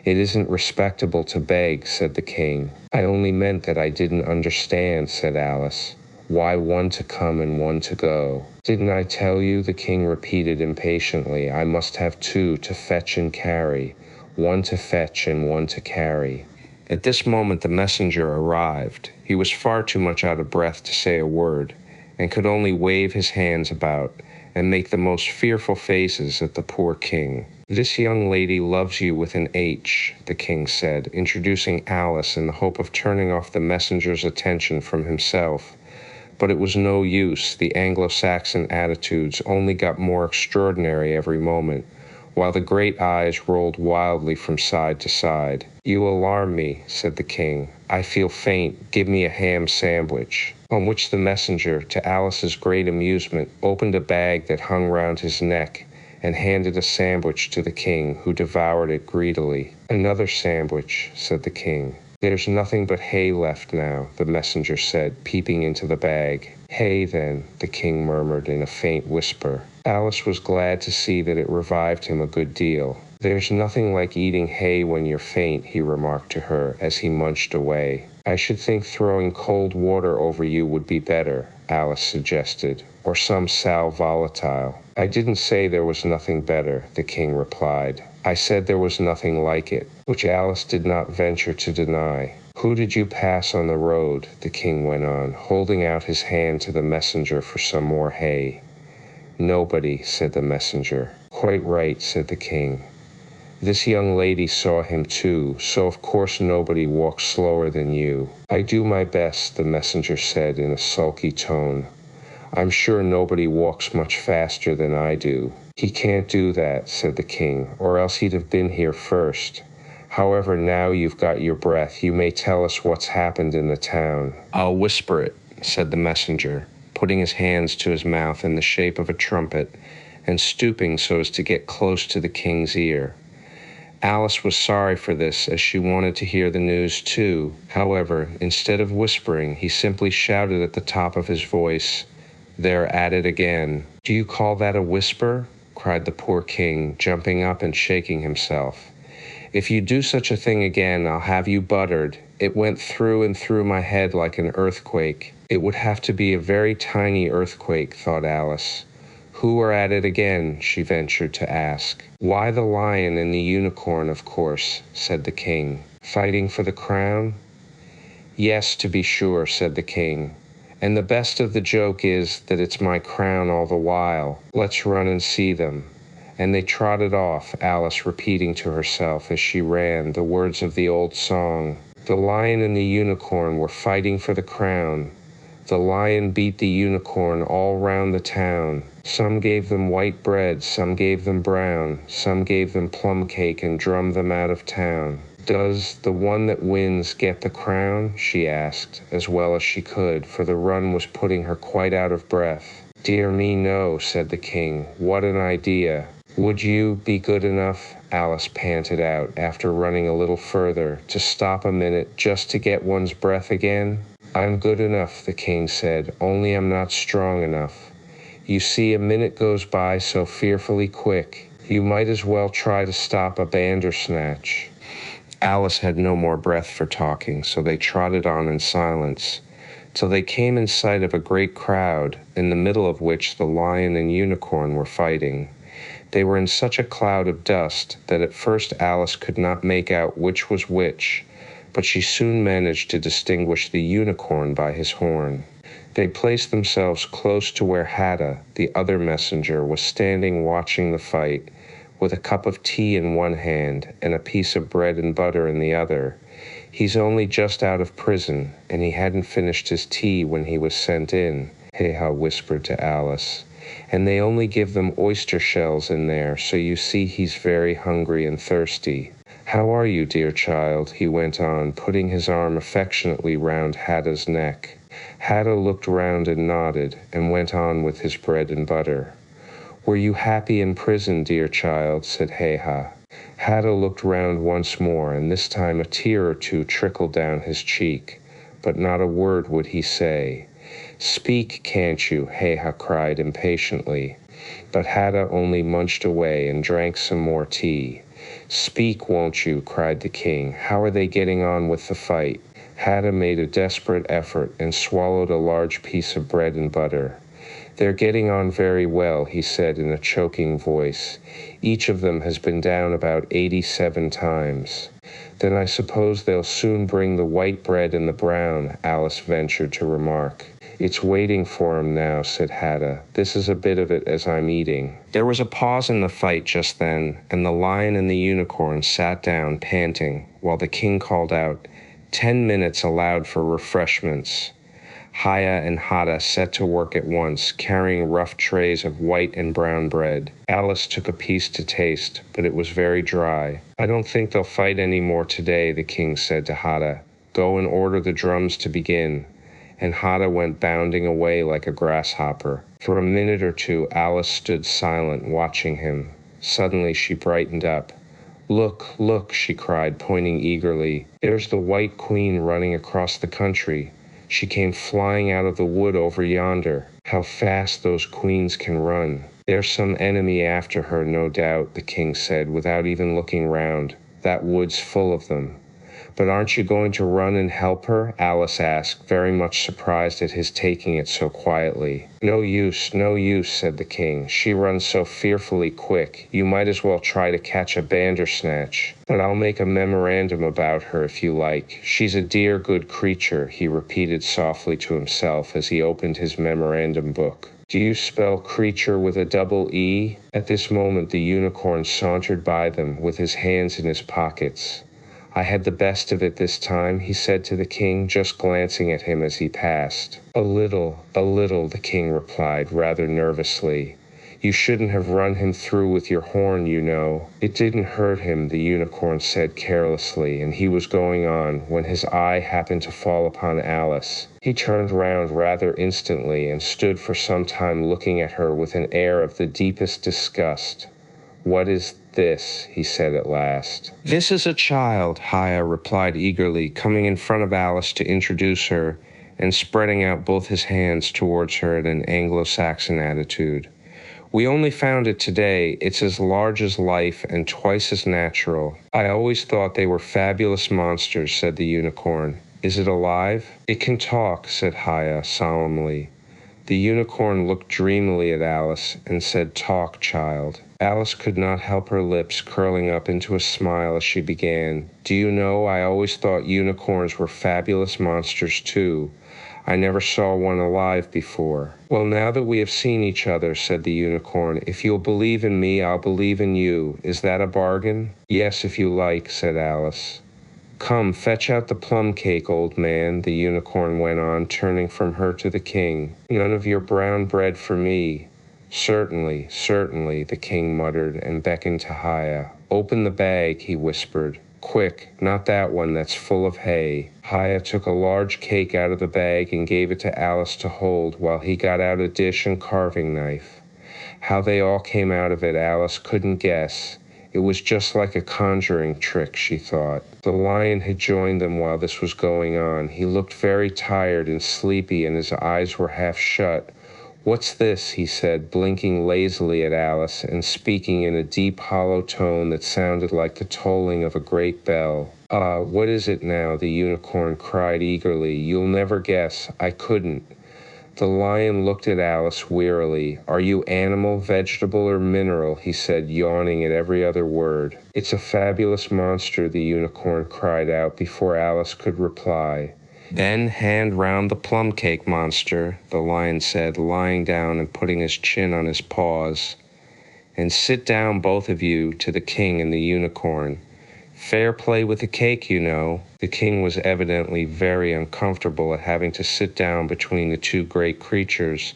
S1: "It isn't respectable to beg," said the king. "I only meant that I didn't understand," said Alice. "Why 1 to come and 1 to go?" "Didn't I tell you?" the king repeated impatiently. "I must have 2 to fetch and carry, 1 to fetch and 1 to carry." At this moment the messenger arrived. He was far too much out of breath to say a word, and could only wave his hands about and make the most fearful faces at the poor king. "This young lady loves you with an H," the king said, introducing Alice in the hope of turning off the messenger's attention from himself. But it was no use. The Anglo-Saxon attitudes only got more extraordinary every moment, while the great eyes rolled wildly from side to side. "You alarm me," said the king. "I feel faint. Give me a ham sandwich." On which the messenger, to Alice's great amusement, opened a bag that hung round his neck and handed a sandwich to the king, who devoured it greedily. "Another sandwich," said the king. "There's nothing but hay left now," the messenger said, peeping into the bag. "Hay, then," the king murmured in a faint whisper. Alice was glad to see that it revived him a good deal. "There's nothing like eating hay when you're faint," he remarked to her as he munched away. "I should think throwing cold water over you would be better," Alice suggested, "or some sal volatile." "I didn't say there was nothing better," the king replied. "I said there was nothing like it," which Alice did not venture to deny. "Who did you pass on the road?" the king went on, holding out his hand to the messenger for some more hay. "Nobody," said the messenger. "Quite right," said the king. "This young lady saw him too, so of course nobody walks slower than you." "I do my best," the messenger said in a sulky tone. "I'm sure nobody walks much faster than I do." "He can't do that," said the king, "or else he'd have been here first. However, now you've got your breath, you may tell us what's happened in the town." "I'll whisper it," said the messenger, putting his hands to his mouth in the shape of a trumpet, and stooping so as to get close to the king's ear. Alice was sorry for this, as she wanted to hear the news too. However, instead of whispering, he simply shouted at the top of his voice, "They're at it again." "Do you call that a whisper?" cried the poor king, jumping up and shaking himself. "If you do such a thing again, I'll have you buttered. It went through and through my head like an earthquake." "It would have to be a very tiny earthquake," thought Alice. "Who are at it again?" she ventured to ask. "Why, the lion and the unicorn, of course," said the king. "Fighting for the crown?" "Yes, to be sure," said the king. And the best of the joke is that it's my crown all the while. Let's run and see them." And they trotted off, Alice repeating to herself as she ran the words of the old song. The lion and the unicorn were fighting for the crown. The lion beat the unicorn all round the town. Some gave them white bread, some gave them brown, some gave them plum cake and drummed them out of town. "Does the one that wins get the crown?" she asked, as well as she could, for the run was putting her quite out of breath. "Dear me, no," said the king. "What an idea." "Would you be good enough," Alice panted out, after running a little further, "to stop a minute just to get one's breath again?" "I'm good enough," the king said, "only I'm not strong enough. You see, a minute goes by so fearfully quick. You might as well try to stop a bandersnatch." Alice had no more breath for talking, so they trotted on in silence, till they came in sight of a great crowd, in the middle of which the lion and unicorn were fighting. They were in such a cloud of dust that at first Alice could not make out which was which, but she soon managed to distinguish the unicorn by his horn. They placed themselves close to where Hatta, the other messenger, was standing watching the fight, with a cup of tea in one hand and a piece of bread and butter in the other. "He's only just out of prison, and he hadn't finished his tea when he was sent in," Heha whispered to Alice. "And they only give them oyster shells in there, so you see he's very hungry and thirsty. How are you, dear child?" he went on, putting his arm affectionately round Hatta's neck. Hatta looked round and nodded, and went on with his bread and butter. "Were you happy in prison, dear child?" said Heha. Hatta looked round once more, and this time a tear or two trickled down his cheek, but not a word would he say. "Speak, can't you?" Heha cried impatiently. But Hatta only munched away and drank some more tea. "Speak, won't you?" cried the king. "How are they getting on with the fight?" Hatta made a desperate effort and swallowed a large piece of bread and butter. "They're getting on very well," he said in a choking voice. "Each of them has been down about 87 times. "Then I suppose they'll soon bring the white bread and the brown," Alice ventured to remark. "It's waiting for 'em now," said Hatta. "This is a bit of it as I'm eating." There was a pause in the fight just then, and the lion and the unicorn sat down panting, while the king called out, "10 minutes allowed for refreshments." Haya and Hatta set to work at once, carrying rough trays of white and brown bread. Alice took a piece to taste, but it was very dry. "I don't think they'll fight any more today," the king said to Hatta. "Go and order the drums to begin." And Hatta went bounding away like a grasshopper. For a minute or two Alice stood silent, watching him. Suddenly she brightened up. "Look, look," she cried, pointing eagerly. "There's the White Queen running across the country. She came flying out of the wood over yonder. How fast those queens can run." "There's some enemy after her, no doubt," the king said, without even looking round. "That wood's full of them." "But aren't you going to run and help her?" Alice asked, very much surprised at his taking it so quietly. No use," said the king. "She runs so fearfully quick. You might as well try to catch a bandersnatch. But I'll make a memorandum about her if you like. She's a dear good creature," he repeated softly to himself as he opened his memorandum book. "Do you spell creature with a double E?" At this moment the unicorn sauntered by them with his hands in his pockets. "I had the best of it this time," he said to the king, just glancing at him as he passed. A little," the king replied, rather nervously. "You shouldn't have run him through with your horn, you know." "It didn't hurt him," the unicorn said carelessly, and he was going on, when his eye happened to fall upon Alice. He turned round rather instantly and stood for some time looking at her with an air of the deepest disgust. "What is this?" he said at last. "This is a child," Haya replied eagerly, coming in front of Alice to introduce her, and spreading out both his hands towards her in an Anglo-Saxon attitude. "We only found it today. It's as large as life and twice as natural." "I always thought they were fabulous monsters," said the unicorn. "Is it alive?" "It can talk," said Haya solemnly. The unicorn looked dreamily at Alice and said, "Talk, child." Alice could not help her lips curling up into a smile as she began. "Do you know, I always thought unicorns were fabulous monsters too. I never saw one alive before." "Well, now that we have seen each other," said the unicorn, "if you'll believe in me, I'll believe in you. Is that a bargain?" "Yes, if you like," said Alice. "Come, fetch out the plum cake, old man," the unicorn went on, turning from her to the king. "None of your brown bread for me." "Certainly, certainly," the king muttered and beckoned to Haya. "Open the bag," he whispered. "Quick, not that one, that's full of hay." Haya took a large cake out of the bag and gave it to Alice to hold while he got out a dish and carving knife. How they all came out of it, Alice couldn't guess. It was just like a conjuring trick, she thought. The lion had joined them while this was going on. He looked very tired and sleepy, and his eyes were half shut. "What's this?" he said, blinking lazily at Alice and speaking in a deep, hollow tone that sounded like the tolling of a great bell. What is it now?" the unicorn cried eagerly. "You'll never guess. I couldn't." The lion looked at Alice wearily. "Are you animal, vegetable, or mineral?" he said, yawning at every other word. "It's a fabulous monster," the unicorn cried out before Alice could reply. "Then hand round the plum cake, monster," the lion said, lying down and putting his chin on his paws. "And sit down, both of you," to the king and the unicorn. "Fair play with the cake, you know." The king was evidently very uncomfortable at having to sit down between the two great creatures,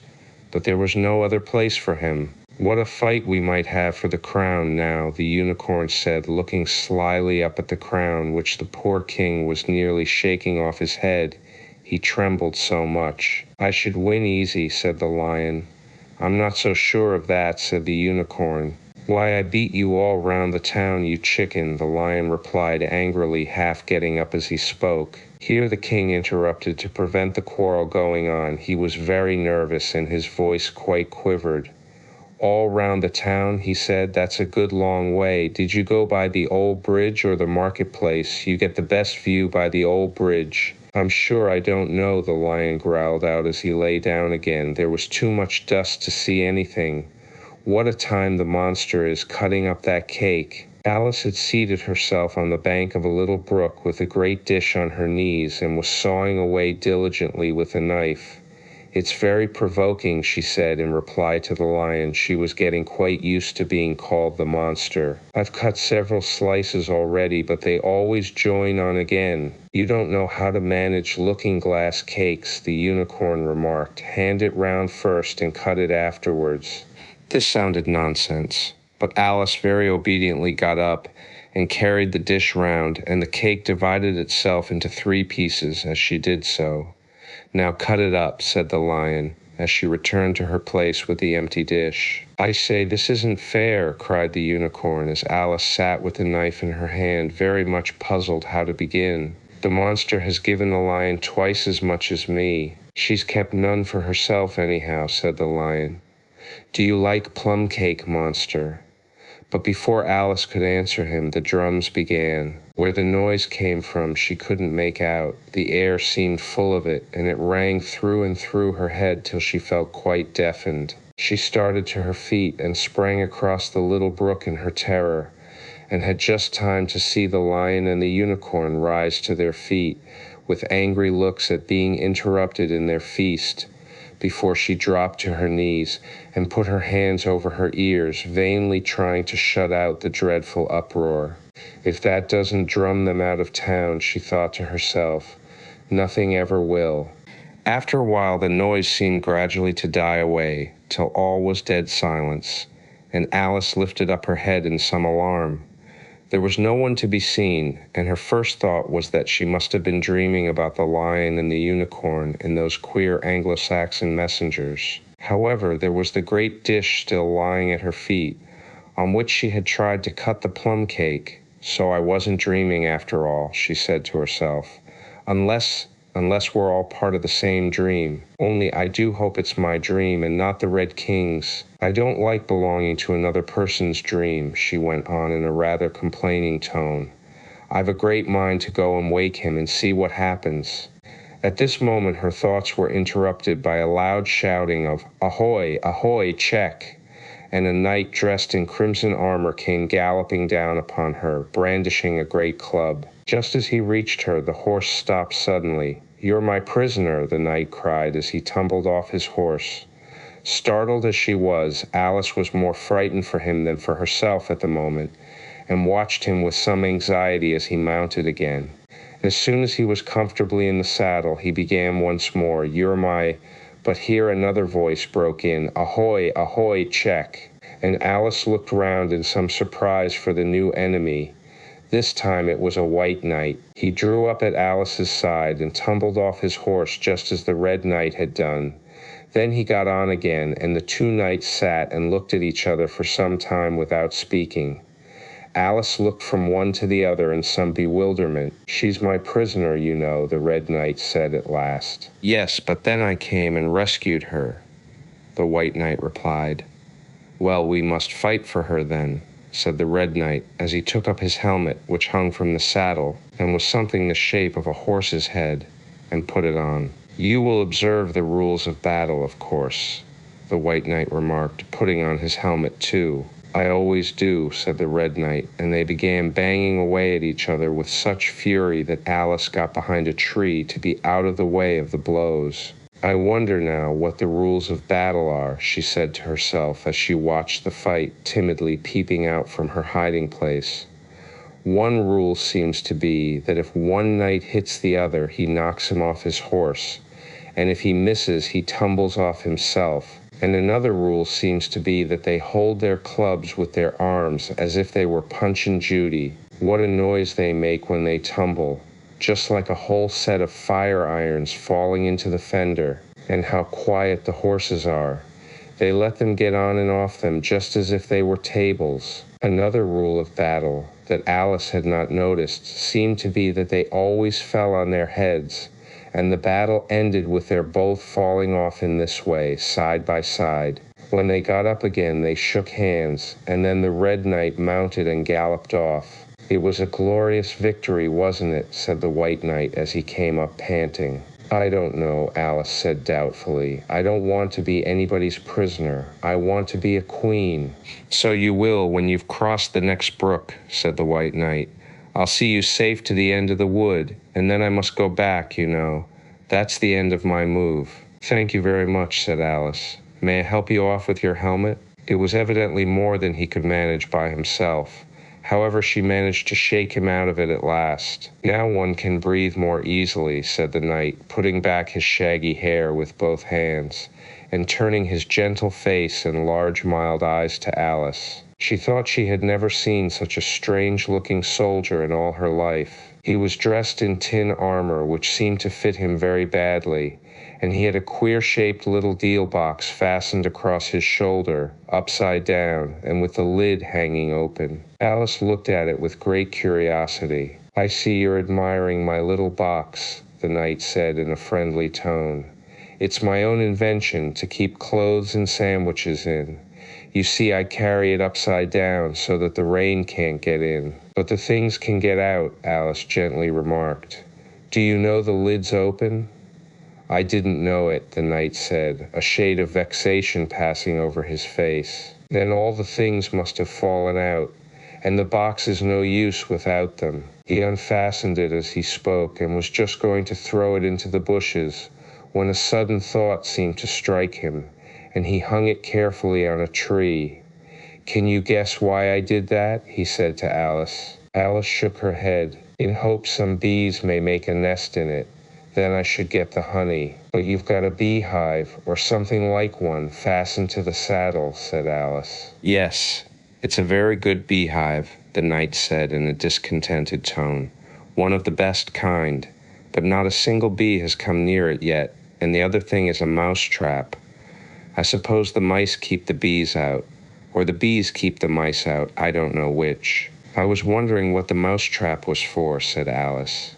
S1: but there was no other place for him. "What a fight we might have for the crown now," the unicorn said, looking slyly up at the crown, which the poor king was nearly shaking off his head. He trembled so much. "I should win easy," said the lion. "I'm not so sure of that," said the unicorn. "Why, I beat you all round the town, you chicken," the lion replied angrily, half getting up as he spoke. Here the king interrupted to prevent the quarrel going on. He was very nervous and his voice quite quivered. "All round the town," he said. "That's a good long way. Did you go by the old bridge or the marketplace? You get the best view by the old bridge." "I'm sure I don't know," the lion growled out as he lay down again. "There was too much dust to see anything. What a time the monster is cutting up that cake." Alice had seated herself on the bank of a little brook with a great dish on her knees and was sawing away diligently with a knife. "It's very provoking," she said in reply to the lion. She was getting quite used to being called the monster. "I've cut several slices already, but they always join on again." "You don't know how to manage looking-glass cakes," the unicorn remarked. "Hand it round first and cut it afterwards." This sounded nonsense, but Alice very obediently got up and carried the dish round, and the cake divided itself into 3 pieces as she did so. "Now cut it up," said the lion, as she returned to her place with the empty dish. "I say, this isn't fair," cried the unicorn as Alice sat with the knife in her hand, very much puzzled how to begin. "The monster has given the lion twice as much as me." "She's kept none for herself anyhow," said the lion. "Do you like plum cake, monster?" But before Alice could answer him, the drums began. Where the noise came from, she couldn't make out. The air seemed full of it, and it rang through and through her head till she felt quite deafened. She started to her feet and sprang across the little brook in her terror, and had just time to see the lion and the unicorn rise to their feet, with angry looks at being interrupted in their feast, before she dropped to her knees and put her hands over her ears, vainly trying to shut out the dreadful uproar. "If that doesn't drum them out of town," she thought to herself, "nothing ever will." After a while the noise seemed gradually to die away, till all was dead silence, and Alice lifted up her head in some alarm. There was no one to be seen, and her first thought was that she must have been dreaming about the lion and the unicorn and those queer Anglo-Saxon messengers. However, there was the great dish still lying at her feet, on which she had tried to cut the plum cake. "So I wasn't dreaming after all," she said to herself, unless we're all part of the same dream. Only I do hope it's my dream and not the Red King's. I don't like belonging to another person's dream," she went on in a rather complaining tone. "I've a great mind to go and wake him and see what happens." At this moment her thoughts were interrupted by a loud shouting of "Ahoy! Ahoy! Check!" and a knight dressed in crimson armor came galloping down upon her, brandishing a great club. Just as he reached her, the horse stopped suddenly. "You're my prisoner," the knight cried as he tumbled off his horse. Startled as she was, Alice was more frightened for him than for herself at the moment, and watched him with some anxiety as he mounted again. As soon as he was comfortably in the saddle, he began once more, "You're my—" But here another voice broke in, "Ahoy, ahoy, check!" And Alice looked round in some surprise for the new enemy. This time it was a white knight. He drew up at Alice's side and tumbled off his horse just as the red knight had done. Then he got on again, and the two knights sat and looked at each other for some time without speaking. Alice looked from one to the other in some bewilderment. "She's my prisoner, you know," the red knight said at last. "Yes, but then I came and rescued her," the white knight replied. "Well, we must fight for her then," said the red knight as he took up his helmet, which hung from the saddle and was something the shape of a horse's head, and put it on. "You will observe the rules of battle, of course," the white knight remarked, putting on his helmet too. "I always do," said the red knight, and they began banging away at each other with such fury that Alice got behind a tree to be out of the way of the blows. "I wonder now what the rules of battle are," she said to herself as she watched the fight, timidly peeping out from her hiding place. "One rule seems to be that if one knight hits the other, he knocks him off his horse, and if he misses, he tumbles off himself. And another rule seems to be that they hold their clubs with their arms as if they were Punch and Judy. What a noise they make when they tumble, just like a whole set of fire irons falling into the fender. And how quiet the horses are. They let them get on and off them just as if they were tables." Another rule of battle that Alice had not noticed seemed to be that they always fell on their heads, and the battle ended with their both falling off in this way, side by side. When they got up again, they shook hands, and then the red knight mounted and galloped off. "It was a glorious victory, wasn't it?" said the white knight as he came up panting. "I don't know," Alice said doubtfully. "I don't want to be anybody's prisoner. I want to be a queen." "So you will when you've crossed the next brook," said the white knight. "I'll see you safe to the end of the wood, and then I must go back, you know. That's the end of my move." "Thank you very much," said Alice. "May I help you off with your helmet?" It was evidently more than he could manage by himself. However, she managed to shake him out of it at last. "Now one can breathe more easily," said the knight, putting back his shaggy hair with both hands, and turning his gentle face and large mild eyes to Alice. She thought she had never seen such a strange-looking soldier in all her life. He was dressed in tin armor, which seemed to fit him very badly, and he had a queer-shaped little deal box fastened across his shoulder, upside down, and with the lid hanging open. Alice looked at it with great curiosity. "I see you're admiring my little box," the knight said in a friendly tone. "It's my own invention to keep clothes and sandwiches in. You see, I carry it upside down so that the rain can't get in. But the things can get out," Alice gently remarked. "Do you know the lid's open?" "I didn't know it," the knight said, a shade of vexation passing over his face. "Then all the things must have fallen out, and the box is no use without them." He unfastened it as he spoke and was just going to throw it into the bushes when a sudden thought seemed to strike him, and he hung it carefully on a tree. "Can you guess why I did that?" he said to Alice. Alice shook her head. "In hopes some bees may make a nest in it. Then I should get the honey." "But you've got a beehive, or something like one, fastened to the saddle," said Alice. "Yes, it's a very good beehive," the knight said in a discontented tone. "One of the best kind, but not a single bee has come near it yet, and the other thing is a mouse trap. I suppose the mice keep the bees out, or the bees keep the mice out, I don't know which." "I was wondering what the mouse trap was for," said Alice.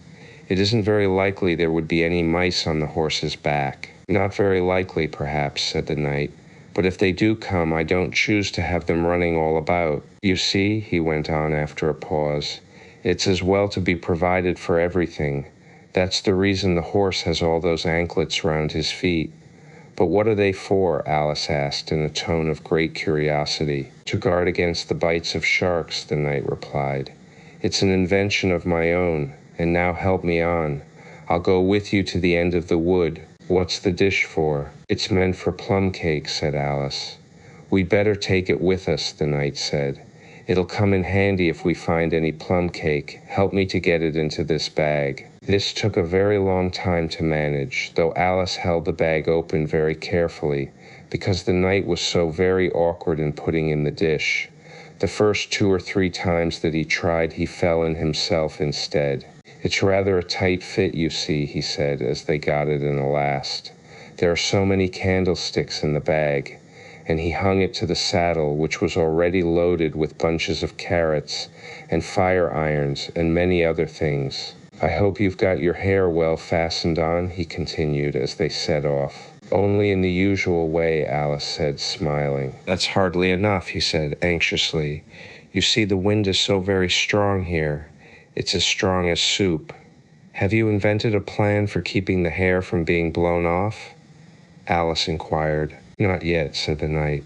S1: "It isn't very likely there would be any mice on the horse's back." "Not very likely, perhaps," said the knight. "But if they do come, I don't choose to have them running all about. You see," he went on after a pause, "it's as well to be provided for everything. That's the reason the horse has all those anklets round his feet." "But what are they for?" Alice asked in a tone of great curiosity. "To guard against the bites of sharks," the knight replied. "It's an invention of my own, and now help me on. I'll go with you to the end of the wood. What's the dish for? It's meant for plum cake, said Alice. We'd better take it with us, the knight said. It'll come in handy if we find any plum cake. Help me to get it into this bag. This took a very long time to manage, though Alice held the bag open very carefully, because the knight was so very awkward in putting in the dish. The first 2 or 3 times that he tried, he fell in himself instead. It's rather a tight fit, you see, he said, as they got it in the last. There are so many candlesticks in the bag. And he hung it to the saddle, which was already loaded with bunches of carrots and fire irons and many other things. I hope you've got your hair well fastened on, he continued as they set off. Only in the usual way, Alice said, smiling. That's hardly enough, he said anxiously. You see, the wind is so very strong here. It's as strong as soup. Have you invented a plan for keeping the hair from being blown off? Alice inquired. Not yet, said the knight,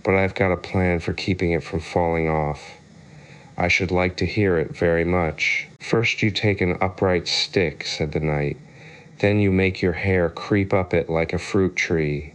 S1: but I've got a plan for keeping it from falling off. I should like to hear it very much. First you take an upright stick, said the knight. Then you make your hair creep up it like a fruit tree.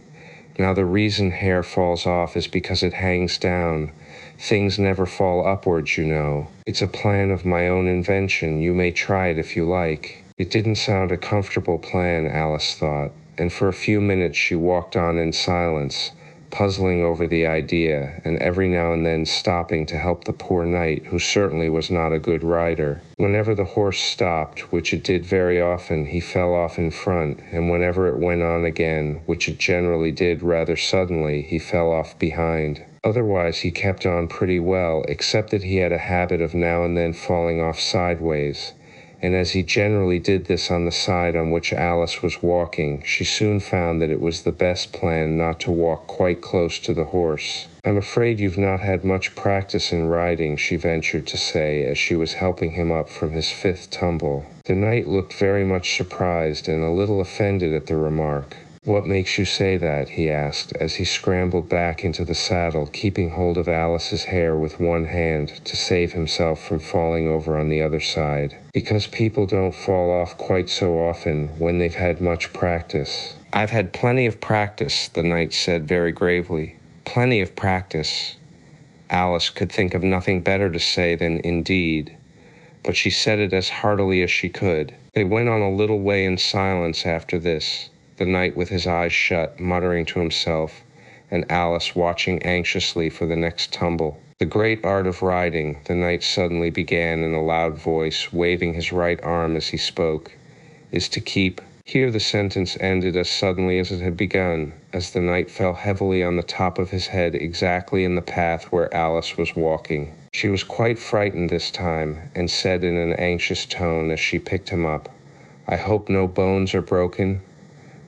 S1: Now the reason hair falls off is because it hangs down. Things never fall upwards, you know. It's a plan of my own invention. You may try it if you like. It didn't sound a comfortable plan, Alice thought, and for a few minutes she walked on in silence, puzzling over the idea, and every now and then stopping to help the poor knight, who certainly was not a good rider. Whenever the horse stopped, which it did very often, he fell off in front, and whenever it went on again, which it generally did rather suddenly, he fell off behind. Otherwise he kept on pretty well, except that he had a habit of now and then falling off sideways. And as he generally did this on the side on which Alice was walking, she soon found that it was the best plan not to walk quite close to the horse. I'm afraid you've not had much practice in riding, she ventured to say as she was helping him up from his 5th tumble. The knight looked very much surprised and a little offended at the remark. What makes you say that? He asked, as he scrambled back into the saddle, keeping hold of Alice's hair with one hand to save himself from falling over on the other side. Because people don't fall off quite so often when they've had much practice. I've had plenty of practice, the knight said very gravely. Plenty of practice. Alice could think of nothing better to say than indeed, but she said it as heartily as she could. They went on a little way in silence after this, the knight with his eyes shut, muttering to himself, and Alice watching anxiously for the next tumble. The great art of riding, the knight suddenly began in a loud voice, waving his right arm as he spoke, is to keep. Here the sentence ended as suddenly as it had begun, as the knight fell heavily on the top of his head exactly in the path where Alice was walking. She was quite frightened this time, and said in an anxious tone as she picked him up, I hope no bones are broken?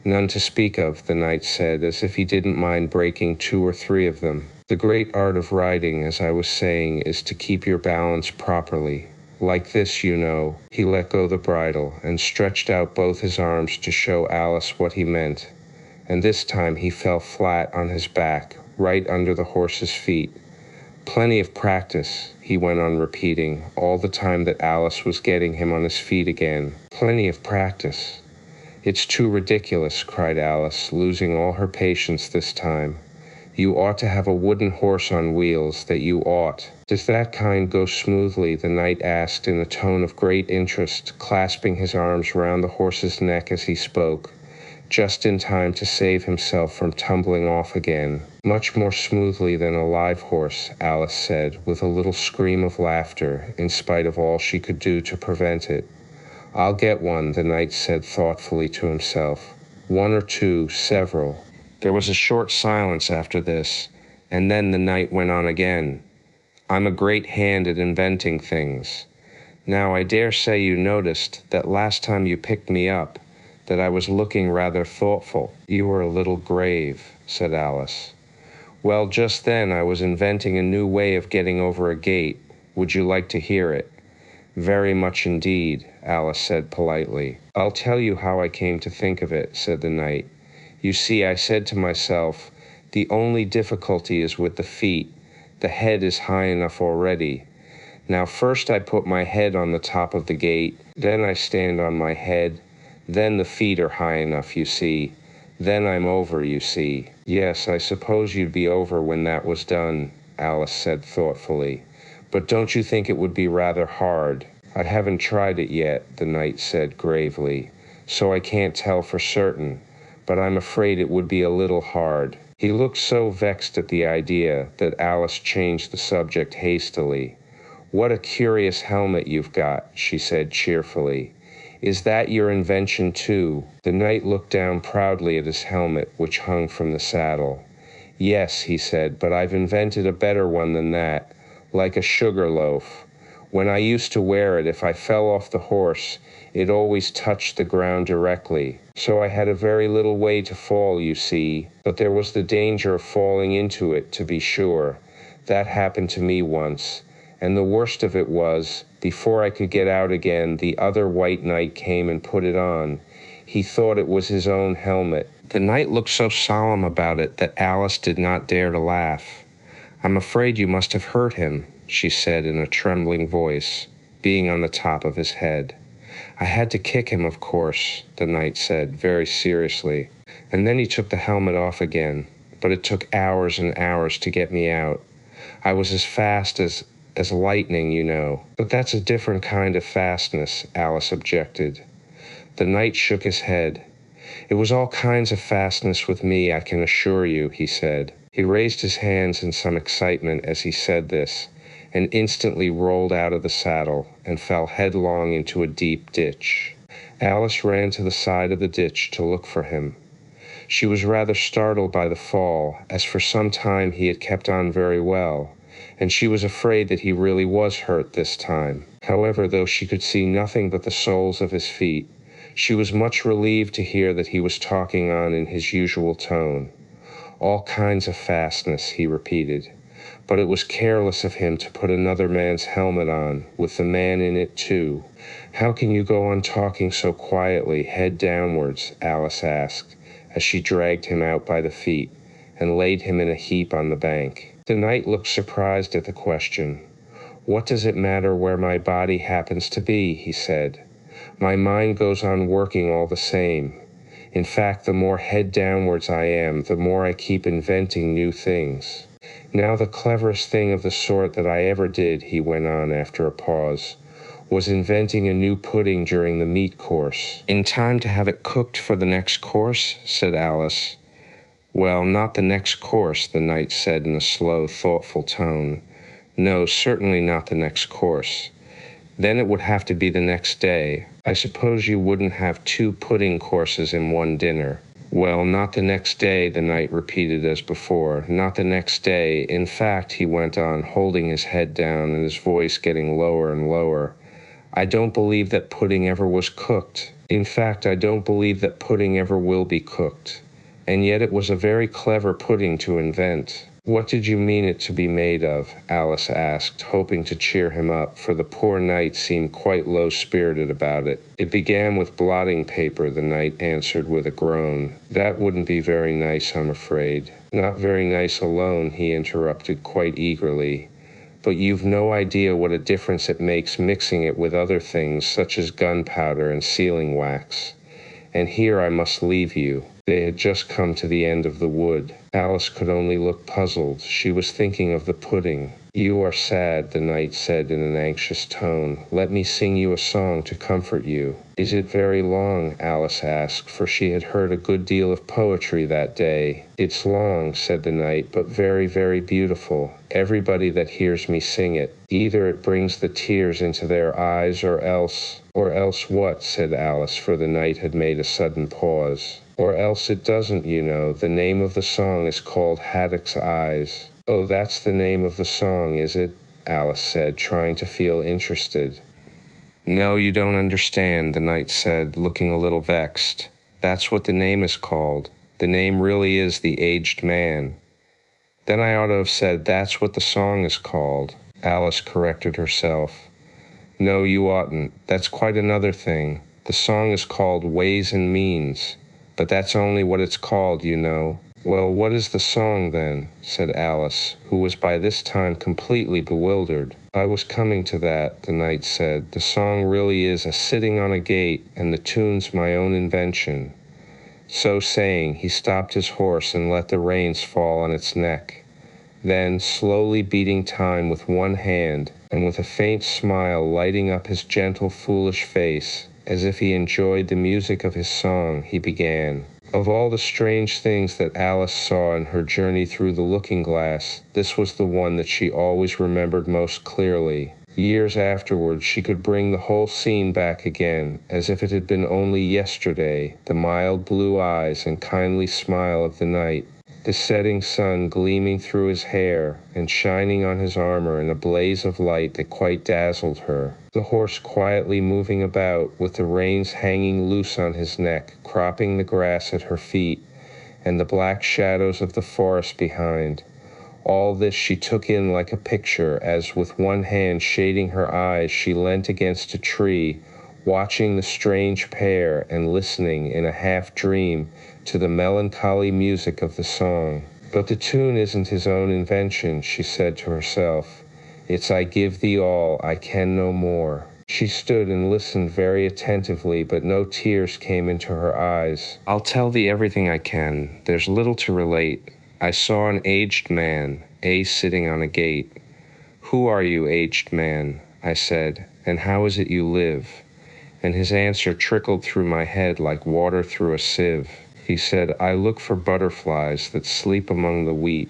S1: None to speak of, the knight said, as if he didn't mind breaking 2 or 3 of them. The great art of riding, as I was saying, is to keep your balance properly. Like this, you know. He let go the bridle, and stretched out both his arms to show Alice what he meant. And this time he fell flat on his back, right under the horse's feet. Plenty of practice, he went on repeating, all the time that Alice was getting him on his feet again. Plenty of practice. It's too ridiculous, cried Alice, losing all her patience this time. You ought to have a wooden horse on wheels, that you ought. Does that kind go smoothly? The knight asked in a tone of great interest, clasping his arms round the horse's neck as he spoke, just in time to save himself from tumbling off again. Much more smoothly than a live horse, Alice said, with a little scream of laughter, in spite of all she could do to prevent it. I'll get one, the knight said thoughtfully to himself. 1 or 2, several. There was a short silence after this, and then the knight went on again. I'm a great hand at inventing things. Now I dare say you noticed that last time you picked me up, that I was looking rather thoughtful. You were a little grave, said Alice. Well, just then I was inventing a new way of getting over a gate. Would you like to hear it? Very much indeed, Alice said politely. I'll tell you how I came to think of it, said the knight. You see, I said to myself, the only difficulty is with the feet. The head is high enough already. Now first I put my head on the top of the gate, then I stand on my head, Then the feet are high enough, you see. Then I'm over, you see. Yes, I suppose you'd be over when that was done, Alice said thoughtfully. But don't you think it would be rather hard? I haven't tried it yet, the knight said gravely, so I can't tell for certain, but I'm afraid it would be a little hard. He looked so vexed at the idea that Alice changed the subject hastily. What a curious helmet you've got, she said cheerfully. Is that your invention too? The knight looked down proudly at his helmet, which hung from the saddle. Yes, he said, but I've invented a better one than that, like a sugar loaf. When I used to wear it, if I fell off the horse, it always touched the ground directly. So I had a very little way to fall, you see, but there was the danger of falling into it, to be sure. That happened to me once. And the worst of it was, before I could get out again, the other white knight came and put it on. He thought it was his own helmet. The knight looked so solemn about it that Alice did not dare to laugh. I'm afraid you must have hurt him, she said in a trembling voice, being on the top of his head. I had to kick him, of course, the knight said, very seriously, and then he took the helmet off again, but it took hours and hours to get me out. I was as fast as lightning, you know. But that's a different kind of fastness, Alice objected. The knight shook his head. It was all kinds of fastness with me, I can assure you, he said. He raised his hands in some excitement as he said this, and instantly rolled out of the saddle and fell headlong into a deep ditch. Alice ran to the side of the ditch to look for him. She was rather startled by the fall, as for some time he had kept on very well, and she was afraid that he really was hurt this time. However, though she could see nothing but the soles of his feet, she was much relieved to hear that he was talking on in his usual tone. All kinds of fastness, he repeated. But it was careless of him to put another man's helmet on, with the man in it too. How can you go on talking so quietly, head downwards? Alice asked, as she dragged him out by the feet and laid him in a heap on the bank. The knight looked surprised at the question. What does it matter where my body happens to be? He said. My mind goes on working all the same. In fact, the more head downwards I am, the more I keep inventing new things. Now the cleverest thing of the sort that I ever did, he went on after a pause, was inventing a new pudding during the meat course. In time to have it cooked for the next course? Said Alice. Well, not the next course, the knight said in a slow, thoughtful tone. No, certainly not the next course. Then it would have to be the next day. I suppose you wouldn't have 2 pudding courses in one dinner. Well, not the next day, the knight repeated as before. Not the next day. In fact, he went on, holding his head down and his voice getting lower and lower, I don't believe that pudding ever was cooked. In fact, I don't believe that pudding ever will be cooked. And yet it was a very clever pudding to invent. What did you mean it to be made of? Alice asked, hoping to cheer him up, for the poor knight seemed quite low-spirited about it. It began with blotting paper, the knight answered with a groan. That wouldn't be very nice, I'm afraid. Not very nice alone, he interrupted quite eagerly. But you've no idea what a difference it makes mixing it with other things, such as gunpowder and sealing wax. And here I must leave you. They had just come to the end of the wood. Alice could only look puzzled. She was thinking of the pudding. You are sad, the knight said in an anxious tone. Let me sing you a song to comfort you. Is it very long? Alice asked, for she had heard a good deal of poetry that day. It's long, said the knight, but very, very beautiful. Everybody that hears me sing it, either it brings the tears into their eyes or else what? Said Alice, for the knight had made a sudden pause. Or else it doesn't, you know. The name of the song is called Haddock's Eyes. Oh, that's the name of the song, is it? Alice said, trying to feel interested. No, you don't understand, the knight said, looking a little vexed. That's what the name is called. The name really is The Aged Man. Then I ought to have said, that's what the song is called. Alice corrected herself. No, you oughtn't. That's quite another thing. The song is called Ways and Means. But that's only what it's called, you know. "Well, what is the song, then?" said Alice, who was by this time completely bewildered. "I was coming to that," the knight said. "The song really is a sitting on a gate, and the tune's my own invention." So saying, he stopped his horse and let the reins fall on its neck. Then, slowly beating time with one hand, and with a faint smile lighting up his gentle, foolish face, as if he enjoyed the music of his song, he began. Of all the strange things that Alice saw in her journey through the looking-glass, this was the one that she always remembered most clearly. Years afterwards, she could bring the whole scene back again, as if it had been only yesterday, the mild blue eyes and kindly smile of the knight, the setting sun gleaming through his hair and shining on his armor in a blaze of light that quite dazzled her, the horse quietly moving about with the reins hanging loose on his neck, cropping the grass at her feet, and the black shadows of the forest behind. All this she took in like a picture, as with one hand shading her eyes she leant against a tree, watching the strange pair and listening in a half-dream to the melancholy music of the song. "But the tune isn't his own invention," she said to herself. "It's I give thee all, I can no more." She stood and listened very attentively, but no tears came into her eyes. "I'll tell thee everything I can. There's little to relate. I saw an aged man, sitting on a gate. 'Who are you, aged man?' I said, 'and how is it you live?' And his answer trickled through my head like water through a sieve. He said, 'I look for butterflies that sleep among the wheat.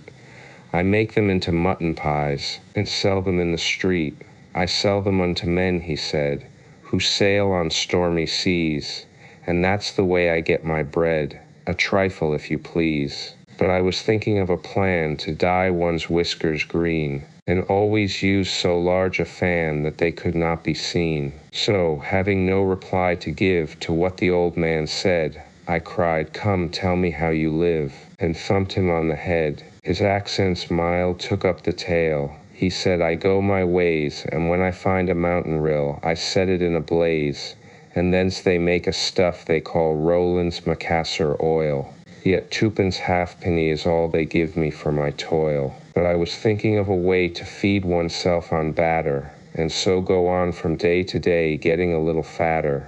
S1: I make them into mutton pies, and sell them in the street. I sell them unto men,' he said, 'who sail on stormy seas. And that's the way I get my bread, a trifle if you please.' But I was thinking of a plan to dye one's whiskers green, and always use so large a fan that they could not be seen. So, having no reply to give to what the old man said, I cried, 'Come, tell me how you live,' and thumped him on the head. His accents mild took up the tale. He said, 'I go my ways, and when I find a mountain rill, I set it in a blaze, and thence they make a stuff they call Rowland's Macassar oil. Yet twopence halfpenny is all they give me for my toil.' But I was thinking of a way to feed oneself on batter, and so go on from day to day, getting a little fatter.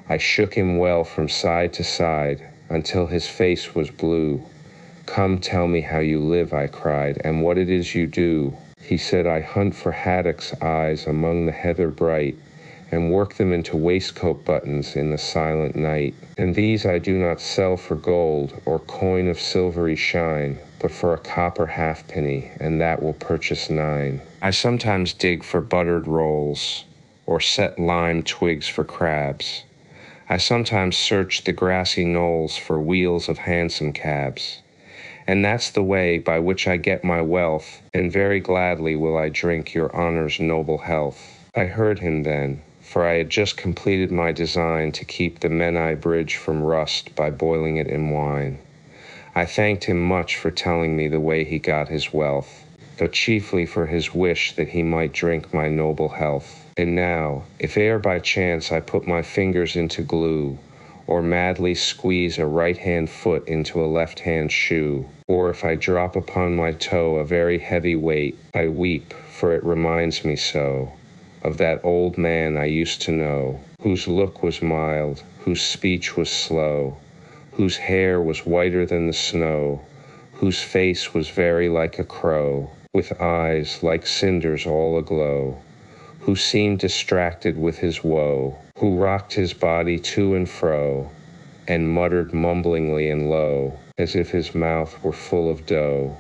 S1: I shook him well from side to side, until his face was blue. 'Come, tell me how you live,' I cried, 'and what it is you do.' He said, 'I hunt for haddocks' eyes among the heather bright, and work them into waistcoat buttons in the silent night. And these I do not sell for gold, or coin of silvery shine, but for a copper halfpenny, and that will purchase 9. I sometimes dig for buttered rolls, or set lime twigs for crabs. I sometimes search the grassy knolls for wheels of hansom cabs. And that's the way by which I get my wealth, and very gladly will I drink your honor's noble health.' I heard him then, for I had just completed my design to keep the Menai Bridge from rust by boiling it in wine. I thanked him much for telling me the way he got his wealth, though chiefly for his wish that he might drink my noble health. And now, if e'er by chance I put my fingers into glue, or madly squeeze a right-hand foot into a left-hand shoe, or if I drop upon my toe a very heavy weight, I weep, for it reminds me so of that old man I used to know, whose look was mild, whose speech was slow, whose hair was whiter than the snow, whose face was very like a crow, with eyes like cinders all aglow, who seemed distracted with his woe, who rocked his body to and fro, and muttered mumblingly and low, as if his mouth were full of dough,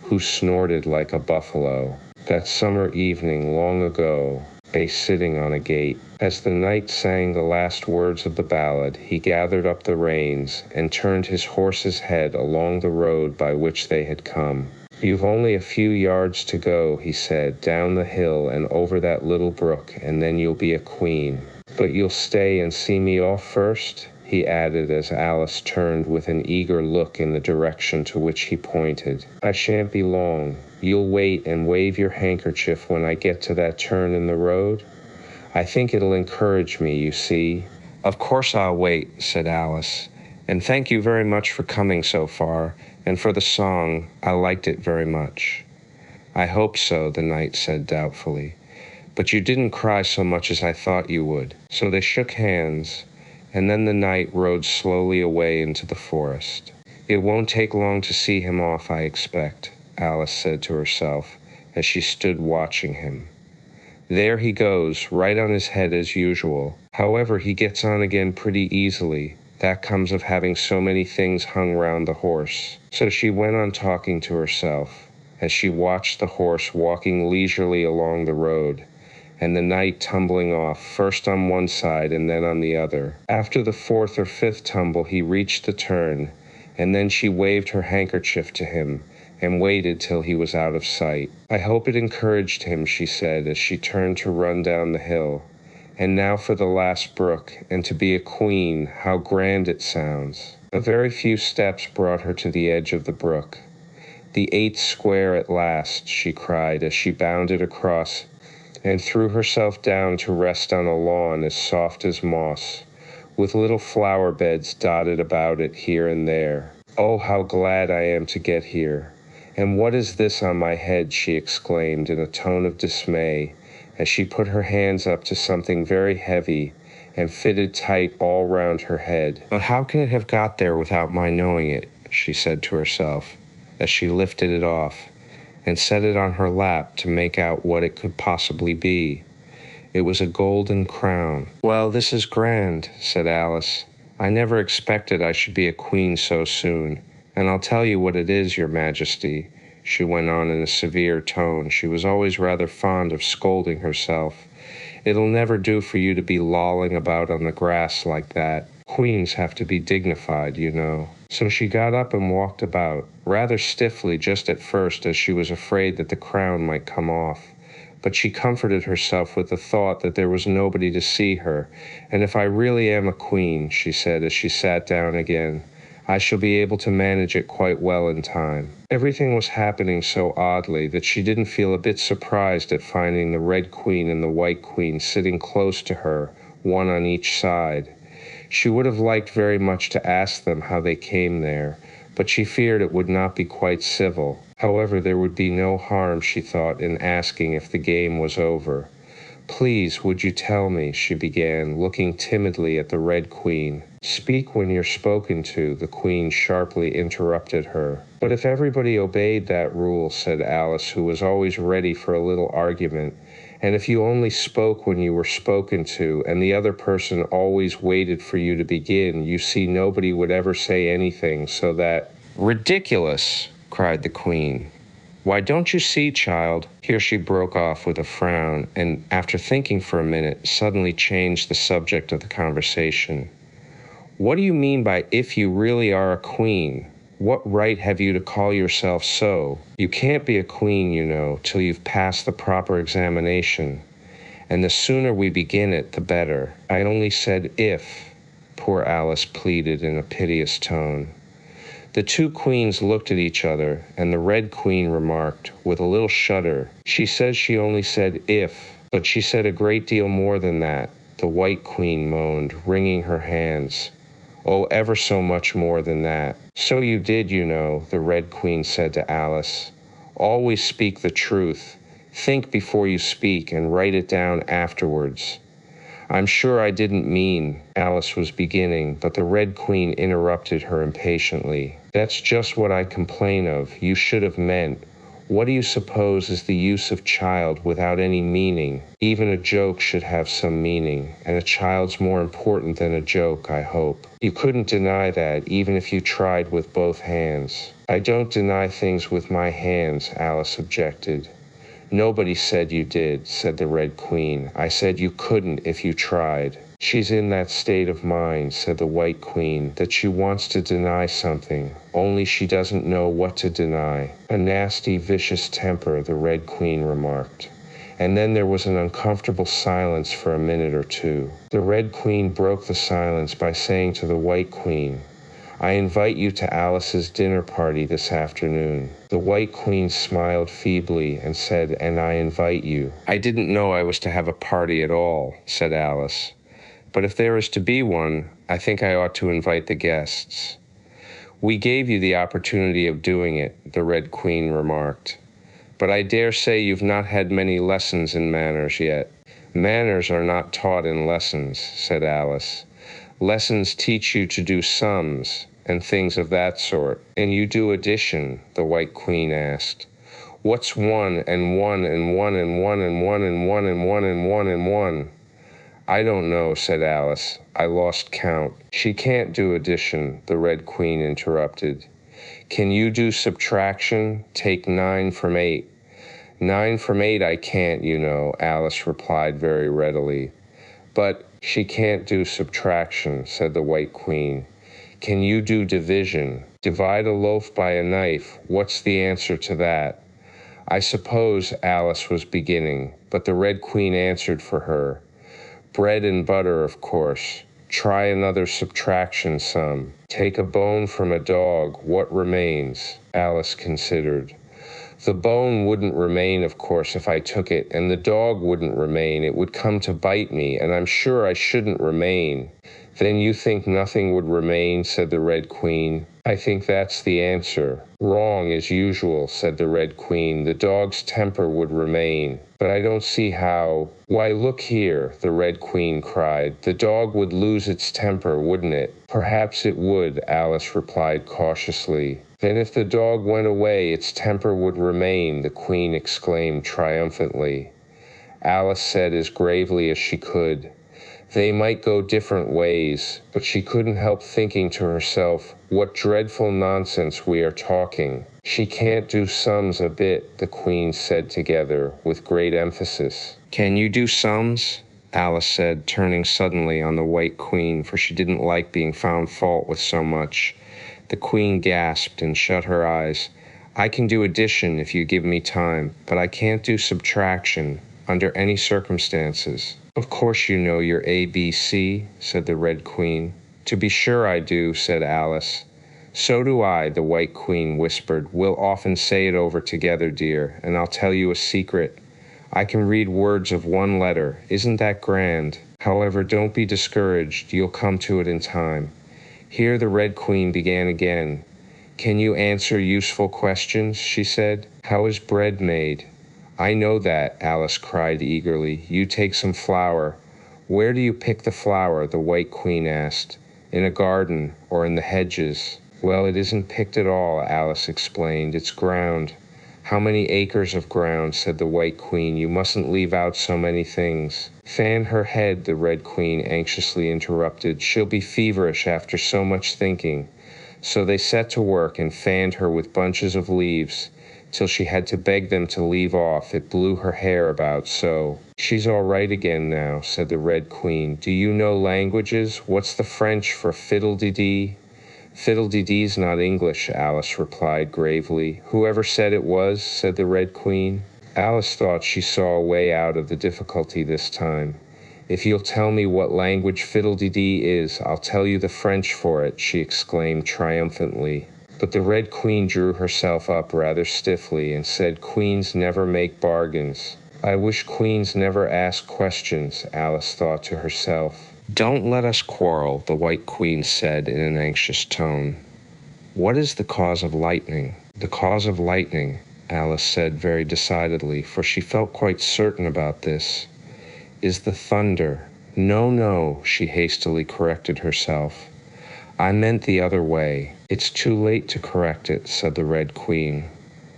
S1: who snorted like a buffalo. That summer evening long ago, sitting on a gate. As the knight sang the last words of the ballad, he gathered up the reins and turned his horse's head along the road by which they had come. 'You've only a few yards to go,' he said, 'down the hill and over that little brook, and then you'll be a queen. But you'll stay and see me off first?' he added as Alice turned with an eager look in the direction to which he pointed. 'I shan't be long. You'll wait and wave your handkerchief when I get to that turn in the road? I think it'll encourage me, you see.' 'Of course I'll wait,' said Alice, 'and thank you very much for coming so far. And for the song, I liked it very much. I hope so, the knight said doubtfully. But you didn't cry so much as I thought you would. So they shook hands, and then the knight rode slowly away into the forest. It won't take long to see him off, I expect, Alice said to herself as she stood watching him. There he goes, right on his head as usual. However, he gets on again pretty easily. That comes of having so many things hung round the horse. So she went on talking to herself as she watched the horse walking leisurely along the road, and the knight tumbling off, first on one side and then on the other. After the fourth or fifth tumble, he reached the turn, and then she waved her handkerchief to him and waited till he was out of sight. I hope it encouraged him, she said, as she turned to run down the hill. And now for the last brook, and to be a queen, how grand it sounds. A very few steps brought her to the edge of the brook. The 8th square at last, she cried as she bounded across and threw herself down to rest on a lawn as soft as moss, with little flower beds dotted about it here and there. Oh, how glad I am to get here. And what is this on my head? She exclaimed in a tone of dismay, as she put her hands up to something very heavy and fitted tight all round her head. But how can it have got there without my knowing it? She said to herself, as she lifted it off and set it on her lap to make out what it could possibly be. It was a golden crown. Well, this is grand, said Alice. I never expected I should be a queen so soon. And I'll tell you what it is, Your Majesty, she went on in a severe tone. She was always rather fond of scolding herself. It'll never do for you to be lolling about on the grass like that. Queens have to be dignified, you know. So she got up and walked about, rather stiffly just at first, as she was afraid that the crown might come off. But she comforted herself with the thought that there was nobody to see her. And if I really am a queen, she said as she sat down again, I shall be able to manage it quite well in time. Everything was happening so oddly that she didn't feel a bit surprised at finding the Red Queen and the White Queen sitting close to her, one on each side. She would have liked very much to ask them how they came there, but she feared it would not be quite civil. However, there would be no harm, she thought, in asking if the game was over. Please, would you tell me, she began, looking timidly at the Red Queen. Speak when you're spoken to, the Queen sharply interrupted her. But if everybody obeyed that rule, said Alice, who was always ready for a little argument, and if you only spoke when you were spoken to, and the other person always waited for you to begin, you see nobody would ever say anything, so that— Ridiculous, cried the Queen. Why, don't you see, child? Here she broke off with a frown, and after thinking for a minute, suddenly changed the subject of the conversation. What do you mean by if you really are a queen? What right have you to call yourself so? You can't be a queen, you know, till you've passed the proper examination. And the sooner we begin it, the better. I only said if, poor Alice pleaded in a piteous tone. The two queens looked at each other, and the Red Queen remarked, with a little shudder, She says she only said if, but she said a great deal more than that. The White Queen moaned, wringing her hands. Oh, ever so much more than that. So you did, you know, the Red Queen said to Alice. Always speak the truth. Think before you speak, and write it down afterwards. I'm sure I didn't mean, Alice was beginning, but the Red Queen interrupted her impatiently. That's just what I complain of. You should have meant. What do you suppose is the use of child without any meaning? Even a joke should have some meaning, and a child's more important than a joke, I hope. You couldn't deny that, even if you tried with both hands. I don't deny things with my hands, Alice objected. Nobody said you did, said the Red Queen. I said you couldn't if you tried. She's in that state of mind, said the White Queen, that she wants to deny something, only she doesn't know what to deny. A nasty, vicious temper, the Red Queen remarked. And then there was an uncomfortable silence for a minute or two. The Red Queen broke the silence by saying to the White Queen, I invite you to Alice's dinner party this afternoon. The White Queen smiled feebly and said, And I invite you. I didn't know I was to have a party at all, said Alice. But if there is to be one, I think I ought to invite the guests. We gave you the opportunity of doing it, the Red Queen remarked. But I dare say you've not had many lessons in manners yet. Manners are not taught in lessons, said Alice. Lessons teach you to do sums and things of that sort. And you do addition, the White Queen asked. What's one and one and one and one and one and one and one and one and one? I don't know, said Alice. I lost count. She can't do addition, the Red Queen interrupted. Can you do subtraction? Take 9 from 8. 9 from 8 I can't, you know, Alice replied very readily. But she can't do subtraction, said the White Queen. Can you do division? Divide a loaf by a knife. What's the answer to that? I suppose Alice was beginning, but the Red Queen answered for her. Bread and butter, of course. Try another subtraction sum. Take a bone from a dog. What remains? Alice considered. The bone wouldn't remain, of course, if I took it, and the dog wouldn't remain. It would come to bite me, and I'm sure I shouldn't remain. Then you think nothing would remain, said the Red Queen. I think that's the answer. Wrong, as usual, said the Red Queen. The dog's temper would remain. But I don't see how. Why, look here, the Red Queen cried. The dog would lose its temper, wouldn't it? Perhaps it would, Alice replied cautiously. Then if the dog went away, its temper would remain, the Queen exclaimed triumphantly. Alice said as gravely as she could, they might go different ways, but she couldn't help thinking to herself, what dreadful nonsense we are talking. She can't do sums a bit, the Queen said together, with great emphasis. Can you do sums? Alice said, turning suddenly on the White Queen, for she didn't like being found fault with so much. The Queen gasped and shut her eyes. I can do addition if you give me time, but I can't do subtraction, under any circumstances. Of course you know your ABC, said the Red Queen. To be sure I do, said Alice. So do I, the White Queen whispered. We'll often say it over together, dear, and I'll tell you a secret. I can read words of one letter. Isn't that grand? However, don't be discouraged. You'll come to it in time. Here the Red Queen began again. Can you answer useful questions? She said. How is bread made? I know that, Alice cried eagerly. You take some flour. Where do you pick the flour? The White Queen asked. In a garden, or in the hedges. Well, it isn't picked at all, Alice explained. It's ground. How many acres of ground? Said the White Queen. You mustn't leave out so many things. Fan her head, the Red Queen anxiously interrupted. She'll be feverish after so much thinking. So they set to work and fanned her with bunches of leaves, till she had to beg them to leave off. It blew her hair about so. She's all right again now, said the Red Queen. Do you know languages? What's the French for fiddle-dee-dee? Fiddle-dee-dee's not English, Alice replied gravely. Whoever said it was, said the Red Queen. Alice thought she saw a way out of the difficulty this time. If you'll tell me what language fiddle-dee-dee is, I'll tell you the French for it, she exclaimed triumphantly. But the Red Queen drew herself up rather stiffly and said, Queens never make bargains. I wish queens never ask questions, Alice thought to herself. Don't let us quarrel, the White Queen said in an anxious tone. What is the cause of lightning? The cause of lightning, Alice said very decidedly, for she felt quite certain about this, is the thunder. No, she hastily corrected herself. I meant the other way. It's too late to correct it, said the Red Queen.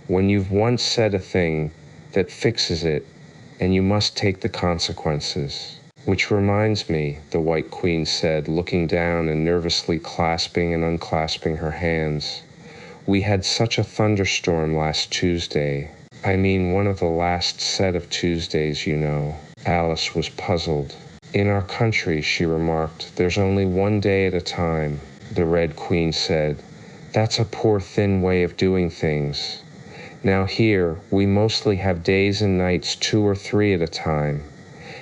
S1: When you've once said a thing, that fixes it, and you must take the consequences. Which reminds me, the White Queen said, looking down and nervously clasping and unclasping her hands. We had such a thunderstorm last Tuesday. I mean, one of the last set of Tuesdays, you know. Alice was puzzled. In our country, she remarked, there's only one day at a time. The Red Queen said, that's a poor thin way of doing things. Now here, we mostly have days and nights 2 or 3 at a time.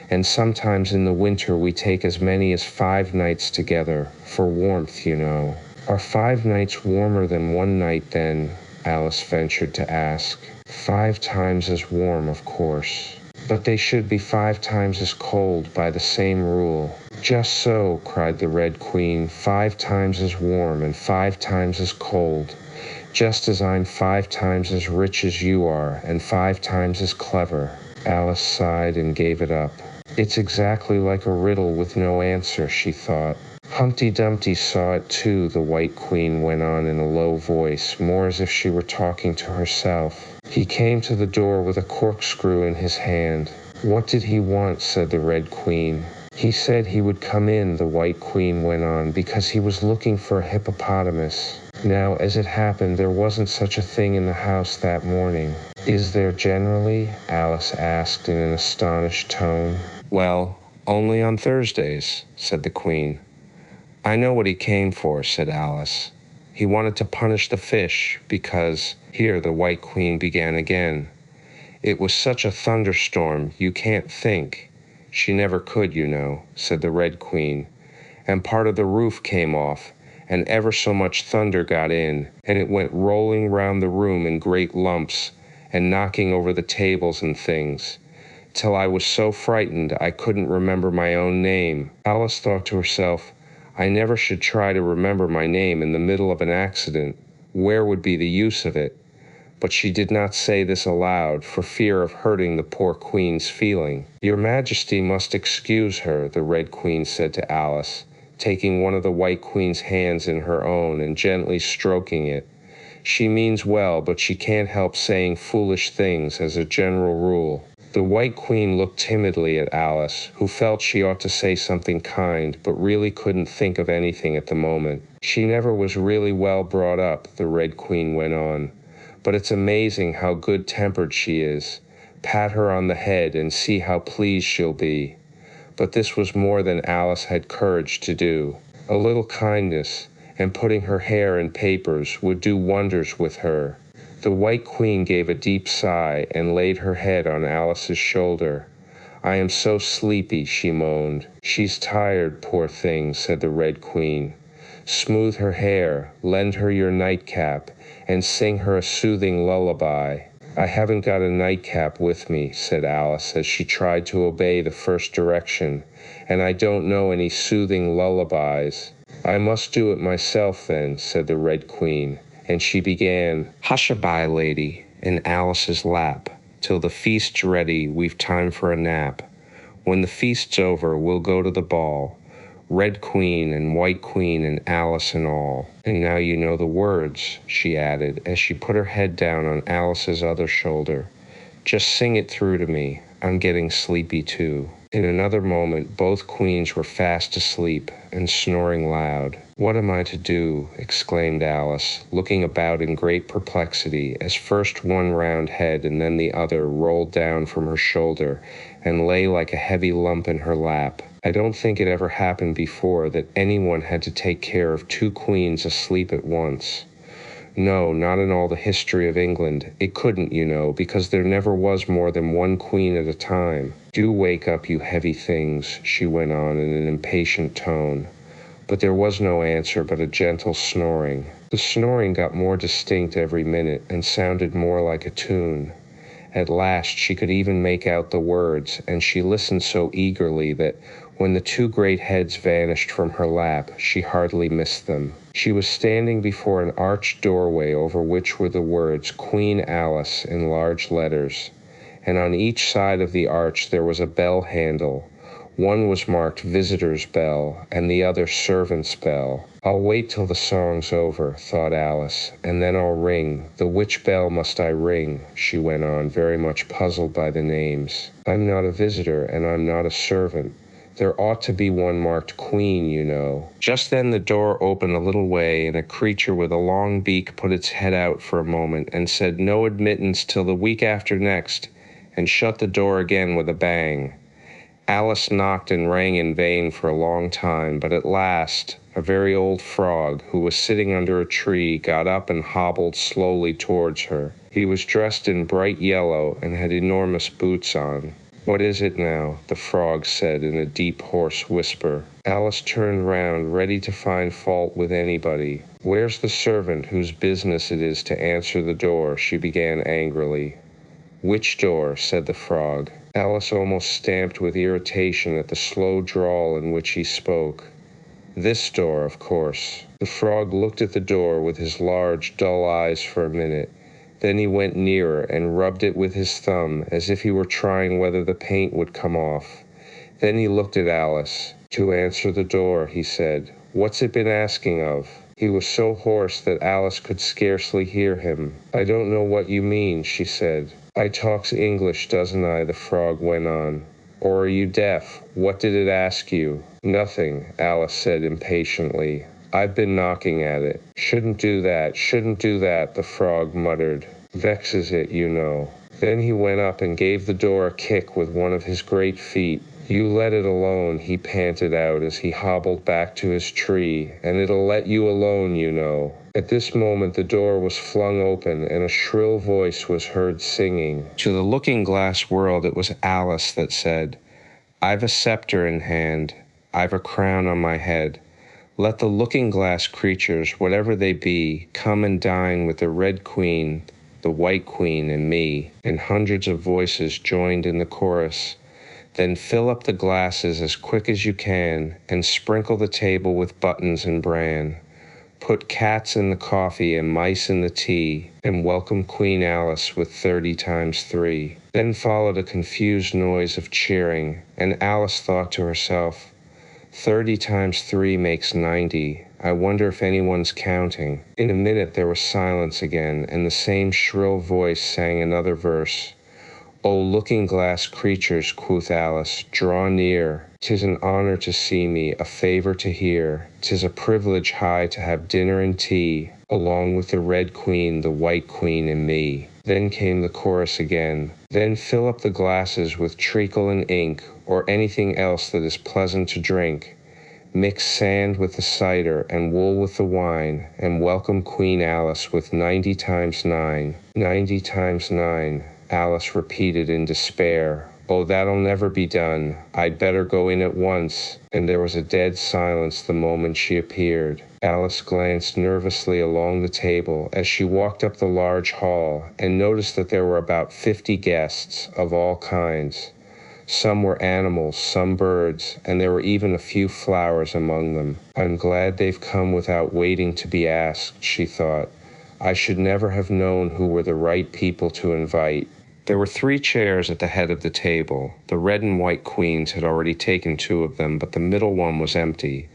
S1: And sometimes in the winter we take as many as 5 nights together, for warmth, you know. Are 5 nights warmer than 1 night then? Alice ventured to ask. 5 times as warm, of course. But they should be 5 times as cold by the same rule. Just so, cried the Red Queen, 5 times as warm and 5 times as cold. Just as I'm 5 times as rich as you are and 5 times as clever. Alice sighed and gave it up. It's exactly like a riddle with no answer, she thought. Humpty Dumpty saw it too, the White Queen went on in a low voice, more as if she were talking to herself. He came to the door with a corkscrew in his hand. What did he want? Said the Red Queen. He said he would come in, the White Queen went on, because he was looking for a hippopotamus. Now, as it happened, there wasn't such a thing in the house that morning. Is there generally? Alice asked in an astonished tone. Well, only on Thursdays, said the Queen. I know what he came for, said Alice. He wanted to punish the fish because, here the White Queen began again. It was such a thunderstorm, you can't think. She never could, you know, said the Red Queen. And part of the roof came off, and ever so much thunder got in, and it went rolling round the room in great lumps, and knocking over the tables and things, till I was so frightened I couldn't remember my own name. Alice thought to herself, I never should try to remember my name in the middle of an accident. Where would be the use of it? But she did not say this aloud, for fear of hurting the poor Queen's feeling. Your Majesty must excuse her, the Red Queen said to Alice, taking one of the White Queen's hands in her own and gently stroking it. She means well, but she can't help saying foolish things as a general rule. The White Queen looked timidly at Alice, who felt she ought to say something kind, but really couldn't think of anything at the moment. She never was really well brought up, the Red Queen went on. But it's amazing how good-tempered she is. Pat her on the head and see how pleased she'll be. But this was more than Alice had courage to do. A little kindness, and putting her hair in papers, would do wonders with her. The White Queen gave a deep sigh and laid her head on Alice's shoulder. I am so sleepy, she moaned. She's tired, poor thing, said the Red Queen. Smooth her hair, lend her your nightcap, and sing her a soothing lullaby. I haven't got a nightcap with me, said Alice as she tried to obey the first direction, and I don't know any soothing lullabies. I must do it myself then, said the Red Queen, and she began, Hush-a-bye, lady, in Alice's lap. Till the feast's ready, we've time for a nap. When the feast's over, we'll go to the ball. Red Queen and White Queen and Alice and all. And now you know the words, she added, as she put her head down on Alice's other shoulder. Just sing it through to me. I'm getting sleepy too. In another moment, both queens were fast asleep and snoring loud. What am I to do? Exclaimed Alice, looking about in great perplexity, as first one round head and then the other rolled down from her shoulder and lay like a heavy lump in her lap. I don't think it ever happened before that anyone had to take care of 2 queens asleep at once. No, not in all the history of England. It couldn't, you know, because there never was more than 1 queen at a time. Do wake up, you heavy things, she went on in an impatient tone. But there was no answer but a gentle snoring. The snoring got more distinct every minute and sounded more like a tune. At last she could even make out the words, and she listened so eagerly that when the 2 great heads vanished from her lap, she hardly missed them. She was standing before an arched doorway over which were the words Queen Alice in large letters, and on each side of the arch there was a bell handle. One was marked Visitor's Bell, and the other Servant's Bell. I'll wait till the song's over, thought Alice, and then I'll ring. Though which bell must I ring? She went on, very much puzzled by the names. I'm not a visitor, and I'm not a servant. There ought to be one marked Queen, you know. Just then the door opened a little way, and a creature with a long beak put its head out for a moment and said no admittance till the week after next, and shut the door again with a bang. Alice knocked and rang in vain for a long time, but at last a very old frog, who was sitting under a tree, got up and hobbled slowly towards her. He was dressed in bright yellow and had enormous boots on. What is it now? The frog said in a deep, hoarse whisper. Alice turned round, ready to find fault with anybody. Where's the servant whose business it is to answer the door? She began angrily. Which door? Said the frog. Alice almost stamped with irritation at the slow drawl in which he spoke. This door, of course. The frog looked at the door with his large, dull eyes for a minute. Then he went nearer and rubbed it with his thumb as if he were trying whether the paint would come off. Then he looked at Alice. "To answer the door," he said. "What's it been asking of?" He was so hoarse that Alice could scarcely hear him. "I don't know what you mean," she said. "I talks English, doesn't I?" the frog went on. "Or are you deaf? What did it ask you?" "Nothing," Alice said impatiently. "I've been knocking at it." Shouldn't do that," the frog muttered. "Vexes it, you know." Then he went up and gave the door a kick with one of his great feet. "You let it alone," he panted out as he hobbled back to his tree, "and it'll let you alone, you know." At this moment the door was flung open and a shrill voice was heard singing. To the looking-glass world it was Alice that said, "I've a scepter in hand, I've a crown on my head. Let the looking-glass creatures, whatever they be, come and dine with the Red Queen, the White Queen, and me." And hundreds of voices joined in the chorus. "Then fill up the glasses as quick as you can, and sprinkle the table with buttons and bran. Put cats in the coffee and mice in the tea, and welcome Queen Alice with 30 times 3. Then followed a confused noise of cheering, and Alice thought to herself, 30 times 3 makes 90. I wonder if anyone's counting. In a minute there was silence again, and the same shrill voice sang another verse. "O looking-glass creatures," quoth Alice, "draw near. 'Tis an honor to see me, a favor to hear. 'Tis a privilege high to have dinner and tea, along with the Red Queen, the White Queen, and me." Then came the chorus again. "Then fill up the glasses with treacle and ink, or anything else that is pleasant to drink. Mix sand with the cider and wool with the wine, and welcome Queen Alice with 90 times 9. 90 times 9. Alice repeated in despair. "Oh, that'll never be done. I'd better go in at once." And there was a dead silence the moment she appeared. Alice glanced nervously along the table as she walked up the large hall and noticed that there were about 50 guests of all kinds. Some were animals, some birds, and there were even a few flowers among them. "I'm glad they've come without waiting to be asked," she thought. "I should never have known who were the right people to invite." There were 3 chairs at the head of the table. The Red and White Queens had already taken 2 of them, but the middle one was empty.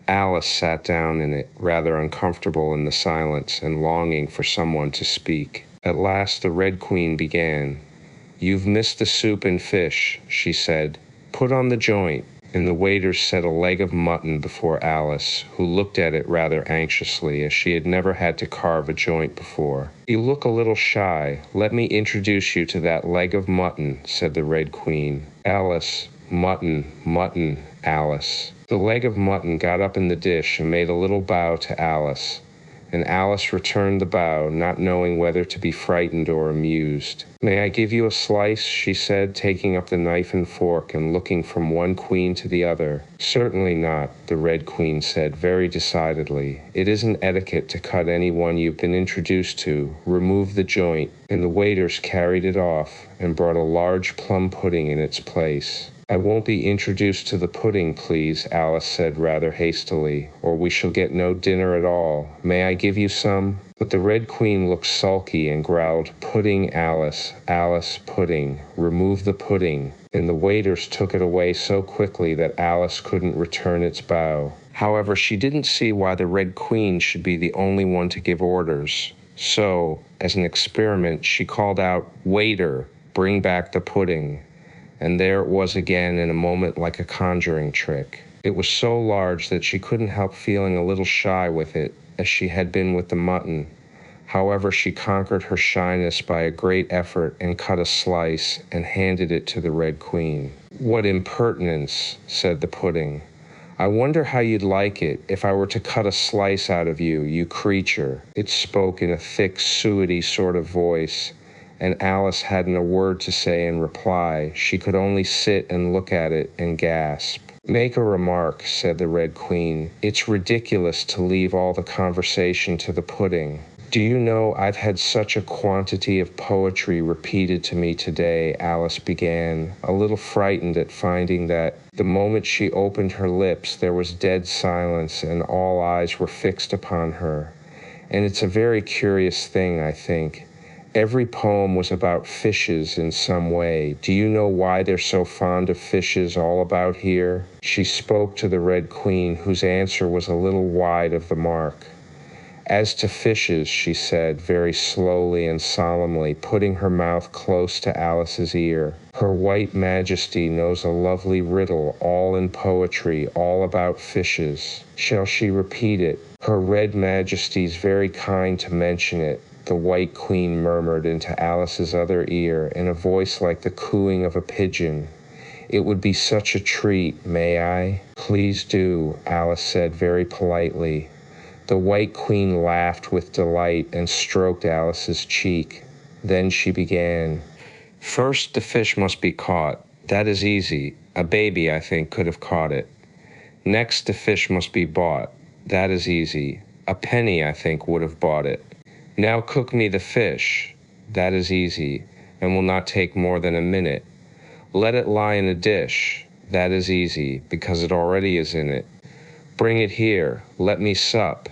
S1: Alice sat down in it, rather uncomfortable in the silence and longing for someone to speak. At last the Red Queen began. "You've missed the soup and fish," she said. "Put on the joint." And the waiters set a leg of mutton before Alice, who looked at it rather anxiously, as she had never had to carve a joint before. "You look a little shy. Let me introduce you to that leg of mutton," said the Red Queen. "Alice, mutton, mutton, Alice." The leg of mutton got up in the dish and made a little bow to Alice. And Alice returned the bow, not knowing whether to be frightened or amused. "May I give you a slice?" she said, taking up the knife and fork and looking from one queen to the other. "Certainly not," the Red Queen said very decidedly. "It isn't etiquette to cut anyone you've been introduced to. Remove the joint." And the waiters carried it off and brought a large plum pudding in its place. "I won't be introduced to the pudding, please," Alice said rather hastily, "or we shall get no dinner at all. May I give you some?" But the Red Queen looked sulky and growled, "Pudding, Alice, Alice, pudding. Remove the pudding." And the waiters took it away so quickly that Alice couldn't return its bow. However, she didn't see why the Red Queen should be the only one to give orders. So, as an experiment, she called out, "Waiter, bring back the pudding." And there it was again in a moment like a conjuring trick. It was so large that she couldn't help feeling a little shy with it, as she had been with the mutton. However, she conquered her shyness by a great effort and cut a slice and handed it to the Red Queen. "What impertinence," said the pudding. "I wonder how you'd like it if I were to cut a slice out of you, you creature." It spoke in a thick, suety sort of voice, and Alice hadn't a word to say in reply. She could only sit and look at it and gasp. "Make a remark," said the Red Queen. "It's ridiculous to leave all the conversation to the pudding." "Do you know, I've had such a quantity of poetry repeated to me today," Alice began, a little frightened at finding that the moment she opened her lips there was dead silence and all eyes were fixed upon her. "And it's a very curious thing, I think. Every poem was about fishes in some way. Do you know why they're so fond of fishes all about here?" She spoke to the Red Queen, whose answer was a little wide of the mark. "As to fishes," she said, very slowly and solemnly, putting her mouth close to Alice's ear, "Her White Majesty knows a lovely riddle, all in poetry, all about fishes." "Shall she repeat it?" "Her Red Majesty's very kind to mention it," the White Queen murmured into Alice's other ear in a voice like the cooing of a pigeon. "It would be such a treat, may I?" "Please do," Alice said very politely. The White Queen laughed with delight and stroked Alice's cheek. Then she began. "First, the fish must be caught. That is easy. A baby, I think, could have caught it. Next, the fish must be bought. That is easy. A penny, I think, would have bought it. Now cook me the fish. That is easy, and will not take more than a minute. Let it lie in a dish. That is easy, because it already is in it. Bring it here. Let me sup.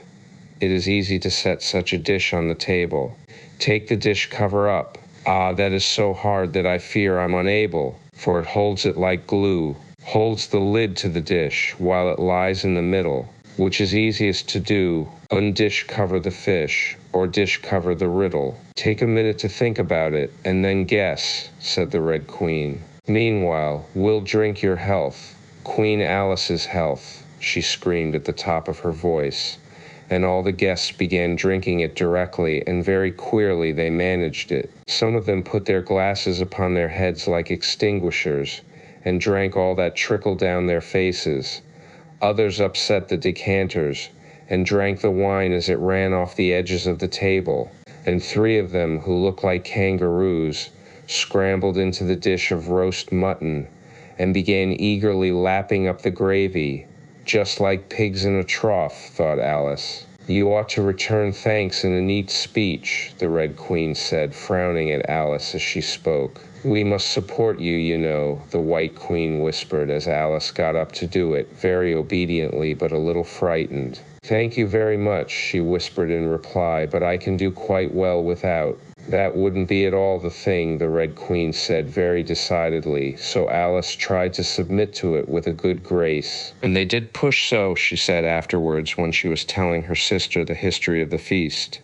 S1: It is easy to set such a dish on the table. Take the dish cover up. Ah, that is so hard that I fear I'm unable, for it holds it like glue, holds the lid to the dish while it lies in the middle. Which is easiest to do, undish cover the fish, or dish cover the riddle? Take a minute to think about it, and then guess," said the Red Queen. "Meanwhile, we'll drink your health, Queen Alice's health," she screamed at the top of her voice, and all the guests began drinking it directly, and very queerly they managed it. Some of them put their glasses upon their heads like extinguishers, and drank all that trickled down their faces. Others upset the decanters, and drank the wine as it ran off the edges of the table, and 3 of them, who looked like kangaroos, scrambled into the dish of roast mutton, and began eagerly lapping up the gravy, just like pigs in a trough, thought Alice. "You ought to return thanks in a neat speech," the Red Queen said, frowning at Alice as she spoke. "We must support you, you know," the White Queen whispered as Alice got up to do it, very obediently but a little frightened. "Thank you very much," she whispered in reply, "but I can do quite well without." "That wouldn't be at all the thing," the Red Queen said very decidedly, so Alice tried to submit to it with a good grace. "And they did push so," she said afterwards when she was telling her sister the history of the feast.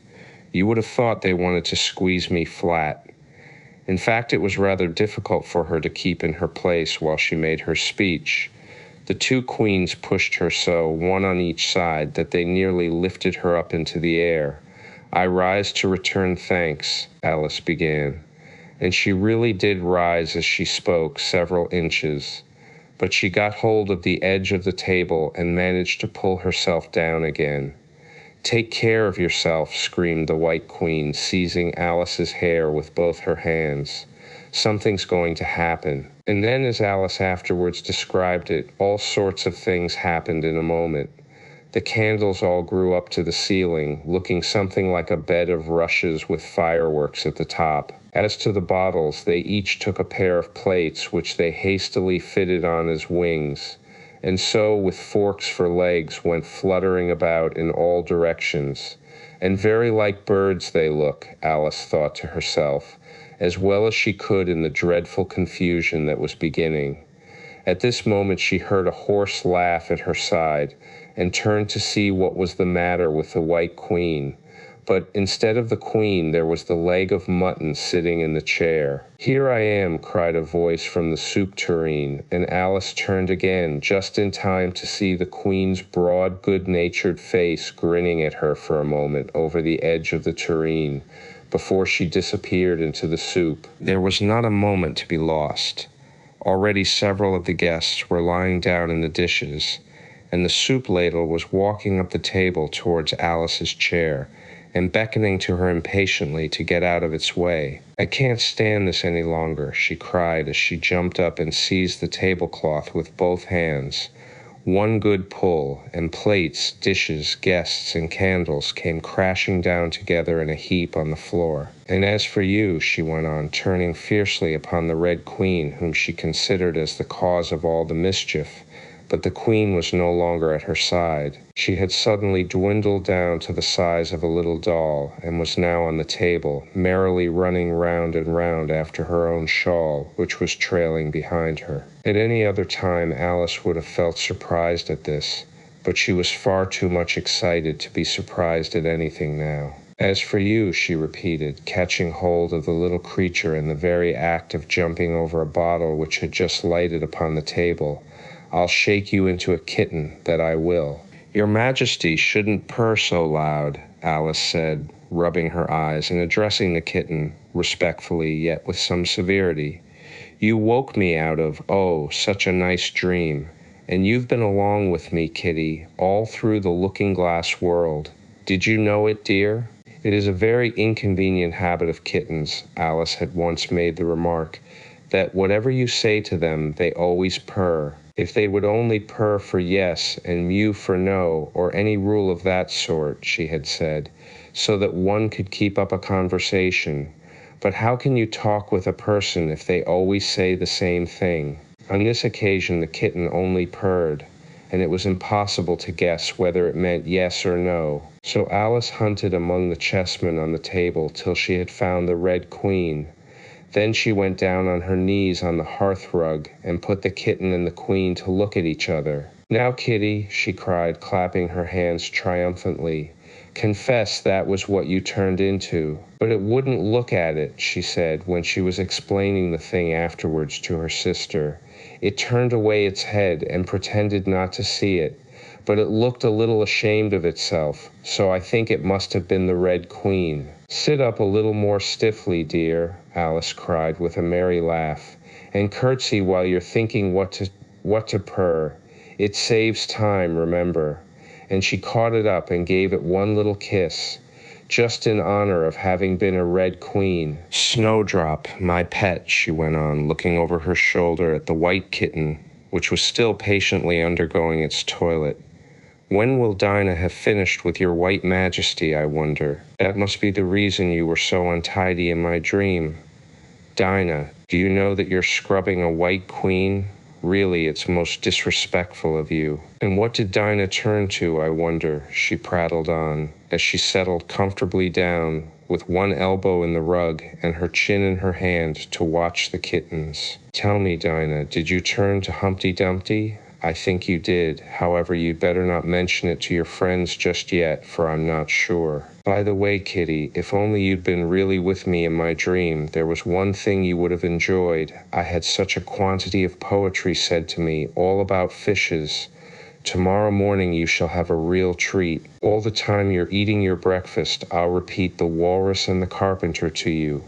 S1: "You would have thought they wanted to squeeze me flat." In fact, it was rather difficult for her to keep in her place while she made her speech. The 2 queens pushed her so, one on each side, that they nearly lifted her up into the air. "I rise to return thanks," Alice began. And she really did rise as she spoke several inches. But she got hold of the edge of the table and managed to pull herself down again. "Take care of yourself," screamed the White Queen, seizing Alice's hair with both her hands. "Something's going to happen." And then, as Alice afterwards described it, all sorts of things happened in a moment. The candles all grew up to the ceiling, looking something like a bed of rushes with fireworks at the top. As to the bottles, they each took a pair of plates which they hastily fitted on as wings, and so with forks for legs went fluttering about in all directions. And very like birds they look, Alice thought to herself, as well as she could in the dreadful confusion that was beginning. At this moment she heard a hoarse laugh at her side, and turned to see what was the matter with the White Queen. But instead of the Queen, there was the leg of mutton sitting in the chair. "Here I am," cried a voice from the soup tureen, and Alice turned again, just in time to see the Queen's broad, good-natured face grinning at her for a moment over the edge of the tureen, before she disappeared into the soup. There was not a moment to be lost. Already several of the guests were lying down in the dishes, and the soup ladle was walking up the table towards Alice's chair, and beckoning to her impatiently to get out of its way. "I can't stand this any longer," she cried as she jumped up and seized the tablecloth with both hands. One good pull, and plates, dishes, guests, and candles came crashing down together in a heap on the floor. And as for you, she went on, turning fiercely upon the Red Queen, whom she considered as the cause of all the mischief, but the Queen was no longer at her side. She had suddenly dwindled down to the size of a little doll, and was now on the table, merrily running round and round after her own shawl, which was trailing behind her. At any other time Alice would have felt surprised at this, but she was far too much excited to be surprised at anything now. As for you, she repeated, catching hold of the little creature in the very act of jumping over a bottle which had just lighted upon the table, I'll shake you into a kitten, that I will. Your Majesty shouldn't purr so loud, Alice said, rubbing her eyes and addressing the kitten, respectfully yet with some severity. You woke me out of, oh, such a nice dream, and you've been along with me, kitty, all through the looking-glass world. Did you know it, dear? It is a very inconvenient habit of kittens, Alice had once made the remark, that whatever you say to them, they always purr. If they would only purr for yes and mew for no, or any rule of that sort, she had said, so that one could keep up a conversation. But how can you talk with a person if they always say the same thing? On this occasion the kitten only purred, and it was impossible to guess whether it meant yes or no. So Alice hunted among the chessmen on the table till she had found the Red Queen. Then she went down on her knees on the hearth-rug and put the kitten and the Queen to look at each other. Now, kitty, she cried, clapping her hands triumphantly, confess that was what you turned into. But it wouldn't look at it, she said, when she was explaining the thing afterwards to her sister. It turned away its head and pretended not to see it, but it looked a little ashamed of itself, so I think it must have been the Red Queen. Sit up a little more stiffly, dear, Alice cried with a merry laugh, and curtsy while you're thinking what to purr. It saves time, remember. And she caught it up and gave it one little kiss, just in honor of having been a Red Queen. Snowdrop, my pet, she went on, looking over her shoulder at the white kitten, which was still patiently undergoing its toilet. When will Dinah have finished with your white majesty, I wonder? That must be the reason you were so untidy in my dream. Dinah, do you know that you're scrubbing a white queen? Really, it's most disrespectful of you. And what did Dinah turn to, I wonder, she prattled on, as she settled comfortably down, with one elbow in the rug and her chin in her hand, to watch the kittens. Tell me, Dinah, did you turn to Humpty Dumpty? I think you did. However, you'd better not mention it to your friends just yet, for I'm not sure. By the way, kitty, if only you'd been really with me in my dream, there was one thing you would have enjoyed. I had such a quantity of poetry said to me, all about fishes. Tomorrow morning you shall have a real treat. All the time you're eating your breakfast, I'll repeat The Walrus and the Carpenter to you,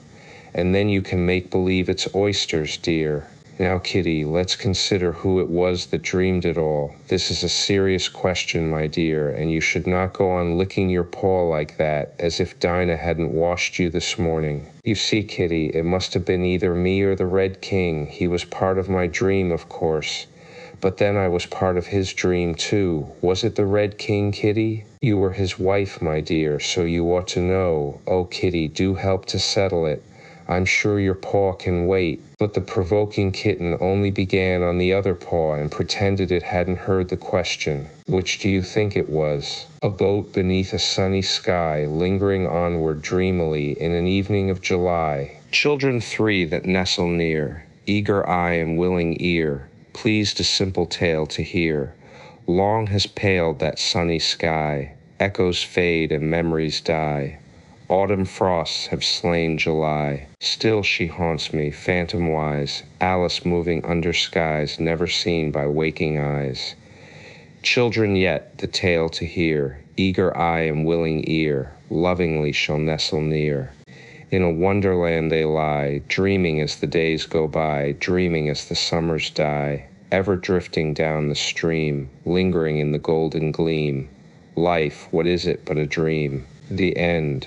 S1: and then you can make believe it's oysters, dear. Now, kitty, let's consider who it was that dreamed it all. This is a serious question, my dear, and you should not go on licking your paw like that, as if Dinah hadn't washed you this morning. You see, kitty, it must have been either me or the Red King. He was part of my dream, of course. But then I was part of his dream, too. Was it the Red King, kitty? You were his wife, my dear, so you ought to know. Oh, kitty, do help to settle it. I'm sure your paw can wait. But the provoking kitten only began on the other paw and pretended it hadn't heard the question. Which do you think it was? A boat beneath a sunny sky, lingering onward dreamily in an evening of July. Children three that nestle near, eager eye and willing ear, pleased a simple tale to hear. Long has paled that sunny sky, echoes fade and memories die. Autumn frosts have slain July. Still she haunts me, phantom-wise, Alice moving under skies never seen by waking eyes. Children yet, the tale to hear, eager eye and willing ear, lovingly shall nestle near. In a wonderland they lie, dreaming as the days go by, dreaming as the summers die, ever drifting down the stream, lingering in the golden gleam. Life, what is it but a dream? The end.